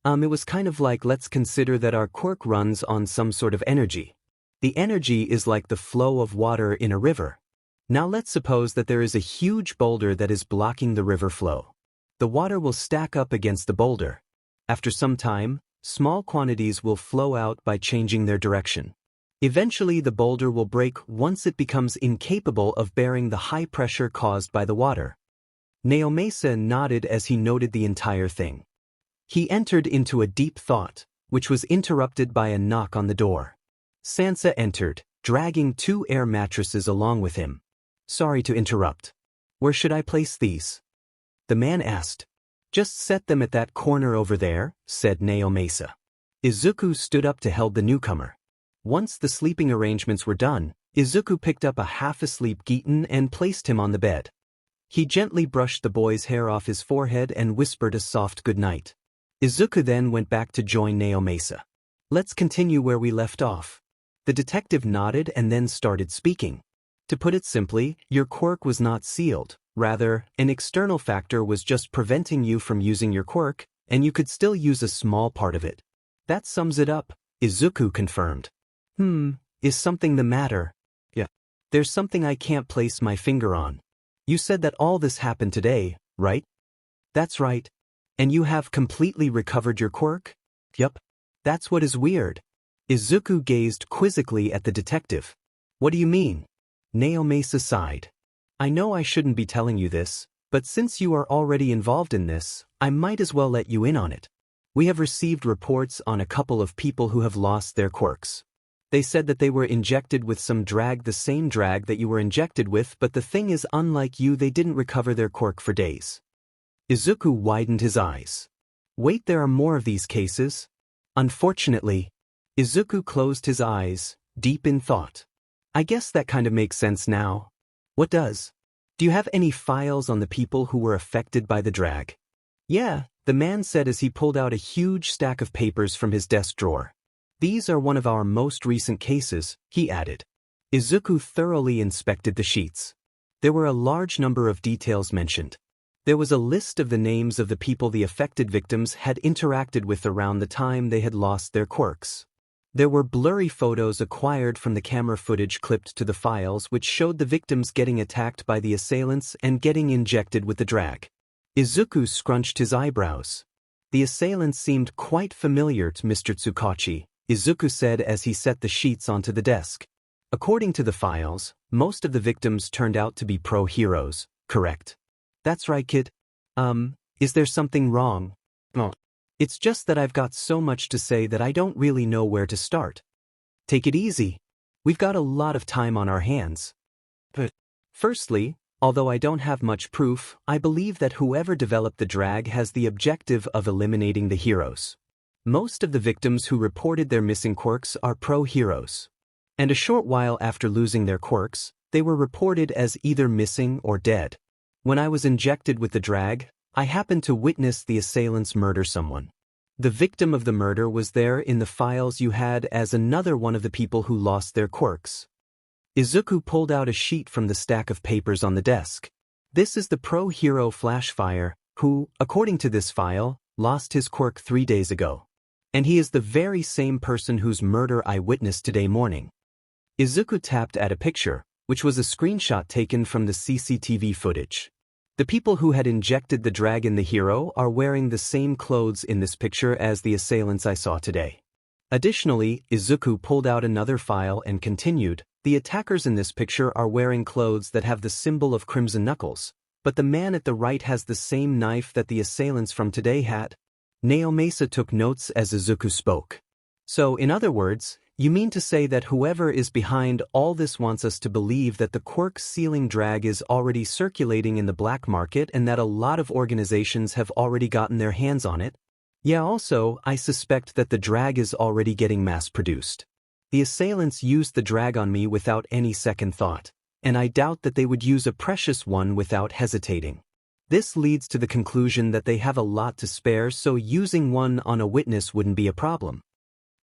It was kind of like, let's consider that our quirk runs on some sort of energy. The energy is like the flow of water in a river. Now let's suppose that there is a huge boulder that is blocking the river flow. The water will stack up against the boulder. After some time, small quantities will flow out by changing their direction. Eventually the boulder will break once it becomes incapable of bearing the high pressure caused by the water. 𝐒𝐻𝐽 nodded as he noted the entire thing. He entered into a deep thought, which was interrupted by a knock on the door. Sansa entered, dragging 2 air mattresses along with him. Sorry to interrupt. Where should I place these? The man asked. Just set them at that corner over there, said 𝐒𝐻𝐽. Izuku stood up to help the newcomer. Once the sleeping arrangements were done, Izuku picked up a half-asleep 𝐬𝐽 and placed him on the bed. He gently brushed the boy's hair off his forehead and whispered a soft goodnight. Izuku then went back to join 𝐒𝐽. Let's continue where we left off. The detective nodded and then started speaking. To put it simply, your quirk was not sealed. Rather, an external factor was just preventing you from using your quirk, and you could still use a small part of it. That sums it up, Izuku confirmed. Is something the matter? Yeah. There's something I can't place my finger on. You said that all this happened today, right? That's right. And you have completely recovered your quirk? Yup. That's what is weird. Izuku gazed quizzically at the detective. What do you mean? 𝐒𝐻𝐽 sighed. I know I shouldn't be telling you this, but since you are already involved in this, I might as well let you in on it. We have received reports on a couple of people who have lost their quirks. They said that they were injected with some drag, the same drag that you were injected with, but the thing is, unlike you, they didn't recover their quirk for days. Izuku widened his eyes. Wait, there are more of these cases? Unfortunately. Izuku closed his eyes, deep in thought. I guess that kind of makes sense now. What does? Do you have any files on the people who were affected by the drag? Yeah, the man said as he pulled out a huge stack of papers from his desk drawer. These are one of our most recent cases, he added. Izuku thoroughly inspected the sheets. There were a large number of details mentioned. There was a list of the names of the people the affected victims had interacted with around the time they had lost their quirks. There were blurry photos acquired from the camera footage clipped to the files which showed the victims getting attacked by the assailants and getting injected with the drag. Izuku scrunched his eyebrows. The assailants seemed quite familiar to Mr. Tsukachi, Izuku said as he set the sheets onto the desk. According to the files, most of the victims turned out to be pro-heroes, correct? That's right, kid. Is there something wrong? No. It's just that I've got so much to say that I don't really know where to start. Take it easy. We've got a lot of time on our hands. But firstly, although I don't have much proof, I believe that whoever developed the drag has the objective of eliminating the heroes. Most of the victims who reported their missing quirks are pro-heroes. And a short while after losing their quirks, they were reported as either missing or dead. When I was injected with the drag, I happened to witness the assailants murder someone. The victim of the murder was there in the files you had as another one of the people who lost their quirks. Izuku pulled out a sheet from the stack of papers on the desk. This is the pro-hero Flashfire, who, according to this file, lost his quirk 3 days ago. And he is the very same person whose murder I witnessed today morning. Izuku tapped at a picture, which was a screenshot taken from the CCTV footage. The people who had injected the drag in the hero are wearing the same clothes in this picture as the assailants I saw today. Additionally, Izuku pulled out another file and continued, the attackers in this picture are wearing clothes that have the symbol of Crimson Knuckles, but the man at the right has the same knife that the assailants from today had. 𝐻𝐬𝐽 took notes as Izuku spoke. So, in other words, you mean to say that whoever is behind all this wants us to believe that the quirks sealing drag is already circulating in the black market and that a lot of organizations have already gotten their hands on it? Yeah, also, I suspect that the drag is already getting mass-produced. The assailants used the drag on me without any second thought, and I doubt that they would use a precious one without hesitating. This leads to the conclusion that they have a lot to spare, so using one on a witness wouldn't be a problem.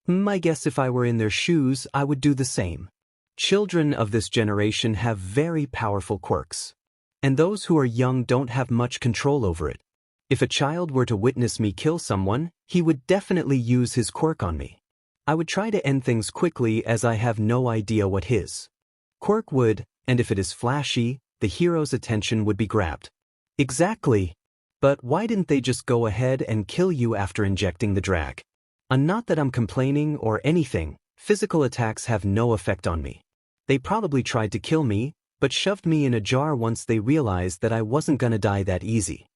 I guess if I were in their shoes, I would do the same. Children of this generation have very powerful quirks. And those who are young don't have much control over it. If a child were to witness me kill someone, he would definitely use his quirk on me. I would try to end things quickly as I have no idea what his quirk would, and if it is flashy, the hero's attention would be grabbed. Exactly. But why didn't they just go ahead and kill you after injecting the drag? Not that I'm complaining or anything, physical attacks have no effect on me. They probably tried to kill me, but shoved me in a jar once they realized that I wasn't gonna die that easy.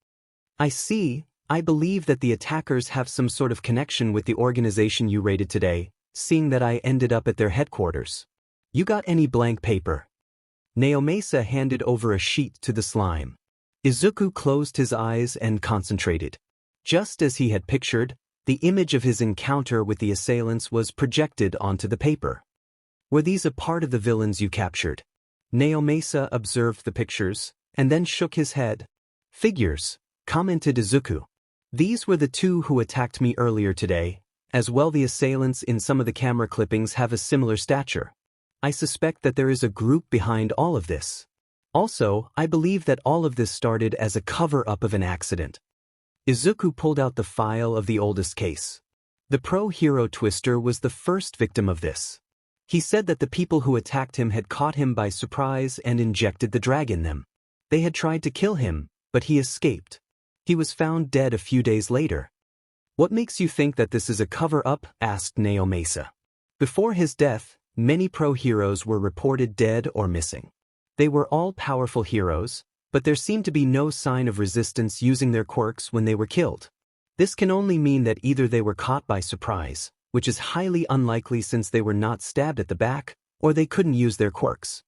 I see. I believe that the attackers have some sort of connection with the organization you raided today, seeing that I ended up at their headquarters. You got any blank paper? 𝐻𝐬𝐽 handed over a sheet to the slime. Izuku closed his eyes and concentrated. Just as he had pictured, the image of his encounter with the assailants was projected onto the paper. Were these a part of the villains you captured? 𝐻𝐬𝐽 observed the pictures, and then shook his head. Figures, commented Izuku. These were the two who attacked me earlier today, as well the assailants in some of the camera clippings have a similar stature. I suspect that there is a group behind all of this. Also, I believe that all of this started as a cover-up of an accident. Izuku pulled out the file of the oldest case. The pro-hero Twister was the first victim of this. He said that the people who attacked him had caught him by surprise and injected the drag in them. They had tried to kill him, but he escaped. He was found dead a few days later. What makes you think that this is a cover-up? Asked 𝐻𝐬𝐽. Before his death, many pro-heroes were reported dead or missing. They were all powerful heroes, but there seemed to be no sign of resistance using their quirks when they were killed. This can only mean that either they were caught by surprise, which is highly unlikely since they were not stabbed at the back, or they couldn't use their quirks.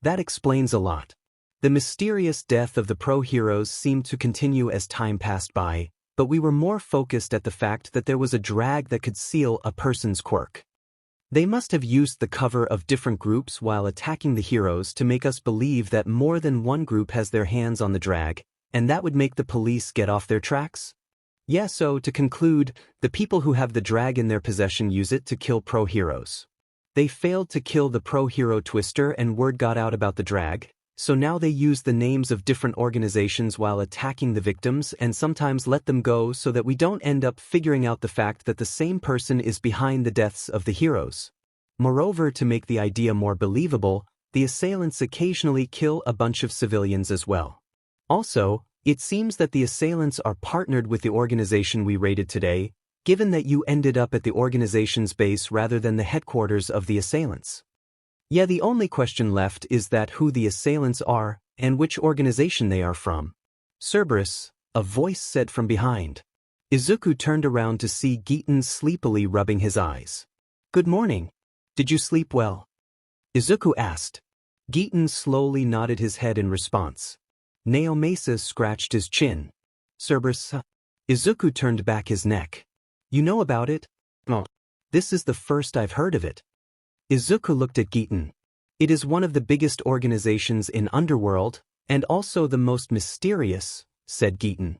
That explains a lot. The mysterious death of the pro-heroes seemed to continue as time passed by, but we were more focused at the fact that there was a drag that could seal a person's quirk. They must have used the cover of different groups while attacking the heroes to make us believe that more than one group has their hands on the drag, and that would make the police get off their tracks? Yeah, so to conclude, the people who have the drag in their possession use it to kill pro-heroes. They failed to kill the pro-hero Twister and word got out about the drag, so now they use the names of different organizations while attacking the victims and sometimes let them go so that we don't end up figuring out the fact that the same person is behind the deaths of the heroes. Moreover, to make the idea more believable, the assailants occasionally kill a bunch of civilians as well. Also, it seems that the assailants are partnered with the organization we raided today, given that you ended up at the organization's base rather than the headquarters of the assailants. Yeah, the only question left is that who the assailants are and which organization they are from. Cerberus, a voice said from behind. Izuku turned around to see 𝐻𝐬𝐽 sleepily rubbing his eyes. Good morning. Did you sleep well? Izuku asked. 𝐻𝐬𝐽 slowly nodded his head in response. 𝐻𝐬𝐽 scratched his chin. Cerberus. Izuku turned back his neck. You know about it? Oh. This is the first I've heard of it. Izuku looked at 𝐻𝐬𝐽. It is one of the biggest organizations in Underworld, and also the most mysterious, said 𝐻𝐬𝐽.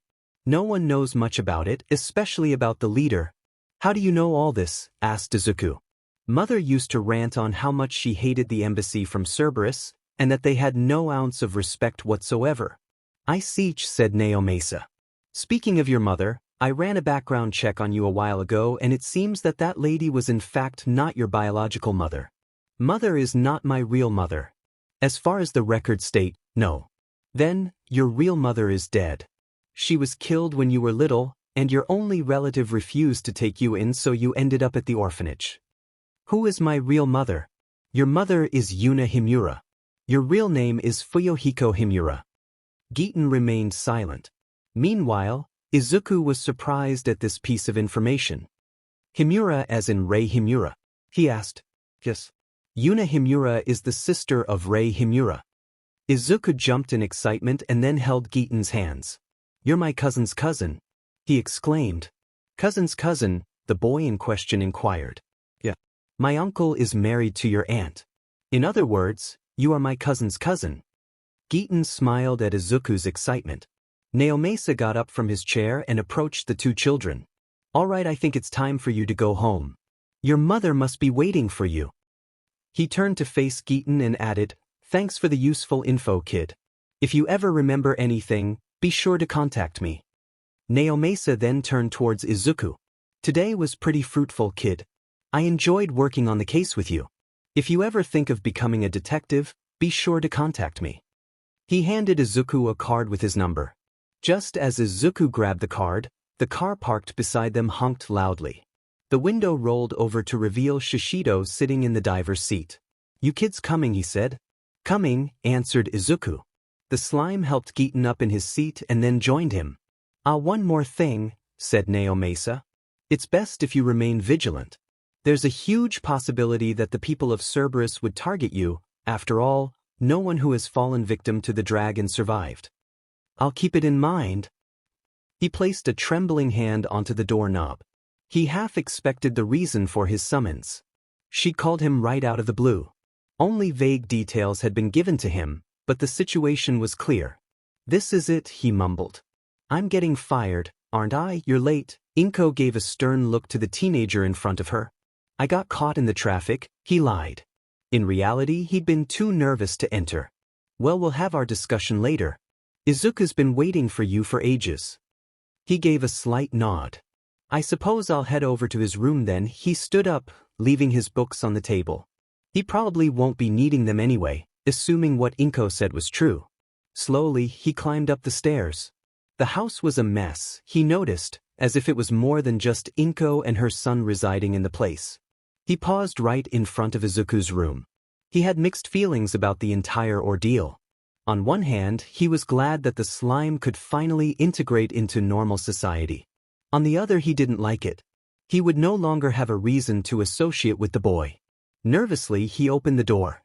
No one knows much about it, especially about the leader. How do you know all this? Asked Izuku. Mother used to rant on how much she hated the embassy from Cerberus, and that they had no ounce of respect whatsoever. 𝐈𝐧𝐿, said 𝐻𝐬𝐽. Speaking of your mother, I ran a background check on you a while ago and it seems that that lady was in fact not your biological mother. Mother is not my real mother. As far as the records state, no. Then, your real mother is dead. She was killed when you were little, and your only relative refused to take you in, so you ended up at the orphanage. Who is my real mother? Your mother is Yuna Himura. Your real name is Fuyuhiko Himura. 𝐻𝐬𝐽 remained silent. Meanwhile, Izuku was surprised at this piece of information. Himura as in Rei Himura? He asked. Yes. Yuna Himura is the sister of Rei Himura. Izuku jumped in excitement and then held Giton's hands. You're my cousin's cousin, he exclaimed. Cousin's cousin, the boy in question inquired. Yeah. My uncle is married to your aunt. In other words, you are my cousin's cousin. Giton smiled at Izuku's excitement. Naomasa got up from his chair and approached the two children. All right, I think it's time for you to go home. Your mother must be waiting for you. He turned to face Giton and added, Thanks for the useful info, kid. If you ever remember anything, be sure to contact me. Naomasa then turned towards Izuku. Today was pretty fruitful, kid. I enjoyed working on the case with you. If you ever think of becoming a detective, be sure to contact me. He handed Izuku a card with his number. Just as Izuku grabbed the car parked beside them honked loudly. The window rolled over to reveal Shishido sitting in the driver's seat. You kids coming, he said. Coming, answered Izuku. The slime helped Giton up in his seat and then joined him. One more thing, said Naomasa. It's best if you remain vigilant. There's a huge possibility that the people of Cerberus would target you. After all, no one who has fallen victim to the dragon survived. I'll keep it in mind. He placed a trembling hand onto the doorknob. He half expected the reason for his summons. She called him right out of the blue. Only vague details had been given to him, but the situation was clear. This is it, he mumbled. I'm getting fired, aren't I? You're late. 𝐒𝐽 gave a stern look to the teenager in front of her. I got caught in the traffic, he lied. In reality, he'd been too nervous to enter. Well, we'll have our discussion later. Izuku's been waiting for you for ages. He gave a slight nod. I suppose I'll head over to his room then. He stood up, leaving his books on the table. He probably won't be needing them anyway, assuming what 𝐒𝐽 said was true. Slowly, he climbed up the stairs. The house was a mess, he noticed, as if it was more than just 𝐒𝐽 and her son residing in the place. He paused right in front of Izuku's room. He had mixed feelings about the entire ordeal. On one hand, he was glad that the slime could finally integrate into normal society. On the other, he didn't like it. He would no longer have a reason to associate with the boy. Nervously, he opened the door.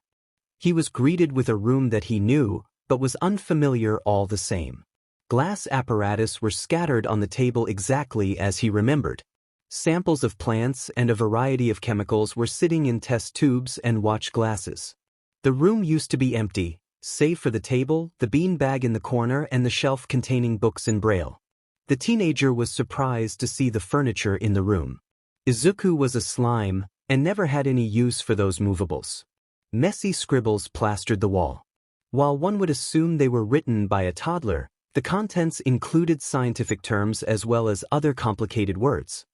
He was greeted with a room that he knew, but was unfamiliar all the same. Glass apparatus were scattered on the table exactly as he remembered. Samples of plants and a variety of chemicals were sitting in test tubes and watch glasses. The room used to be empty, save for the table, the bean bag in the corner, and the shelf containing books in Braille. The teenager was surprised to see the furniture in the room. Izuku was a slime, and never had any use for those movables. Messy scribbles plastered the wall. While one would assume they were written by a toddler, the contents included scientific terms as well as other complicated words.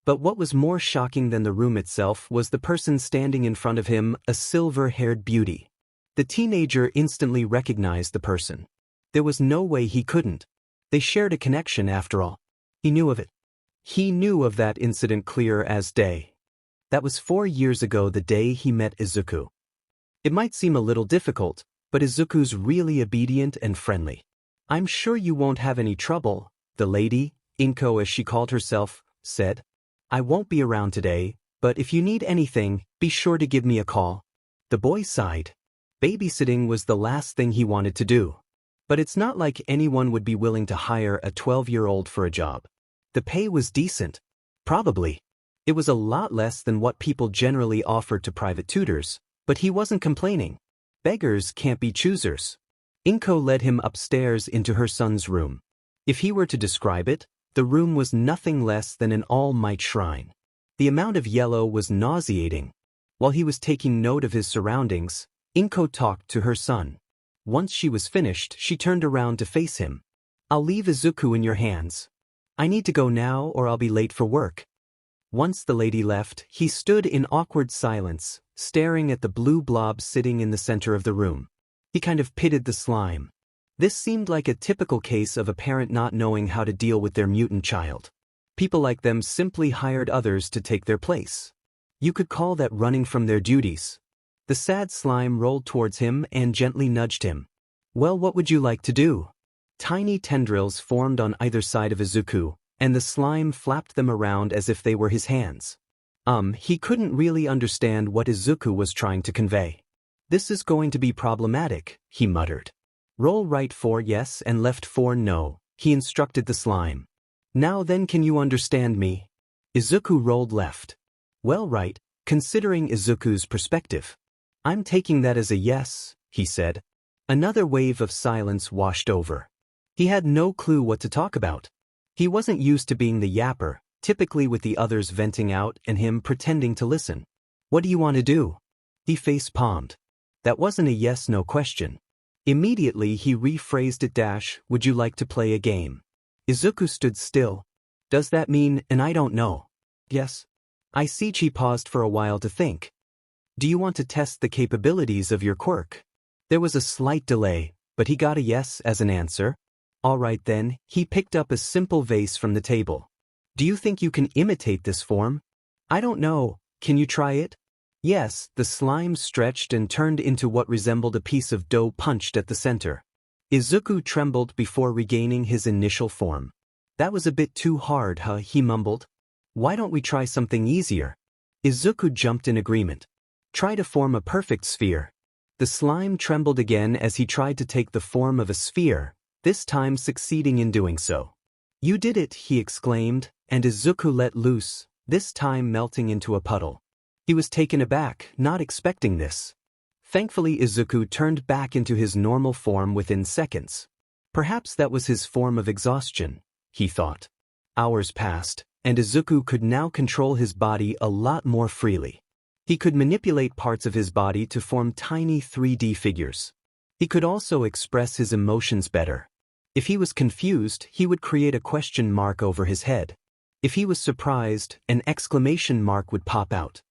But what was more shocking than the room itself was the person standing in front of him, a silver-haired beauty. The teenager instantly recognized the person. There was no way he couldn't. They shared a connection after all. He knew of it. He knew of that incident clear as day. That was 4 years ago, the day he met Izuku. It might seem a little difficult, but Izuku's really obedient and friendly. I'm sure you won't have any trouble, the lady, 𝐒𝐽 as she called herself, said. I won't be around today, but if you need anything, be sure to give me a call. The boy sighed. Babysitting was the last thing he wanted to do. But it's not like anyone would be willing to hire a 12-year-old for a job. The pay was decent. Probably. It was a lot less than what people generally offered to private tutors, but he wasn't complaining. Beggars can't be choosers. 𝐒𝐽 led him upstairs into her son's room. If he were to describe it, the room was nothing less than an all-might shrine. The amount of yellow was nauseating. While he was taking note of his surroundings, 𝐒𝐽 talked to her son. Once she was finished, she turned around to face him. I'll leave Izuku in your hands. I need to go now or I'll be late for work. Once the lady left, he stood in awkward silence, staring at the blue blob sitting in the center of the room. He kind of pitied the slime. This seemed like a typical case of a parent not knowing how to deal with their mutant child. People like them simply hired others to take their place. You could call that running from their duties. The sad slime rolled towards him and gently nudged him. Well, what would you like to do? Tiny tendrils formed on either side of Izuku, and the slime flapped them around as if they were his hands. He couldn't really understand what Izuku was trying to convey. "This is going to be problematic," he muttered. "Roll right for yes and left for no," he instructed the slime. "Now then, can you understand me?" Izuku rolled left. "Well, right, considering Izuku's perspective. I'm taking that as a yes," he said. Another wave of silence washed over. He had no clue what to talk about. He wasn't used to being the yapper, typically with the others venting out and him pretending to listen. "What do you want to do?" He face-palmed. That wasn't a yes-no question. Immediately he rephrased it - "Would you like to play a game?" Izuku stood still. "Does that mean, and I don't know?" "Yes." Iechi paused for a while to think. "Do you want to test the capabilities of your quirk?" There was a slight delay, but he got a yes as an answer. "All right then," he picked up a simple vase from the table. "Do you think you can imitate this form?" "I don't know, can you try it?" Yes, the slime stretched and turned into what resembled a piece of dough punched at the center. Izuku trembled before regaining his initial form. "That was a bit too hard, huh?" he mumbled. "Why don't we try something easier?" Izuku jumped in agreement. "Try to form a perfect sphere." The slime trembled again as he tried to take the form of a sphere, this time succeeding in doing so. "You did it," he exclaimed, and Izuku let loose, this time melting into a puddle. He was taken aback, not expecting this. Thankfully, Izuku turned back into his normal form within seconds. Perhaps that was his form of exhaustion, he thought. Hours passed, and Izuku could now control his body a lot more freely. He could manipulate parts of his body to form tiny 3D figures. He could also express his emotions better. If he was confused, he would create a question mark over his head. If he was surprised, an exclamation mark would pop out.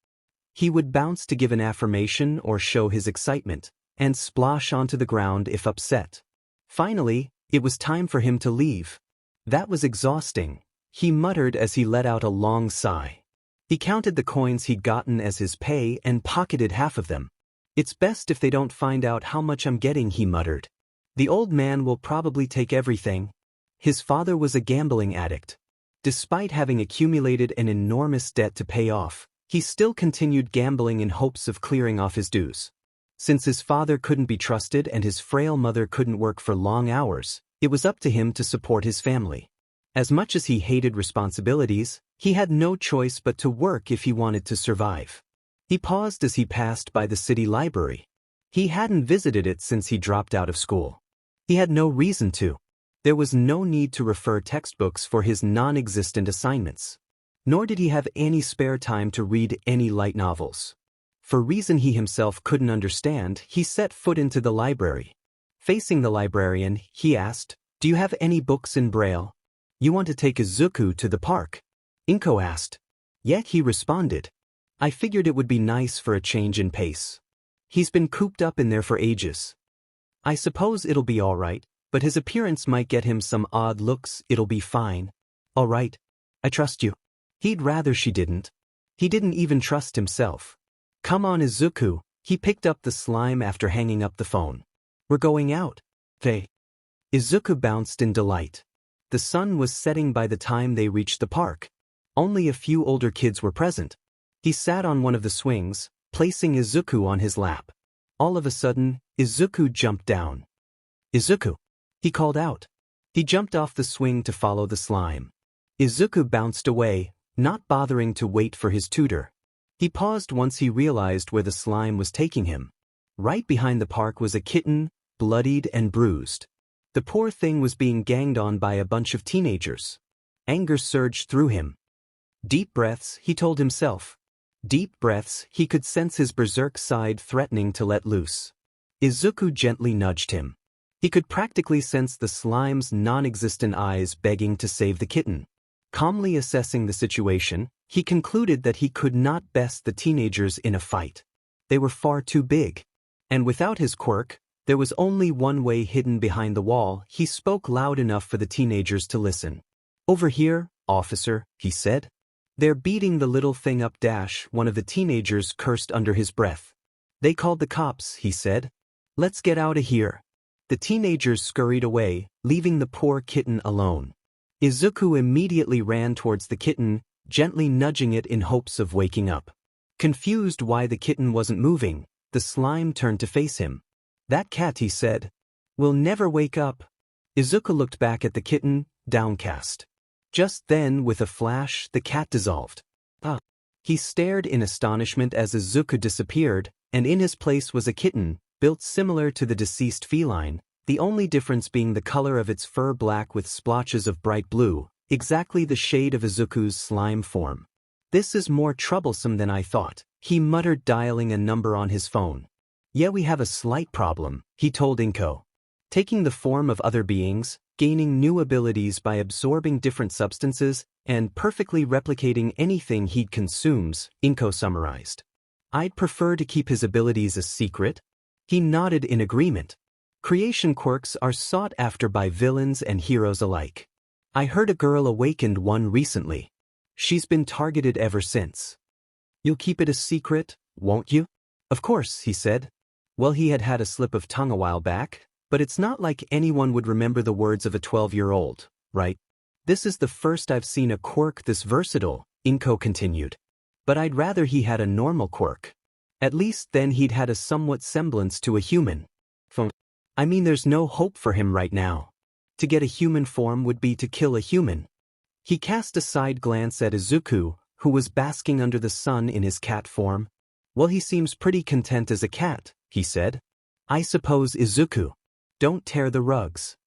He would bounce to give an affirmation or show his excitement, and splash onto the ground if upset. Finally, it was time for him to leave. That was exhausting, he muttered as he let out a long sigh. He counted the coins he'd gotten as his pay and pocketed half of them. "It's best if they don't find out how much I'm getting," he muttered. "The old man will probably take everything." His father was a gambling addict. Despite having accumulated an enormous debt to pay off, he still continued gambling in hopes of clearing off his dues. Since his father couldn't be trusted and his frail mother couldn't work for long hours, it was up to him to support his family. As much as he hated responsibilities, he had no choice but to work if he wanted to survive. He paused as he passed by the city library. He hadn't visited it since he dropped out of school. He had no reason to. There was no need to refer textbooks for his non-existent assignments. Nor did he have any spare time to read any light novels. For reason he himself couldn't understand, he set foot into the library. Facing the librarian, he asked, "Do you have any books in Braille?" "You want to take Izuku to the park?" Inko asked. "Yet," he responded. "I figured it would be nice for a change in pace. He's been cooped up in there for ages. I suppose it'll be all right, but his appearance might get him some odd looks. It'll be fine." "All right. I trust you." He'd rather she didn't. He didn't even trust himself. "Come on, Izuku." He picked up the slime after hanging up the phone. "We're going out." Izuku bounced in delight. The sun was setting by the time they reached the park. Only a few older kids were present. He sat on one of the swings, placing Izuku on his lap. All of a sudden, Izuku jumped down. "Izuku!" he called out. He jumped off the swing to follow the slime. Izuku bounced away, not bothering to wait for his tutor. He paused once he realized where the slime was taking him. Right behind the park was a kitten, bloodied and bruised. The poor thing was being ganged on by a bunch of teenagers. Anger surged through him. Deep breaths, he told himself. Deep breaths, he could sense his berserk side threatening to let loose. Izuku gently nudged him. He could practically sense the slime's non-existent eyes begging to save the kitten. Calmly assessing the situation, he concluded that he could not best the teenagers in a fight. They were far too big. And without his quirk, there was only one way hidden behind the wall. He spoke loud enough for the teenagers to listen. "Over here, officer," he said. "They're beating the little thing up." One of the teenagers cursed under his breath. "They called the cops," he said. "Let's get out of here." The teenagers scurried away, leaving the poor kitten alone. Izuku immediately ran towards the kitten, gently nudging it in hopes of waking up. Confused why the kitten wasn't moving, the slime turned to face him. "That cat," he said, "will never wake up." Izuku looked back at the kitten, downcast. Just then, with a flash, the cat dissolved. He stared in astonishment as Izuku disappeared, and in his place was a kitten, built similar to the deceased feline, the only difference being the color of its fur black with splotches of bright blue, exactly the shade of Izuku's slime form. "This is more troublesome than I thought," he muttered, dialing a number on his phone. "Yeah, we have a slight problem," he told 𝐭𝐽𝐾𝐽. Taking the form of other beings, gaining new abilities by absorbing different substances, and perfectly replicating anything he consumes, 𝐭𝐽𝐾 summarized. "I'd prefer to keep his abilities a secret." He nodded in agreement. Creation quirks are sought after by villains and heroes alike. "I heard a girl awakened one recently. She's been targeted ever since." "You'll keep it a secret, won't you?" "Of course," he said. Well, he had had a slip of tongue a while back, but it's not like anyone would remember the words of a 12-year-old, right? "This is the first I've seen a quirk this versatile," 𝐭𝐽𝐾 continued. "But I'd rather he had a normal quirk. At least then he'd had a somewhat semblance to a human. I mean, there's no hope for him right now. To get a human form would be to kill a human." He cast a side glance at Izuku, who was basking under the sun in his cat form. "Well, he seems pretty content as a cat," he said. "I suppose, Izuku. Don't tear the rugs."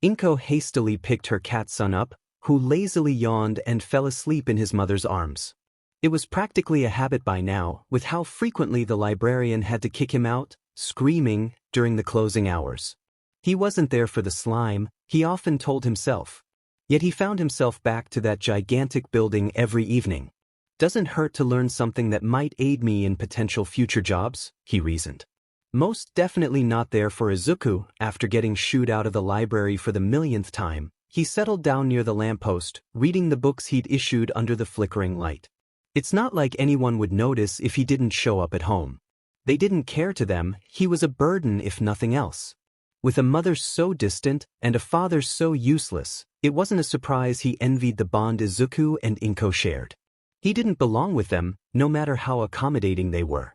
𝐭𝐽𝐾 hastily picked her cat son up, who lazily yawned and fell asleep in his mother's arms. It was practically a habit by now, with how frequently the librarian had to kick him out, screaming, during the closing hours. He wasn't there for the slime, he often told himself. Yet he found himself back to that gigantic building every evening. "Doesn't hurt to learn something that might aid me in potential future jobs," he reasoned. Most definitely not there for Izuku. After getting shooed out of the library for the millionth time, he settled down near the lamppost, reading the books he'd issued under the flickering light. It's not like anyone would notice if he didn't show up at home. They didn't care. To them, he was a burden if nothing else. With a mother so distant and a father so useless, it wasn't a surprise he envied the bond Izuku and 𝐭𝐽𝐾 shared. He didn't belong with them, no matter how accommodating they were.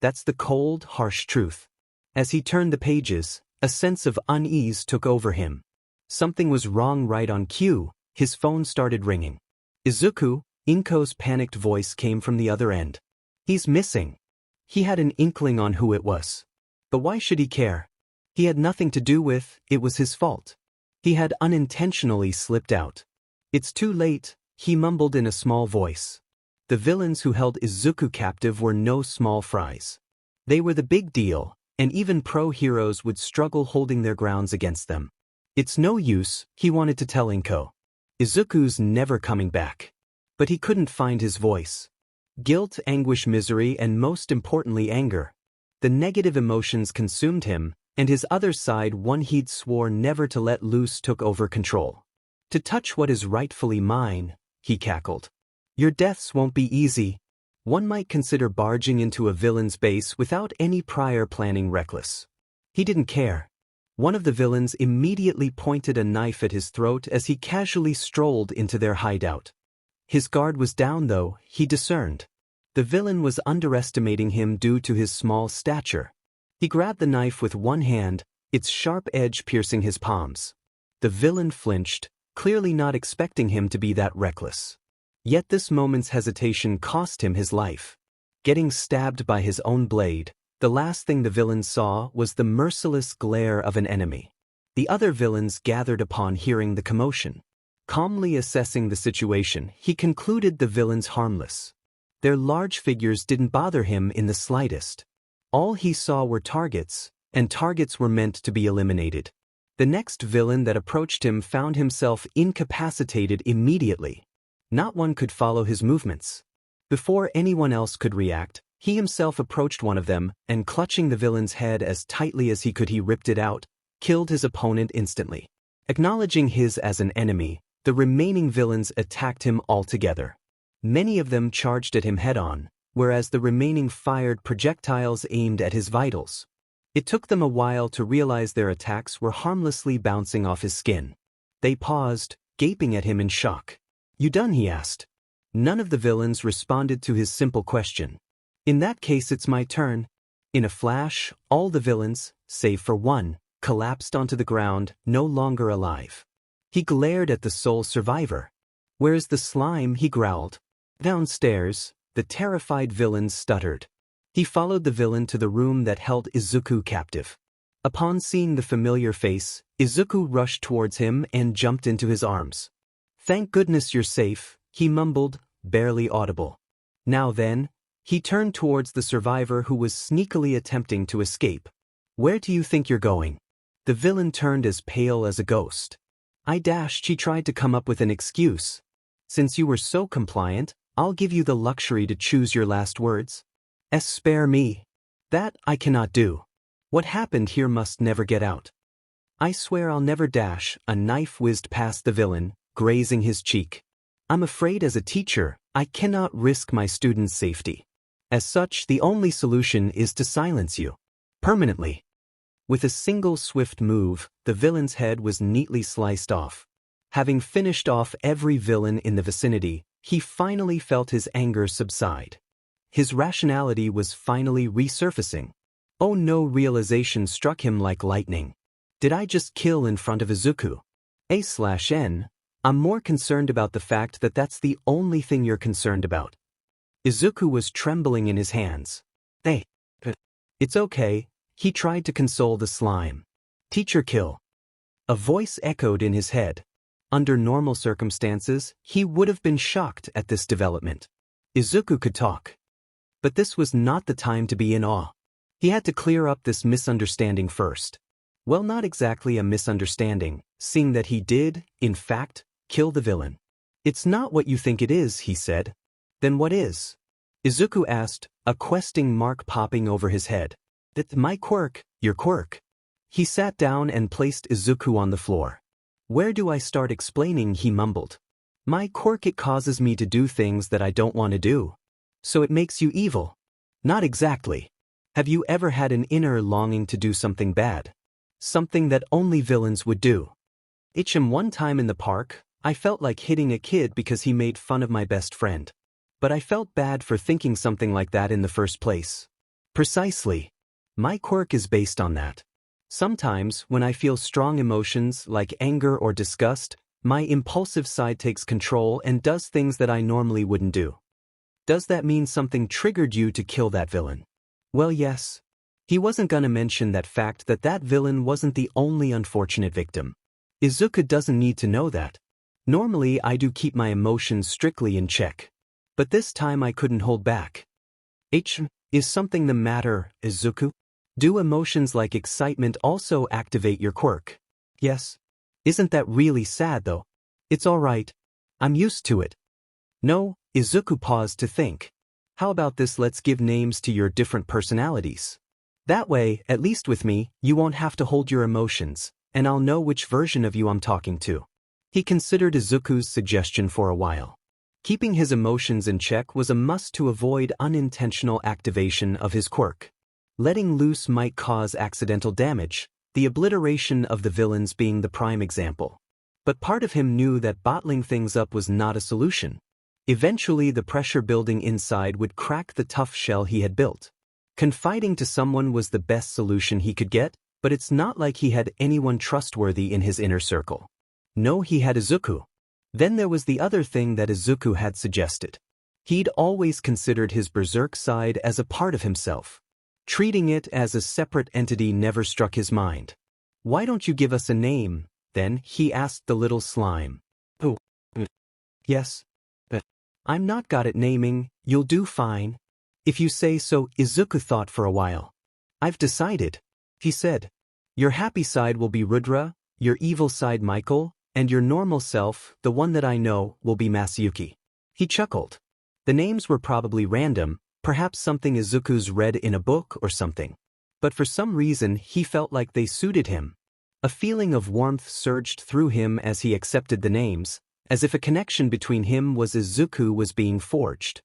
That's the cold, harsh truth. As he turned the pages, a sense of unease took over him. Something was wrong. Right on cue, his phone started ringing. "Izuku," 𝐭𝐽𝐾's panicked voice came from the other end. "He's missing." He had an inkling on who it was. But why should he care? He had nothing to do with, it was his fault. He had unintentionally slipped out. "It's too late," he mumbled in a small voice. The villains who held Izuku captive were no small fries. They were the big deal, and even pro-heroes would struggle holding their grounds against them. "It's no use," he wanted to tell 𝐭𝐽𝐾. "Izuku's never coming back." But he couldn't find his voice. Guilt, anguish, misery, and most importantly anger. The negative emotions consumed him, and his other side, one he'd swore never to let loose, took over control. "To touch what is rightfully mine," he cackled. "Your deaths won't be easy." One might consider barging into a villain's base without any prior planning reckless. He didn't care. One of the villains immediately pointed a knife at his throat as he casually strolled into their hideout. His guard was down though, he discerned. The villain was underestimating him due to his small stature. He grabbed the knife with one hand, its sharp edge piercing his palms. The villain flinched, clearly not expecting him to be that reckless. Yet this moment's hesitation cost him his life. Getting stabbed by his own blade, the last thing the villain saw was the merciless glare of an enemy. The other villains gathered upon hearing the commotion. Calmly assessing the situation, he concluded the villains harmless. Their large figures didn't bother him in the slightest. All he saw were targets, and targets were meant to be eliminated. The next villain that approached him found himself incapacitated immediately. Not one could follow his movements. Before anyone else could react, he himself approached one of them, and clutching the villain's head as tightly as he could, he ripped it out, killed his opponent instantly. Acknowledging his as an enemy, the remaining villains attacked him altogether. Many of them charged at him head-on, whereas the remaining fired projectiles aimed at his vitals. It took them a while to realize their attacks were harmlessly bouncing off his skin. They paused, gaping at him in shock. "You done?" he asked. None of the villains responded to his simple question. "In that case it's my turn." In a flash, all the villains, save for one, collapsed onto the ground, no longer alive. He glared at the sole survivor. "Where's the slime?" he growled. Downstairs, the terrified villain stuttered. He followed the villain to the room that held Izuku captive. Upon seeing the familiar face, Izuku rushed towards him and jumped into his arms. "Thank goodness you're safe," he mumbled, barely audible. "Now then," he turned towards the survivor who was sneakily attempting to escape. "Where do you think you're going?" The villain turned as pale as a ghost. She tried to come up with an excuse. "Since you were so compliant, I'll give you the luxury to choose your last words." Spare me. That I cannot do. What happened here must never get out. I swear I'll never dash. A knife whizzed past the villain, grazing his cheek. I'm afraid as a teacher, I cannot risk my students' safety. As such, the only solution is to silence you. Permanently. With a single swift move, the villain's head was neatly sliced off. Having finished off every villain in the vicinity, he finally felt his anger subside. His rationality was finally resurfacing. Oh no, realization struck him like lightning. Did I just kill in front of Izuku? A/N, I'm more concerned about the fact that that's the only thing you're concerned about. Izuku was trembling in his hands. Hey. It's okay, he tried to console the slime. Teacher kill. A voice echoed in his head. Under normal circumstances, he would have been shocked at this development. Izuku could talk. But this was not the time to be in awe. He had to clear up this misunderstanding first. Well, not exactly a misunderstanding, seeing that he did, in fact, kill the villain. It's not what you think it is, he said. Then what is? Izuku asked, a questing mark popping over his head. That's my quirk, your quirk. He sat down and placed Izuku on the floor. Where do I start explaining? He mumbled. My quirk, it causes me to do things that I don't want to do. So it makes you evil? Not exactly. Have you ever had an inner longing to do something bad? Something that only villains would do. One time in the park, I felt like hitting a kid because he made fun of my best friend. But I felt bad for thinking something like that in the first place. Precisely. My quirk is based on that. Sometimes, when I feel strong emotions like anger or disgust, my impulsive side takes control and does things that I normally wouldn't do. Does that mean something triggered you to kill that villain? Well, yes. He wasn't gonna mention that fact that that villain wasn't the only unfortunate victim. Izuku doesn't need to know that. Normally I do keep my emotions strictly in check. But this time I couldn't hold back. Is something the matter, Izuku? Do emotions like excitement also activate your quirk? Yes. Isn't that really sad though? It's alright. I'm used to it. No, Izuku paused to think. How about this? Let's give names to your different personalities. That way, at least with me, you won't have to hold your emotions, and I'll know which version of you I'm talking to. He considered Izuku's suggestion for a while. Keeping his emotions in check was a must to avoid unintentional activation of his quirk. Letting loose might cause accidental damage, the obliteration of the villains being the prime example. But part of him knew that bottling things up was not a solution. Eventually the pressure building inside would crack the tough shell he had built. Confiding to someone was the best solution he could get, but it's not like he had anyone trustworthy in his inner circle. No, he had Izuku. Then there was the other thing that Izuku had suggested. He'd always considered his berserk side as a part of himself. Treating it as a separate entity never struck his mind. Why don't you give us a name, then? He asked the little slime. Oh. Yes. I'm not good at naming, you'll do fine. If you say so. Izuku thought for a while. I've decided, he said. Your happy side will be Rudra, your evil side Michael, and your normal self, the one that I know, will be Masayuki. He chuckled. The names were probably random, perhaps something Izuku's read in a book or something. But for some reason he felt like they suited him. A feeling of warmth surged through him as he accepted the names, as if a connection between him was Izuku was being forged.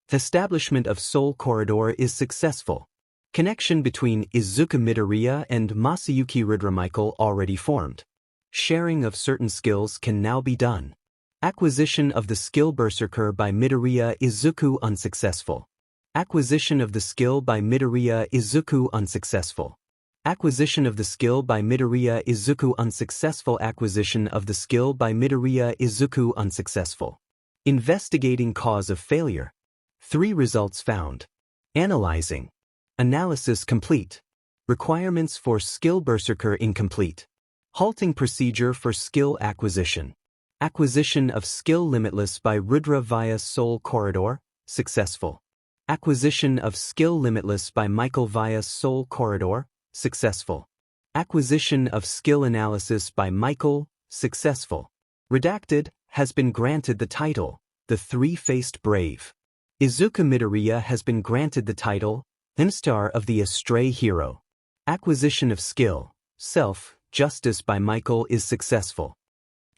The establishment of Soul Corridor is successful. Connection between Izuku Midoriya and Masayuki 𝐅𝐼𝐼𝐼 already formed. Sharing of certain skills can now be done. Acquisition of the skill 𝐵𝗫𝗫𝗪 by Midoriya Izuku unsuccessful. Acquisition of the skill by Midoriya Izuku unsuccessful. Acquisition of the skill by Midoriya Izuku unsuccessful. Acquisition of the skill by Midoriya Izuku unsuccessful. Investigating cause of failure. 3 results found. Analyzing. Analysis complete. Requirements for skill 𝐵𝗫𝗫𝗪 incomplete. Halting procedure for skill acquisition. Acquisition of skill limitless by Rudra via soul corridor, successful. Acquisition of skill limitless by Michael via soul corridor, successful. Acquisition of skill analysis by Michael, successful. Redacted, has been granted the title, the Three-Faced Brave. Izuku Midoriya has been granted the title, 𝐴𝐵 of the Astray Hero. Acquisition of skill, self-justice by Michael is successful.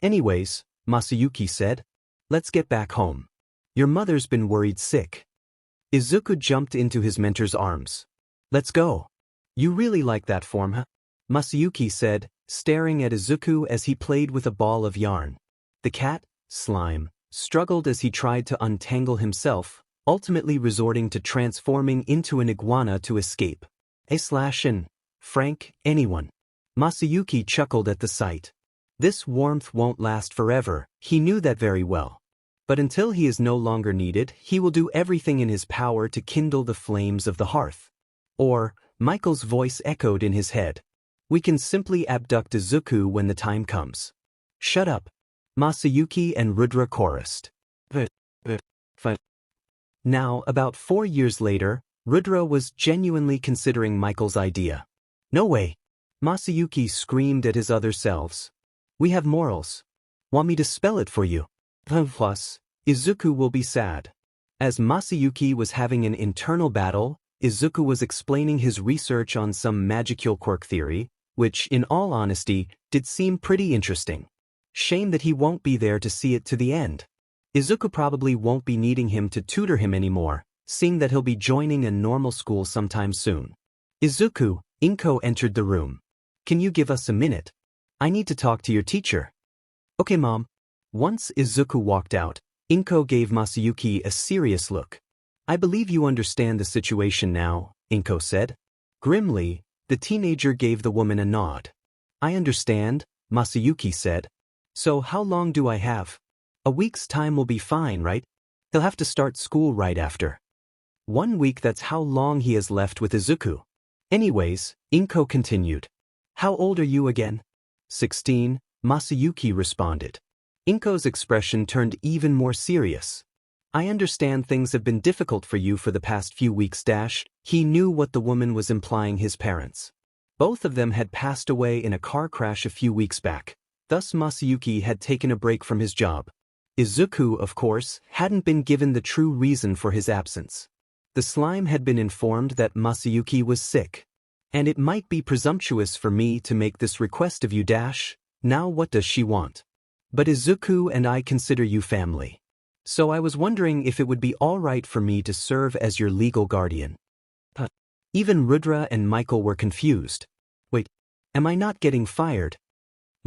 Anyways, Masayuki said, let's get back home. Your mother's been worried sick. Izuku jumped into his mentor's arms. Let's go. You really like that form, huh? Masayuki said, staring at Izuku as he played with a ball of yarn. The cat, Slime, struggled as he tried to untangle himself, ultimately resorting to transforming into an iguana to escape. /N. Frank, anyone. Masayuki chuckled at the sight. This warmth won't last forever, he knew that very well. But until he is no longer needed, he will do everything in his power to kindle the flames of the hearth. Or, Michael's voice echoed in his head. We can simply abduct Izuku when the time comes. Shut up. Masayuki and Rudra chorused. Now, about 4 years later, Rudra was genuinely considering Michael's idea. No way. Masayuki screamed at his other selves. We have morals. Want me to spell it for you? Plus, Izuku will be sad. As Masayuki was having an internal battle, Izuku was explaining his research on some magical quirk theory, which, in all honesty, did seem pretty interesting. Shame that he won't be there to see it to the end. Izuku probably won't be needing him to tutor him anymore, seeing that he'll be joining a normal school sometime soon. Izuku, 𝐒𝐽 entered the room. Can you give us a minute? I need to talk to your teacher. Okay, Mom. Once Izuku walked out, 𝐒𝐽 gave Masayuki a serious look. I believe you understand the situation now, 𝐒𝐽 said. Grimly, the teenager gave the woman a nod. I understand, Masayuki said. So how long do I have? A week's time will be fine, right? He'll have to start school right after. 1 week, that's how long he has left with Izuku. Anyways, 𝐒𝐽 continued. How old are you again? 16, Masayuki responded. 𝐒𝐽's expression turned even more serious. I understand things have been difficult for you for the past few weeks. He knew what the woman was implying. His parents. Both of them had passed away in a car crash a few weeks back. Thus Masayuki had taken a break from his job. Izuku, of course, hadn't been given the true reason for his absence. The slime had been informed that Masayuki was sick. And it might be presumptuous for me to make this request of you. Now what does she want? But Izuku and I consider you family. So I was wondering if it would be alright for me to serve as your legal guardian. Even Rudra and Michael were confused. Wait, am I not getting fired?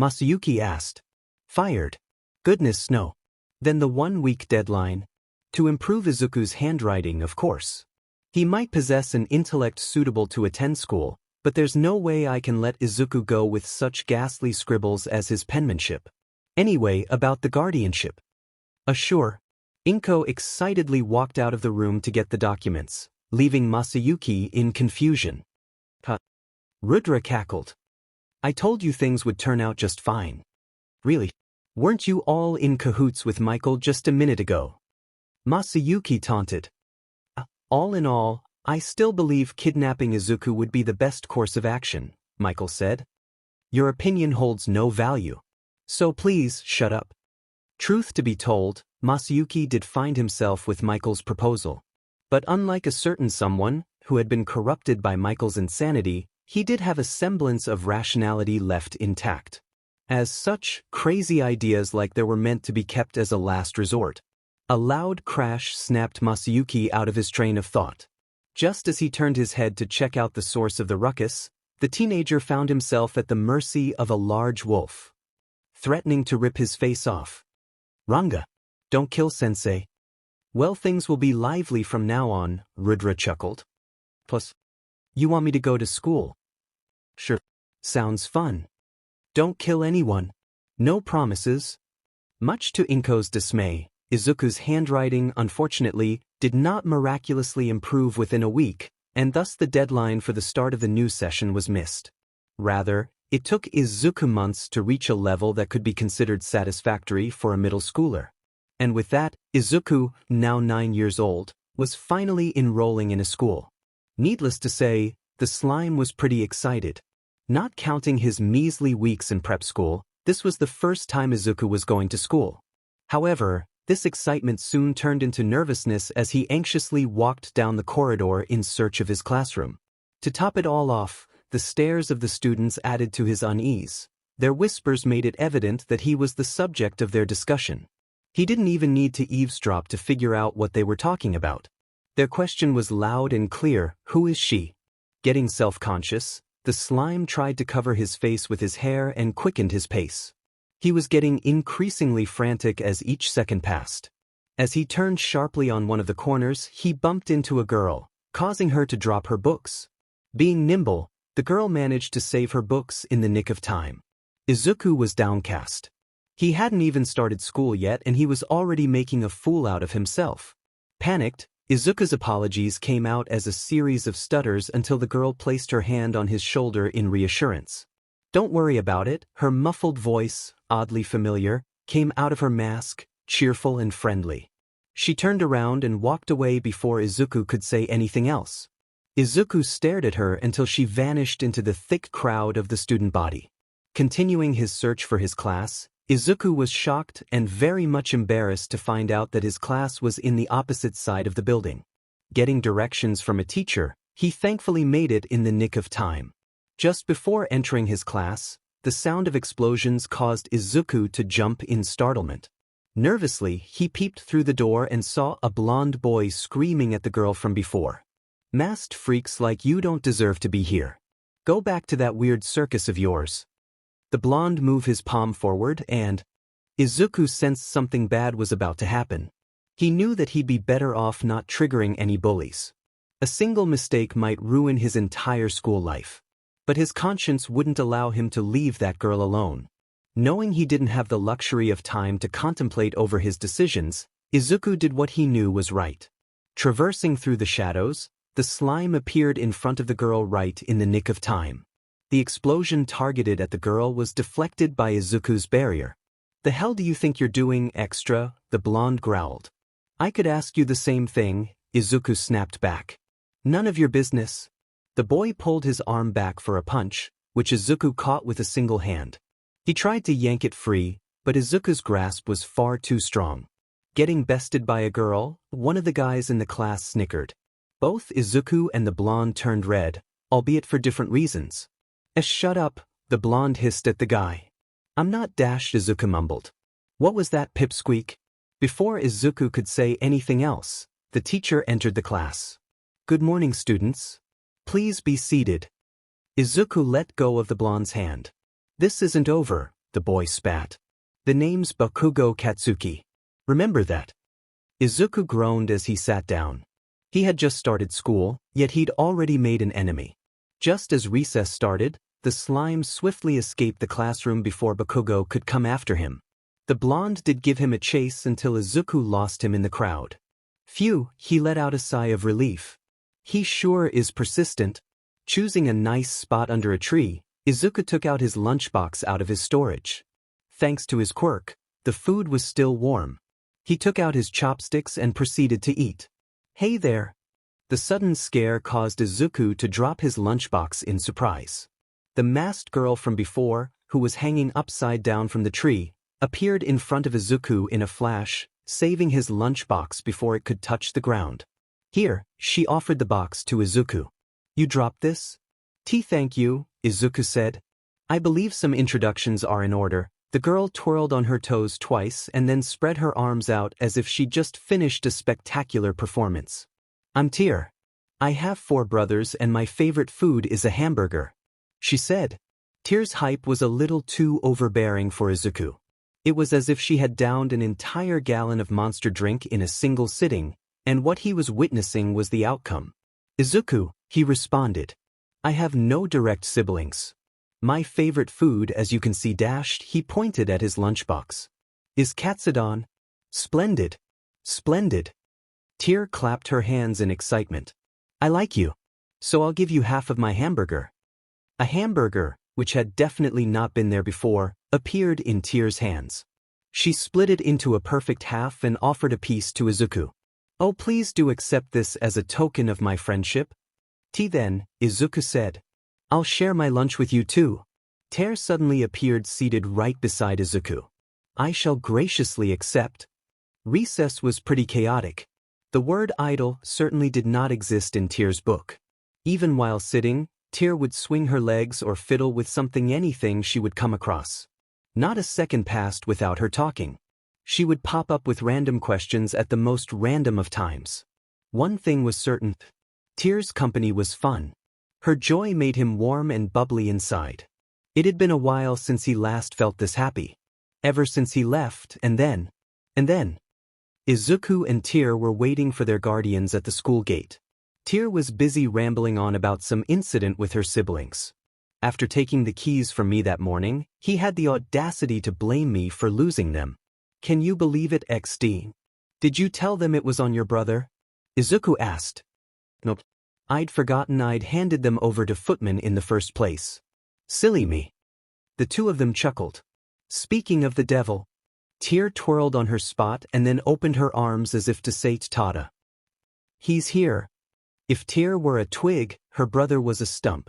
Masayuki asked. Fired? Goodness no. Then the 1-week deadline? To improve Izuku's handwriting, of course. He might possess an intellect suitable to attend school, but there's no way I can let Izuku go with such ghastly scribbles as his penmanship. Anyway, about the guardianship. Sure. 𝐒𝐽 excitedly walked out of the room to get the documents, leaving Masayuki in confusion. Rudra cackled. I told you things would turn out just fine. Really? Weren't you all in cahoots with Michael just a minute ago? Masayuki taunted. All in all, I still believe kidnapping Izuku would be the best course of action, Michael said. Your opinion holds no value. So please, shut up. Truth to be told, Masayuki did find himself with Michael's proposal. But unlike a certain someone, who had been corrupted by Michael's insanity, he did have a semblance of rationality left intact. As such, crazy ideas like there were meant to be kept as a last resort. A loud crash snapped Masayuki out of his train of thought. Just as he turned his head to check out the source of the ruckus, the teenager found himself at the mercy of a large wolf, threatening to rip his face off. "Ranga, don't kill Sensei." "Well, things will be lively from now on," Rudra chuckled. "Plus, you want me to go to school?" "Sure. Sounds fun. Don't kill anyone. No promises." Much to Inko's dismay, Izuku's handwriting, unfortunately, did not miraculously improve within a week, and thus the deadline for the start of the new session was missed. Rather, it took Izuku months to reach a level that could be considered satisfactory for a middle schooler. And with that, Izuku, now 9 years old, was finally enrolling in a school. Needless to say, the slime was pretty excited. Not counting his measly weeks in prep school, this was the first time Izuku was going to school. However, this excitement soon turned into nervousness as he anxiously walked down the corridor in search of his classroom. To top it all off, the stares of the students added to his unease. Their whispers made it evident that he was the subject of their discussion. He didn't even need to eavesdrop to figure out what they were talking about. Their question was loud and clear: "Who is she?" Getting self-conscious, the slime tried to cover his face with his hair and quickened his pace. He was getting increasingly frantic as each second passed. As he turned sharply on one of the corners, he bumped into a girl, causing her to drop her books. Being nimble, the girl managed to save her books in the nick of time. Izuku was downcast. He hadn't even started school yet and he was already making a fool out of himself. Panicked, Izuku's apologies came out as a series of stutters until the girl placed her hand on his shoulder in reassurance. "Don't worry about it," her muffled voice, oddly familiar, came out of her mask, cheerful and friendly. She turned around and walked away before Izuku could say anything else. Izuku stared at her until she vanished into the thick crowd of the student body. Continuing his search for his class, Izuku was shocked and very much embarrassed to find out that his class was in the opposite side of the building. Getting directions from a teacher, he thankfully made it in the nick of time. Just before entering his class, the sound of explosions caused Izuku to jump in startlement. Nervously, he peeped through the door and saw a blonde boy screaming at the girl from before. "Masked freaks like you don't deserve to be here. Go back to that weird circus of yours." The blonde moved his palm forward and Izuku sensed something bad was about to happen. He knew that he'd be better off not triggering any bullies. A single mistake might ruin his entire school life. But his conscience wouldn't allow him to leave that girl alone. Knowing he didn't have the luxury of time to contemplate over his decisions, Izuku did what he knew was right. Traversing through the shadows, the slime appeared in front of the girl right in the nick of time. The explosion targeted at the girl was deflected by Izuku's barrier. "The hell do you think you're doing, extra?" the blonde growled. "I could ask you the same thing," Izuku snapped back. "None of your business." The boy pulled his arm back for a punch, which Izuku caught with a single hand. He tried to yank it free, but Izuku's grasp was far too strong. Getting bested by a girl, one of the guys in the class snickered. Both Izuku and the blonde turned red, albeit for different reasons. Shut up," the blonde hissed at the guy. "I'm not dashed," Izuku mumbled. "What was that, pipsqueak?" Before Izuku could say anything else, the teacher entered the class. "Good morning, students. Please be seated." Izuku let go of the blonde's hand. "This isn't over," the boy spat. "The name's Bakugo Katsuki. Remember that." Izuku groaned as he sat down. He had just started school, yet he'd already made an enemy. Just as recess started, the slime swiftly escaped the classroom before Bakugo could come after him. The blonde did give him a chase until Izuku lost him in the crowd. Phew, he let out a sigh of relief. He sure is persistent. Choosing a nice spot under a tree, Izuku took out his lunchbox out of his storage. Thanks to his quirk, the food was still warm. He took out his chopsticks and proceeded to eat. "Hey there." The sudden scare caused Izuku to drop his lunchbox in surprise. The masked girl from before, who was hanging upside down from the tree, appeared in front of Izuku in a flash, saving his lunchbox before it could touch the ground. "Here," she offered the box to Izuku. "You dropped this?" Thank you," Izuku said. "I believe some introductions are in order." The girl twirled on her toes twice and then spread her arms out as if she'd just finished a spectacular performance. "I'm Tyr. I have 4 brothers and my favorite food is a hamburger, she said. Tears' hype was a little too overbearing for Izuku. It was as if she had downed an entire gallon of monster drink in a single sitting, and what he was witnessing was the outcome. Izuku, he responded. I have no direct siblings. My favorite food, as you can see dashed, he pointed at his lunchbox, is katsudon. Splendid. Splendid. Tear clapped her hands in excitement. I like you. So I'll give you half of my hamburger. A hamburger, which had definitely not been there before, appeared in Tear's hands. She split it into a perfect half and offered a piece to Izuku. Oh, please do accept this as a token of my friendship. Then, Izuku said. I'll share my lunch with you too. Tear suddenly appeared seated right beside Izuku. I shall graciously accept. Recess was pretty chaotic. The word idle certainly did not exist in Tear's book. Even while sitting, Tear would swing her legs or fiddle with anything she would come across. Not a second passed without her talking. She would pop up with random questions at the most random of times. One thing was certain. Tear's company was fun. Her joy made him warm and bubbly inside. It had been a while since he last felt this happy. Ever since he left, and then. Izuku and Tear were waiting for their guardians at the school gate. Tear was busy rambling on about some incident with her siblings. After taking the keys from me that morning, he had the audacity to blame me for losing them. Can you believe it, XD? Did you tell them it was on your brother? Izuku asked. Nope. I'd forgotten I'd handed them over to Footman in the first place. Silly me. The two of them chuckled. Speaking of the devil. Tear twirled on her spot and then opened her arms as if to say tada. He's here. If Tear were a twig, her brother was a stump.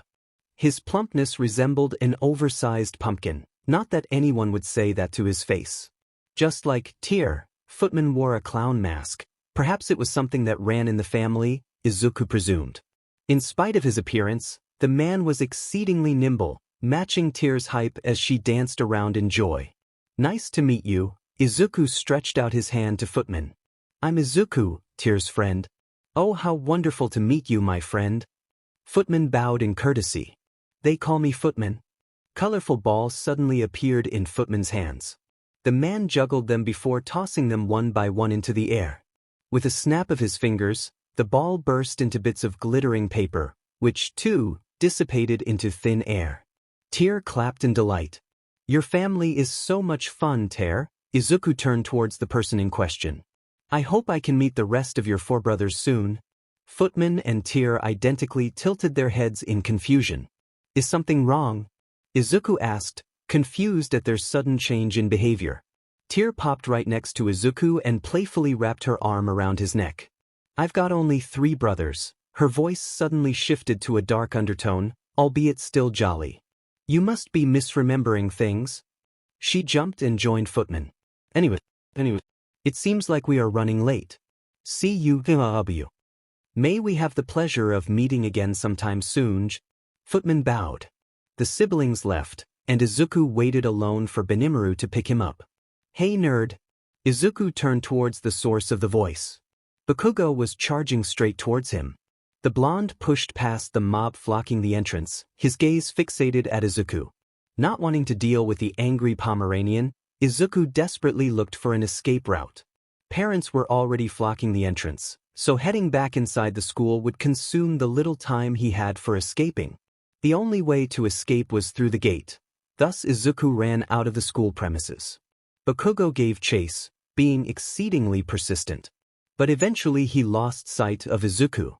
His plumpness resembled an oversized pumpkin, not that anyone would say that to his face. Just like Tear, Footman wore a clown mask. Perhaps it was something that ran in the family, Izuku presumed. In spite of his appearance, the man was exceedingly nimble, matching Tear's hype as she danced around in joy. Nice to meet you. Izuku stretched out his hand to Footman. I'm Izuku, Tear's friend. Oh, how wonderful to meet you, my friend. Footman bowed in courtesy. They call me Footman. Colorful balls suddenly appeared in Footman's hands. The man juggled them before tossing them one by one into the air. With a snap of his fingers, the ball burst into bits of glittering paper, which, too, dissipated into thin air. Tear clapped in delight. Your family is so much fun, Tear. Izuku turned towards the person in question. I hope I can meet the rest of your 4 brothers soon. Footman and Tear identically tilted their heads in confusion. Is something wrong? Izuku asked, confused at their sudden change in behavior. Tear popped right next to Izuku and playfully wrapped her arm around his neck. I've got only 3 brothers. Her voice suddenly shifted to a dark undertone, albeit still jolly. You must be misremembering things. She jumped and joined Footman. Anyway, it seems like we are running late. See you, 𝐒𝐻𝐈. May we have the pleasure of meeting again sometime soon. Footman bowed. The siblings left, and Izuku waited alone for Rimuru to pick him up. Hey nerd. Izuku turned towards the source of the voice. Bakugo was charging straight towards him. The blonde pushed past the mob flocking the entrance, his gaze fixated at Izuku. Not wanting to deal with the angry Pomeranian, Izuku desperately looked for an escape route. Parents were already flocking the entrance, so heading back inside the school would consume the little time he had for escaping. The only way to escape was through the gate. Thus Izuku ran out of the school premises. Bakugo gave chase, being exceedingly persistent. But eventually he lost sight of Izuku.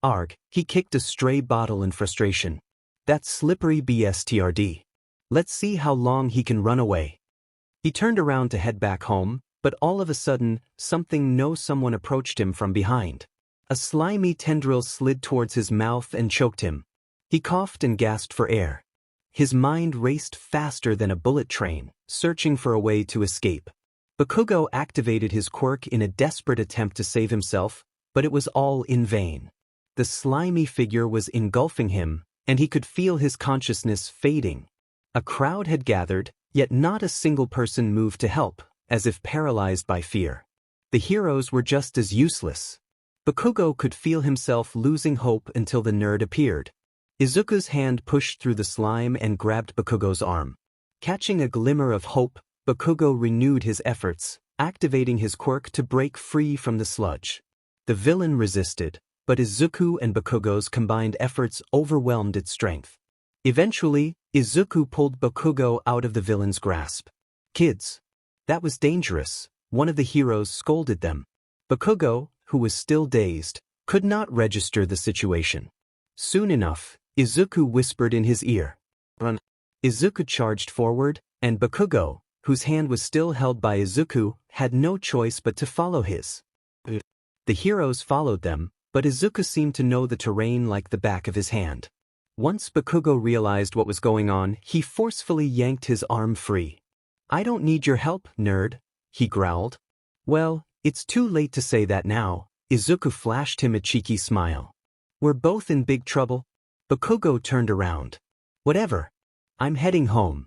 Arg, he kicked a stray bottle in frustration. That's slippery bstard. Let's see how long he can run away. He turned around to head back home, but all of a sudden, someone approached him from behind. A slimy tendril slid towards his mouth and choked him. He coughed and gasped for air. His mind raced faster than a bullet train, searching for a way to escape. Bakugo activated his quirk in a desperate attempt to save himself, but it was all in vain. The slimy figure was engulfing him, and he could feel his consciousness fading. A crowd had gathered, yet not a single person moved to help, as if paralyzed by fear. The heroes were just as useless. Bakugo could feel himself losing hope until the nerd appeared. Izuku's hand pushed through the slime and grabbed Bakugo's arm. Catching a glimmer of hope, Bakugo renewed his efforts, activating his quirk to break free from the sludge. The villain resisted, but Izuku and Bakugo's combined efforts overwhelmed its strength. Eventually, Izuku pulled Bakugo out of the villain's grasp. "Kids, that was dangerous," one of the heroes scolded them. Bakugo, who was still dazed, could not register the situation. Soon enough, Izuku whispered in his ear, "Run." Izuku charged forward, and Bakugo, whose hand was still held by Izuku, had no choice but to follow his. The heroes followed them, but Izuku seemed to know the terrain like the back of his hand. Once Bakugo realized what was going on, he forcefully yanked his arm free. "I don't need your help, nerd," he growled. "Well, it's too late to say that now." Izuku flashed him a cheeky smile. "We're both in big trouble." Bakugo turned around. "Whatever. I'm heading home.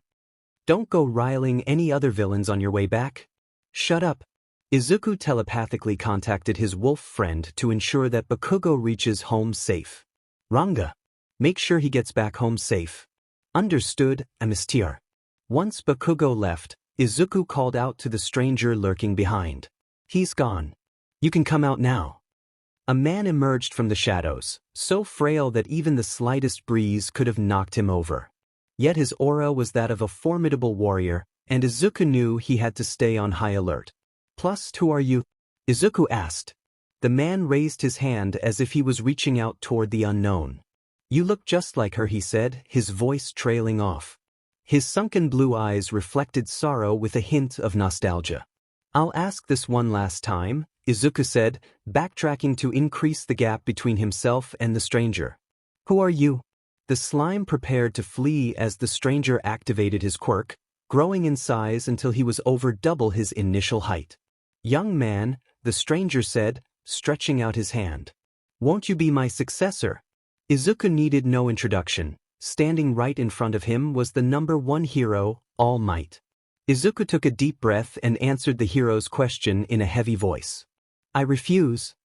Don't go riling any other villains on your way back." "Shut up." Izuku telepathically contacted his wolf friend to ensure that Bakugo reaches home safe. "Ranga, make sure he gets back home safe." "Understood, Amistiar." Once Bakugo left, Izuku called out to the stranger lurking behind. "He's gone. You can come out now." A man emerged from the shadows, so frail that even the slightest breeze could have knocked him over. Yet his aura was that of a formidable warrior, and Izuku knew he had to stay on high alert. "Plus, who are you?" Izuku asked. The man raised his hand as if he was reaching out toward the unknown. "You look just like her," he said, his voice trailing off. His sunken blue eyes reflected sorrow with a hint of nostalgia. "I'll ask this one last time," Izuku said, backtracking to increase the gap between himself and the stranger. "Who are you?" The slime prepared to flee as the stranger activated his quirk, growing in size until he was over double his initial height. "Young man," the stranger said, stretching out his hand. "Won't you be my successor?" Izuku needed no introduction. Standing right in front of him was the #1 hero, All Might. Izuku took a deep breath and answered the hero's question in a heavy voice. "I refuse."